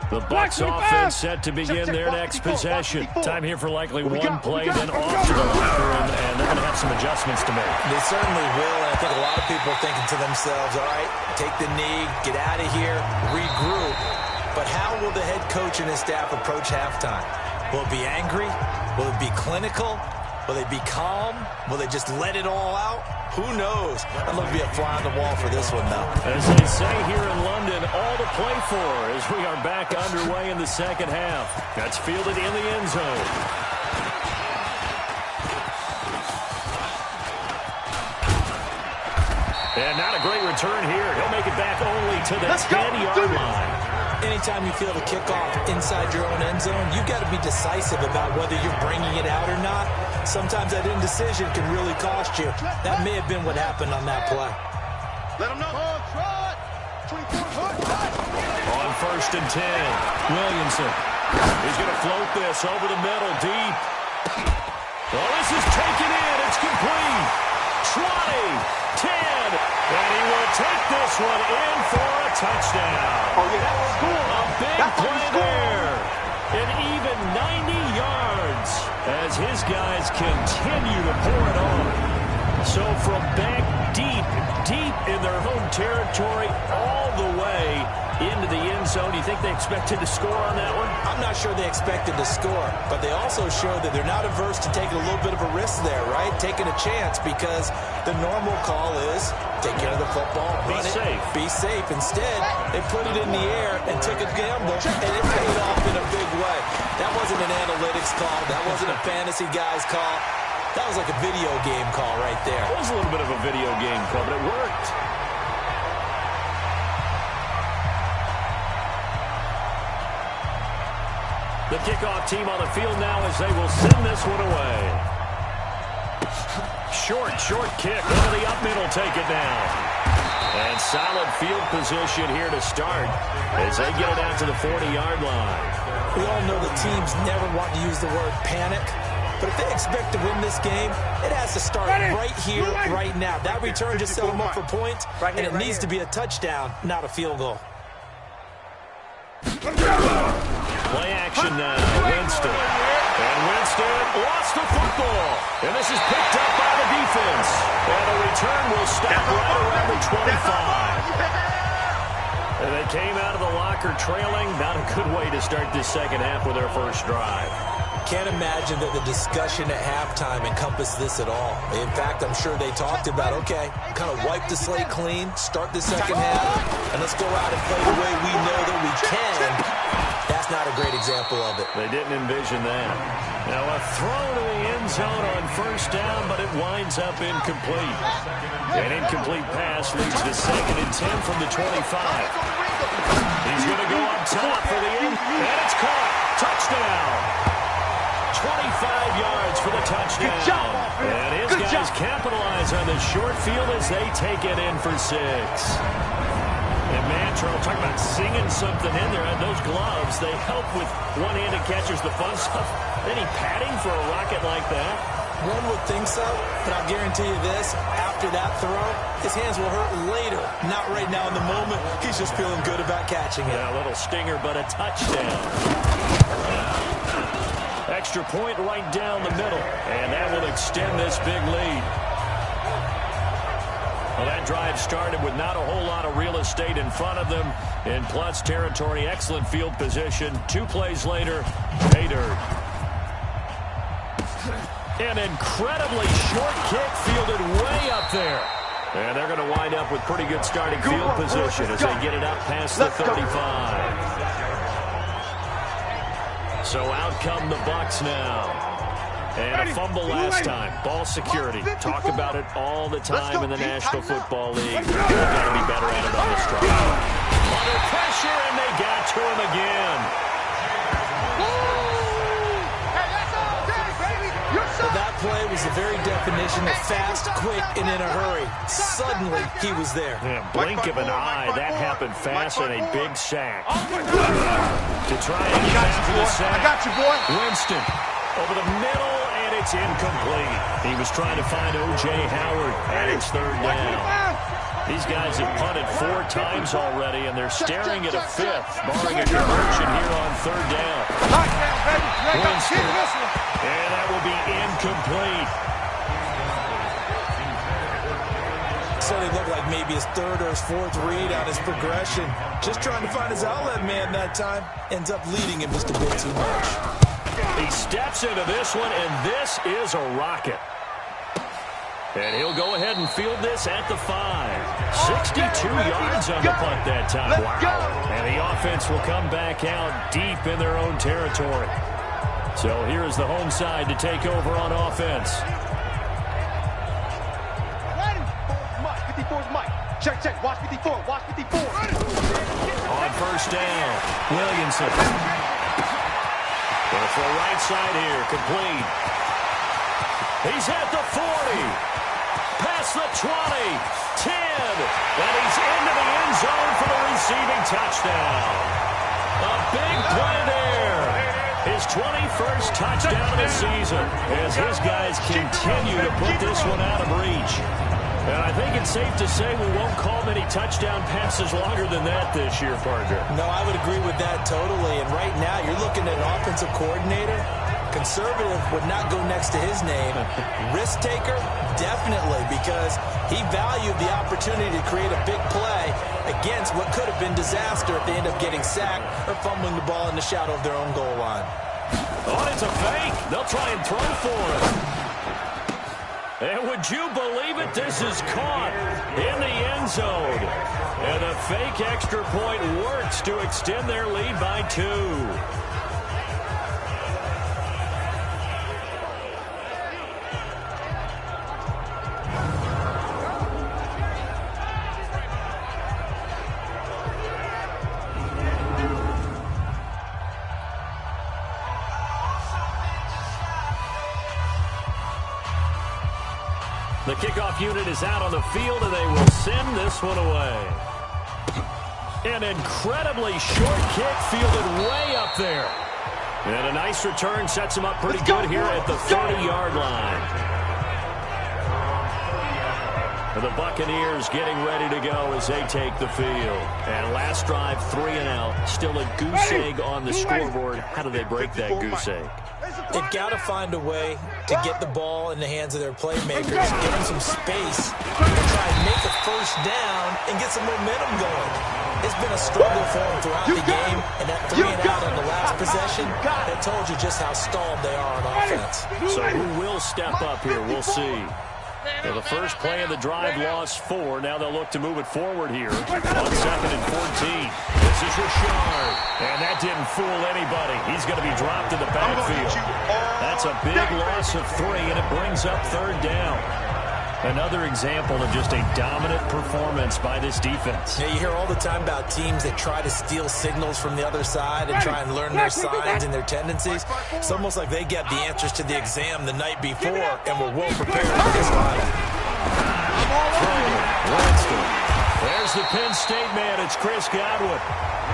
The Bucs offense set to begin their next possession. Time here for likely one play, then off to the locker room, and they're going to have some adjustments to make. They certainly will, and I think a lot of people are thinking to themselves, all right, take the knee, get out of here, regroup. But how will the head coach and his staff approach halftime? Will it be angry? Will it be clinical? Will they be calm? Will they just let it all out? Who knows? I'd love to be a fly on the wall for this one, though. As they say here in London, all to play for as we are back underway in the second half. That's fielded in the end zone. And not a great return here. He'll make it back only to the 10-yard line. Anytime you feel the kickoff inside your own end zone, you've got to be decisive about whether you're bringing it out or not. Sometimes that indecision can really cost you. That may have been what happened on that play. Let him know. Oh, trot. 24 hook. On 1st and 10, Williamson. He's going to float this over the middle, deep. Oh, this is taken in. It's complete. 20, 10, and he will take this one in for a touchdown. Oh, yeah, that was cool. A big play there. An even 90 yards as his guys continue to pour it on. So from back deep in their home territory all the way into the end zone, do you think they expected to score on that one? I'm not sure they expected to score, but they also showed that they're not averse to taking a little bit of a risk there, right? Taking a chance, because the normal call is take care of the football, Be safe. Be safe. Instead, they put it in the air and took a gamble, and it paid off in a big way. That wasn't an analytics call. That wasn't a fantasy guy's call. That was like a video game call right there. It was a little bit of a video game call, but it worked. The kickoff team on the field now as they will send this one away. Short kick into the up middle, take it down. And solid field position here to start as they get it out to the 40-yard line. We all know the teams never want to use the word panic, but if they expect to win this game, it has to start right here, right now. That return just set them up for points, and it needs to be a touchdown, not a field goal. Play action now, Winston. And Winston lost the football. And this is picked up by the defense. And the return will stop right around the 25. And they came out of the locker trailing. Not a good way to start this second half with their first drive. Can't imagine that the discussion at halftime encompassed this at all. In fact, I'm sure they talked about, okay, kind of wipe the slate clean, start the second half, and let's go out and play the way we know that we can. That's not a great example of it. They didn't envision that. Now a throw to the end zone on 1st down, but it winds up incomplete. An incomplete pass leads to 2nd and 10 from the 25. He's going to go up top for the end, and it's caught. Touchdown. 25 yards for the touchdown. And his guys capitalize on the short field as they take it in for 6. And man, Charles, talking about singing something in there. And those gloves, they help with one-handed catchers, the fun stuff. Any padding for a rocket like that? One would think so, but I'll guarantee you this, after that throw, his hands will hurt later. Not right now in the moment. He's just feeling good about catching it. Yeah, a little stinger, but a touchdown. Extra point right down the middle, and that will extend this big lead. Well, that drive started with not a whole lot of real estate in front of them. In plus territory, excellent field position. 2 plays later, pay dirt. An incredibly short kick fielded way up there. And they're going to wind up with pretty good starting field position as they get it up past the 35. So out come the Bucs now. And a fumble last time. Ball security. Talk about it all the time in the National Football League. They've got to be better at it on this drive. Under pressure, and they got to him again. Well, that play was the very definition of fast, quick, and in a hurry. Suddenly, he was there. Yeah, blink of an eye. That happened fast, and a big sack. To try and get after the sack. I got you, boy. Winston over the middle, and it's incomplete. He was trying to find O.J. Howard, and it's 3rd down. These guys have punted 4 times already, and they're staring at a 5th, barring a conversion here on 3rd down. Winston, and that will be incomplete. So it looked like maybe his 3rd or his 4th read on his progression. Just trying to find his outlet man that time. Ends up leading him just a bit too much. He steps into this one, and this is a rocket. And he'll go ahead and field this at the 5. 62 yards on the punt that time. Wow. And the offense will come back out deep in their own territory. So here's the home side to take over on offense. Check, watch 54, watch 54. On 1st down, Williamson. Going for a right side here, complete. He's at the 40. Past the 20, 10, and he's into the end zone for the receiving touchdown. A big play there. His 21st touchdown of the season as his guys continue to put this one out of reach. And I think it's safe to say we won't call many touchdown passes longer than that this year, partner. No, I would agree with that totally. And right now, you're looking at an offensive coordinator. Conservative would not go next to his name. Risk taker, definitely, because he valued the opportunity to create a big play against what could have been disaster if they end up getting sacked or fumbling the ball in the shadow of their own goal line. Oh, it's a fake. They'll try and throw for it. And would you believe it? This is caught in the end zone. And the fake extra point works to extend their lead by 2. The kickoff unit is out on the field, and they will send this one away. An incredibly short kick fielded way up there. And a nice return sets him up pretty good here at the 30-yard line. And the Buccaneers getting ready to go as they take the field. And last drive, 3 and out. Still a goose egg on the scoreboard. How do they break that goose egg? They've got to find a way to get the ball in the hands of their playmakers, give them some space, and try and make a first down and get some momentum going. It's been a struggle for them throughout the game, and that 3 and out on the last possession, that told you just how stalled they are on offense. So who will step up here? We'll see. Well, the first play of the drive lost 4. Now they'll look to move it forward here on 2nd and 14. This is Richard. And that didn't fool anybody. He's going to be dropped in the backfield. That's a big loss of 3, and it brings up 3rd down. Another example of just a dominant performance by this defense. Yeah, you hear all the time about teams that try to steal signals from the other side and try and learn their signs and their tendencies. It's almost like they got the answers to the exam the night before and were well prepared for this line. There's the Penn State man. It's Chris Godwin.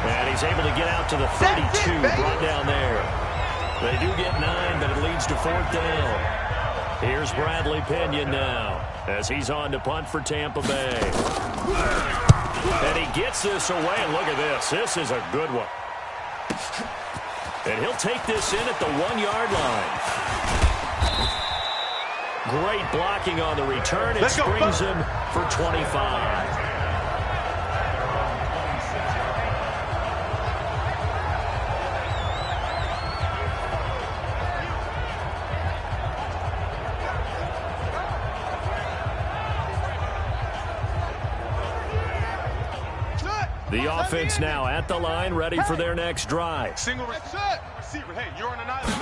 And he's able to get out to the 32, brought down there. They do get 9, but it leads to 4th down. Here's Bradley Pinion now as he's on to punt for Tampa Bay. And he gets this away, and look at this. This is a good one. And he'll take this in at the 1-yard line. Great blocking on the return. It springs him for 25. The offense now at the line, ready for their next drive. Single receiver. Hey, you're on an island.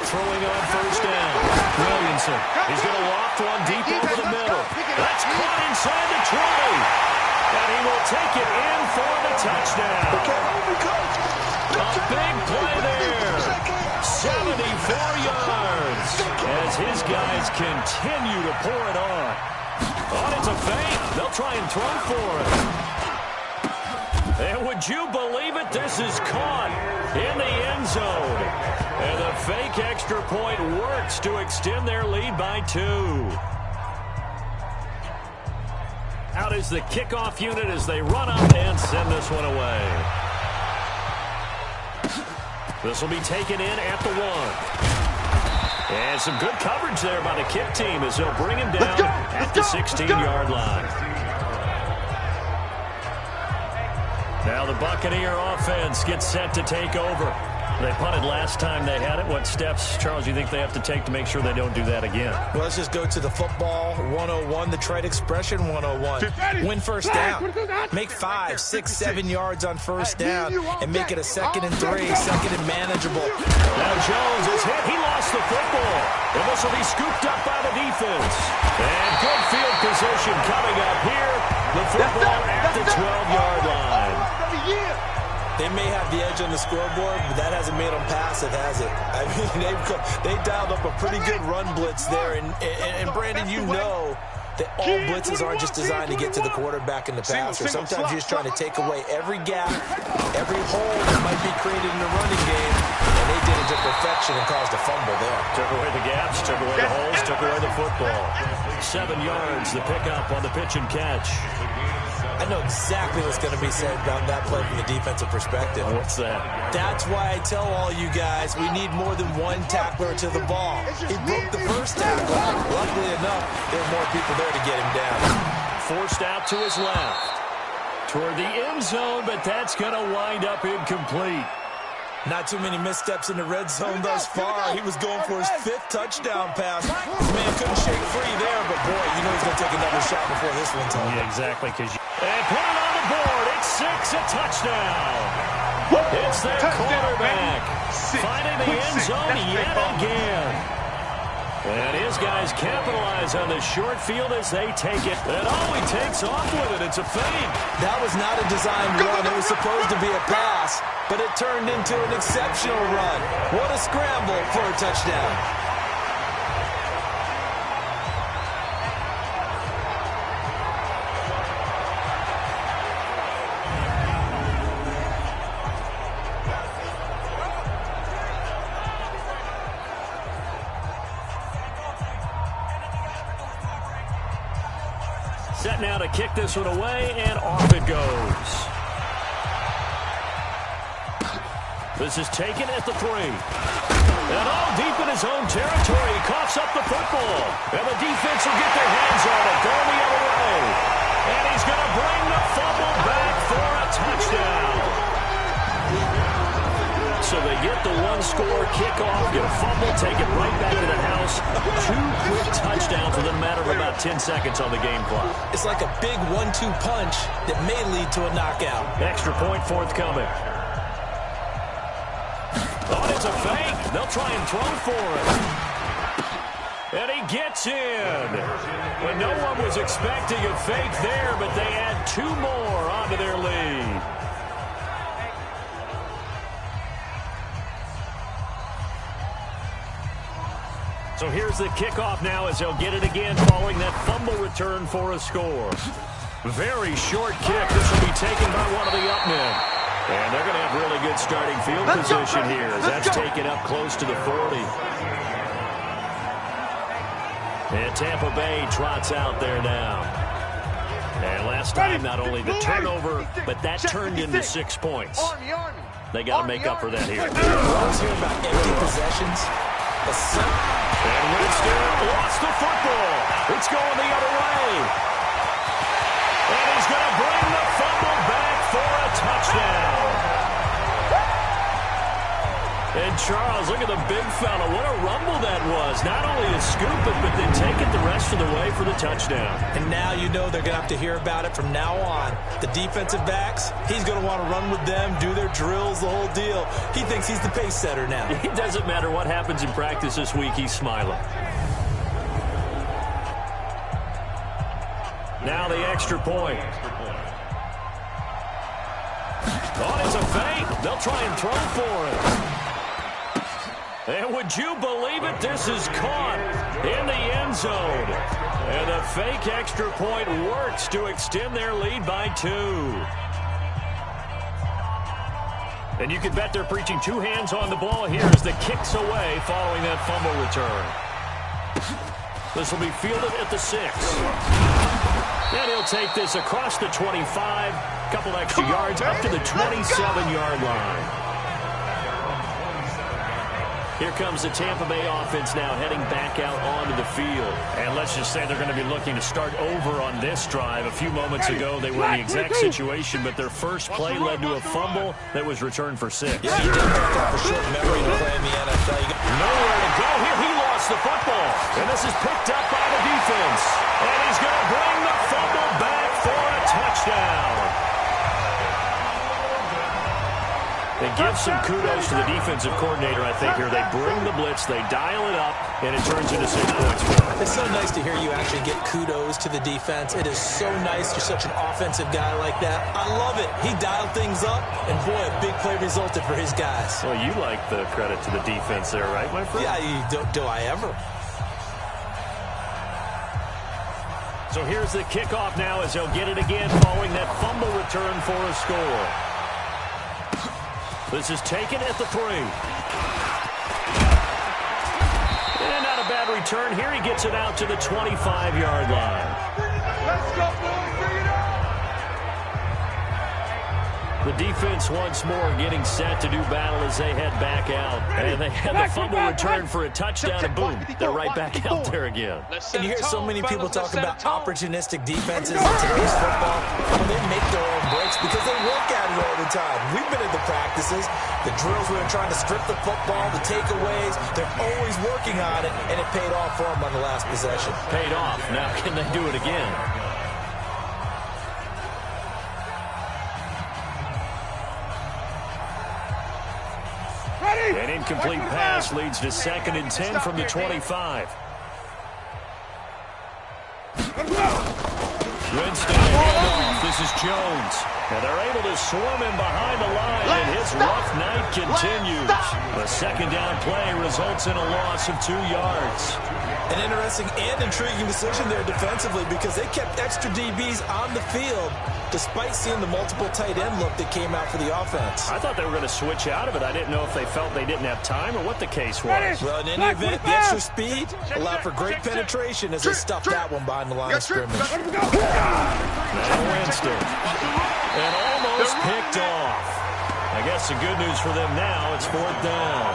Throwing on 1st down. Williamson. He's going to loft one deep over the middle. That's caught inside the 20. And he will take it in for the touchdown. A big play there. 74 yards. As his guys continue to pour it on. Oh, it's a fake. They'll try and throw for it. And would you believe it? This is caught in the end zone. And the fake extra point works to extend their lead by 2. Out is the kickoff unit as they run up and send this one away. This will be taken in at the 1. And some good coverage there by the kick team as they'll bring him down at the 16-yard line. Now the Buccaneer offense gets set to take over. They punted last time they had it. What steps, Charles, do you think they have to take to make sure they don't do that again? Well, let's just go to the football 101, the trade expression 101. Win first down. Make 5, 6, 7 yards on first down and make it a 2nd and 3, 2nd and manageable. Now Jones is hit. He lost the football. And this will be scooped up by the defense. And good field position coming up here. The football at the 12-yard line. They may have the edge on the scoreboard, but that hasn't made them passive, has it? I mean, they dialed up a pretty good run blitz there. And Brandon, you know that all blitzes aren't just designed to get to the quarterback and the passer. Sometimes you're just trying to take away every gap, every hole that might be created in the running game, and they did it to perfection and caused a fumble there. Took away the gaps, took away the holes, took away the football. 7 yards, the pickup on the pitch and catch. I know exactly what's going to be said about that play from the defensive perspective. What's that? That's why I tell all you guys we need more than one tackler to the ball. He broke the first tackle. Luckily enough, there were more people there to get him down. Forced out to his left. Toward the end zone, but that's going to wind up incomplete. Not too many missteps in the red zone thus far. He was going for his 5th touchdown pass. His man couldn't shake free there, but boy, you know he's going to take another shot before this one's over. Yeah, exactly. And put it on the board. It's 6, a touchdown. It's their quarterback. Finding the end zone yet again. And his guys capitalize on the short field as they take it. And he takes off with it. It's a fake. That was not a designed run. It was supposed to be a pass, but it turned into an exceptional run. What a scramble for a touchdown. Set now to kick this one away, and off it goes. This is taken at the 3. And all deep in his own territory, he coughs up the football. And the defense will get their hands on it, going the other way. And he's going to bring the fumble back for a touchdown. So they get the one-score kickoff, get a fumble, take it right back to the house. 2 quick touchdowns within a matter of about 10 seconds on the game clock. It's like a big 1-2 punch that may lead to a knockout. Extra point forthcoming. Oh, it's a fake. They'll try and throw for it. And he gets in. But no one was expecting a fake there, but they add 2 more onto their lead. So here's the kickoff now as they'll get it again following that fumble return for a score. Very short kick. This will be taken by one of the up men. And they're going to have really good starting field position here as that's taken up close to the 40. And Tampa Bay trots out there now. And last time, not only the turnover, but that turned into 6 points. They got to make up for that here. Rose here about empty possessions. And Winston lost the football. It's going the other way. And he's going to bring the fumble back for a touchdown. And Charles, look at the big fella. What a rumble that was. Not only to scoop it, but then take it the rest of the way for the touchdown. And now you know they're going to have to hear about it from now on. The defensive backs, he's going to want to run with them, do their drills, the whole deal. He thinks he's the pace setter now. It doesn't matter what happens in practice this week, he's smiling. Now the extra point. Oh, it's a fake. They'll try and throw for it. And would you believe it? This is caught in the end zone. And the fake extra point works to extend their lead by 2. And you can bet they're preaching 2 hands on the ball here as the kick's away following that fumble return. This will be fielded at the 6. And he'll take this across the 25, couple extra yards up to the 27-yard line. Here comes the Tampa Bay offense now heading back out onto the field. And let's just say they're going to be looking to start over on this drive. A few moments ago, they were in the exact situation, but their first play led to a fumble that was returned for 6. Yeah, you didn't have a short memory to play in the NFL. Nowhere to go here. He lost the football. And this is picked up by the defense. And he's going to bring the fumble back for a touchdown. And give some kudos to the defensive coordinator, I think, here. They bring the blitz, they dial it up, and it turns into 6 points for them. It's so nice to hear you actually get kudos to the defense. It is so nice. You're such an offensive guy like that. I love it. He dialed things up, and boy, a big play resulted for his guys. Well, you like the credit to the defense there, right, my friend? Yeah, do I ever? So here's the kickoff now as they'll get it again following that fumble return for a score. This is taken at the 3. And not a bad return. Here he gets it out to the 25-yard line. Let's go, boys. Bring it up. The defense once more getting set to do battle as they head back out. And they had the fumble return for a touchdown, and boom, they're right back out there again. And you hear so many people talk about opportunistic defenses in today's football. Well, they make their own breaks because they work at it all the time. We've been at the practices, the drills where they're trying to strip the football, the takeaways. They're always working on it, and it paid off for them on the last possession. Paid off. Now can they do it again? An incomplete pass leads to 2nd and 10 from the 25. Winston, handoff. This is Jones. And they're able to swarm him behind the line, and his rough night continues. The 2nd down play results in a loss of 2 yards. An interesting and intriguing decision there defensively because they kept extra DBs on the field despite seeing the multiple tight end look that came out for the offense. I thought they were going to switch out of it. I didn't know if they felt they didn't have time or what the case was. Well, in any event, the extra speed allowed for great penetration as they stuffed that one behind the line of scrimmage. Now Winston. And almost picked off. I guess the good news for them now, it's 4th down.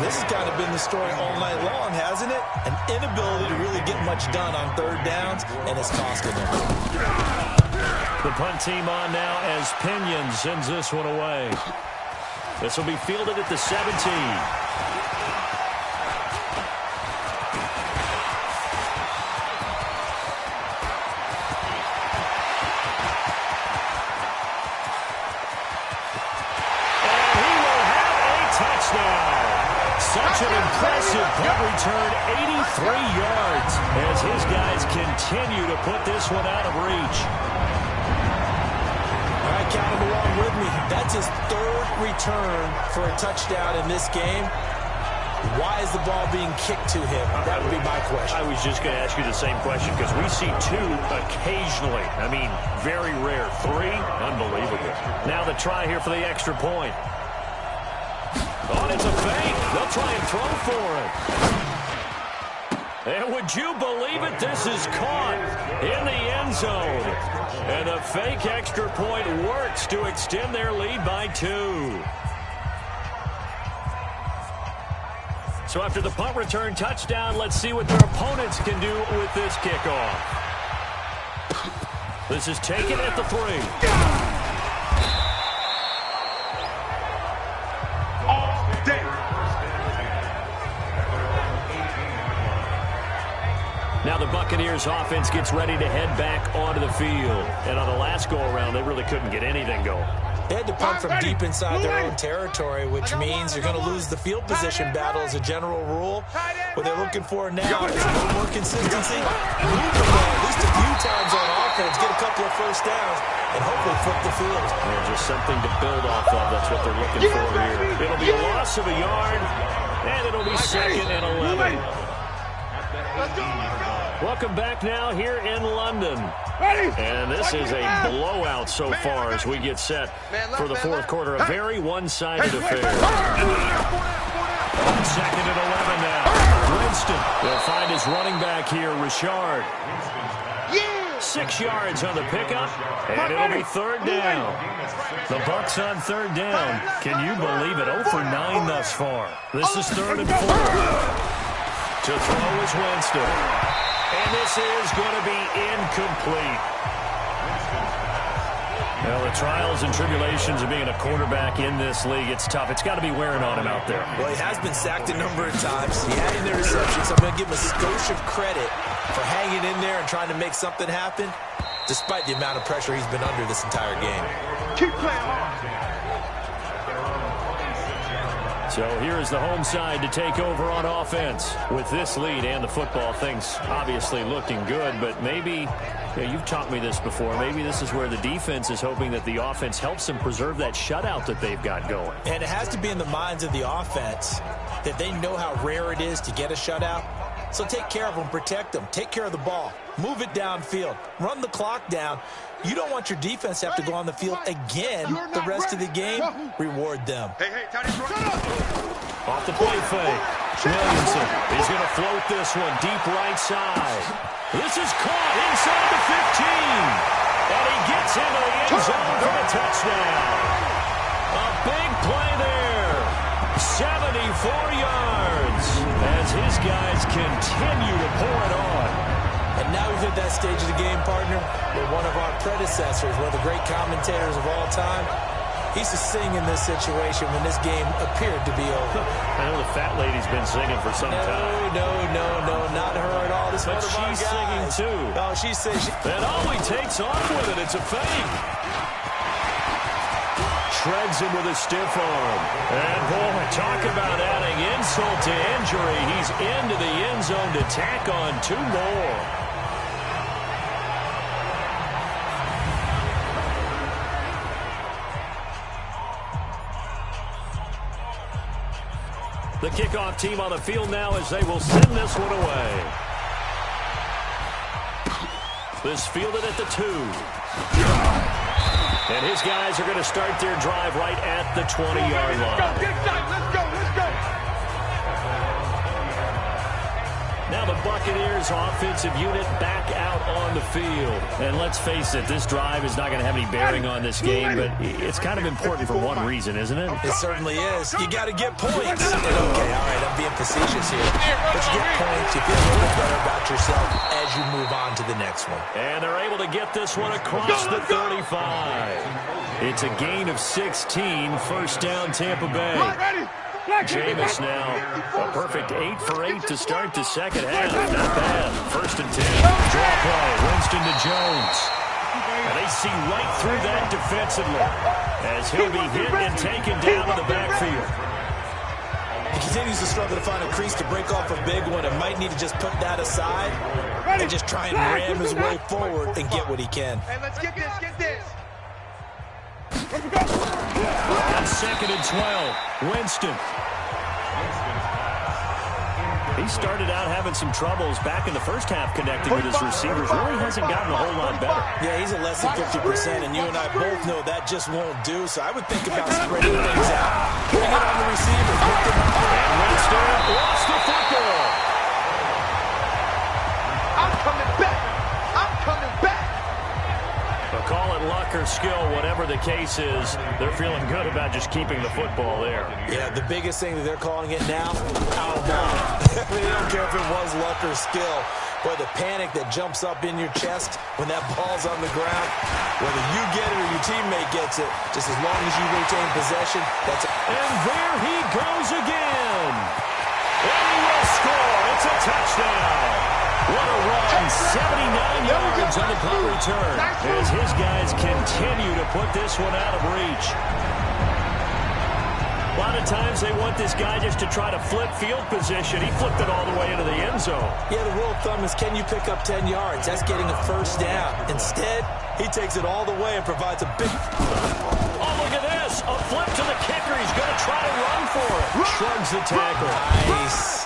This has kind of been the story all night long, hasn't it? An inability to really get much done on 3rd downs, and it's costing them. The punt team on now as Pinion sends this one away. This will be fielded at the 17. Such an impressive punt return, 83 yards, as his guys continue to put this one out of reach. All right, count him along with me. That's his 3rd return for a touchdown in this game. Why is the ball being kicked to him? That would be my question. I was just going to ask you the same question because we see 2 occasionally. I mean, very rare. 3, unbelievable. Now the try here for the extra point. Oh, it's a fake. They'll try and throw for it. And would you believe it? This is caught in the end zone. And a fake extra point works to extend their lead by 2. So after the punt return touchdown, let's see what their opponents can do with this kickoff. This is taken at the 3. Now the Buccaneers offense gets ready to head back onto the field. And on the last go-around, they really couldn't get anything going. They had to punt from deep inside their own territory, which means you're going to lose the field position battle as a general rule. What they're looking for now is a little more consistency. Move the ball at least a few times on offense, get a couple of 1st downs, and hopefully flip the field. Yeah, just something to build off of. That's what they're looking for here. It'll be a loss of a yard, and it'll be 2nd and 11. Welcome back now here in London. And this is a blowout so far as we get set for the 4th quarter. A very one-sided affair. 2nd and 11 now. Winston will find his running back here, Richard. 6 yards on the pickup, and it'll be 3rd down. The Bucs on 3rd down. Can you believe it? 0 for 9 thus far. This is 3rd and 4. To throw is Winston. And this is going to be incomplete. Well, the trials and tribulations of being a quarterback in this league, it's tough. It's got to be wearing on him out there. Well, he has been sacked a number of times. He had interceptions. I'm going to give him a skosh of credit for hanging in there and trying to make something happen, despite the amount of pressure he's been under this entire game. Keep playing hard. So here is the home side to take over on offense. With this lead and the football, things obviously looking good, but maybe, you've taught me this before, maybe this is where the defense is hoping that the offense helps them preserve that shutout that they've got going. And it has to be in the minds of the offense that they know how rare it is to get a shutout. So take care of them, protect them, take care of the ball, move it downfield, run the clock down. You don't want your defense to have to go on the field again the rest of the game. Reward them. Hey, Tony's running. Off the play fake. Williamson, he's going to float this one deep right side. This is caught inside the 15. And he gets into the end zone for the touchdown. A big play there. 74 yards as his guys continue to pour it on. And now we've hit that stage of the game, partner, where one of our predecessors, one of the great commentators of all time, he used to sing in this situation when this game appeared to be over. I know the fat lady's been singing for some time. No, not her at all. This but one of our she's guys. singing too. No, she's singing. And all he takes off with it, it's a fake. Shreds him with a stiff arm. And boy, talk about adding insult to injury. He's into the end zone to tack on 2 more. The kickoff team on the field now as they will send this one away. This fielded at the 2. And his guys are going to start their drive right at the 20-yard line. Let's go. Now the Buccaneers offensive unit back out on the field. And let's face it, this drive is not going to have any bearing on this game, but it's kind of important for one reason, isn't it? It certainly is. You got to get points. And okay, all right, I'm being facetious here. But you get points, you feel a little bit better about yourself as you move on to the next one. And they're able to get this one across the 35. It's a gain of 16, first down Tampa Bay. Jameis now, a perfect 8 for 8 to start the second half. Not bad. First and 10. Draw play. Winston to Jones. And they see right through that defensively as he'll be hit and taken down in the backfield. He continues to struggle to find a crease to break off a big one and might need to just put that aside and just try and ram his way forward and get what he can. Hey, let's get this. On second and 12, Winston. He started out having some troubles back in the first half connecting with his receivers. Really hasn't gotten a whole lot better. Yeah, he's at less than 50%, and you and I both know that just won't do. So I would think about spreading things out. Putting it on the receivers. And Winston lost the football. I'm coming back. Call it luck or skill, whatever the case is, they're feeling good about just keeping the football there. Yeah, the biggest thing that they're calling it now, out of bounds. I mean, they don't care if it was luck or skill. Boy, the panic that jumps up in your chest when that ball's on the ground, whether you get it or your teammate gets it, just as long as you retain possession, that's it. And there he goes again. And he will score. It's a touchdown. What a run, 79 yards on the punt return as his guys continue to put this one out of reach. A lot of times they want this guy just to try to flip field position. He flipped it all the way into the end zone. Yeah, the rule of thumb is can you pick up 10 yards? That's getting a first down. Instead, he takes it all the way and provides a big... Oh, look at this. A flip to the kicker. He's going to try to run for it. Shrugs the tackle. Nice.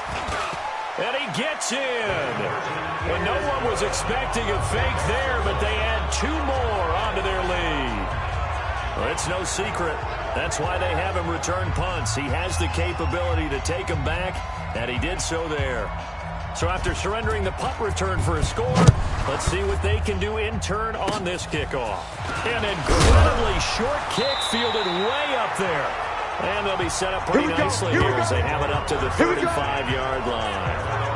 And he gets in. And no one was expecting a fake there, but they add 2 more onto their lead. Well, it's no secret. That's why they have him return punts. He has the capability to take them back, and he did so there. So after surrendering the punt return for a score, let's see what they can do in turn on this kickoff. An incredibly short kick fielded way up there. And they'll be set up pretty nicely here as they have it up to the 35-yard line.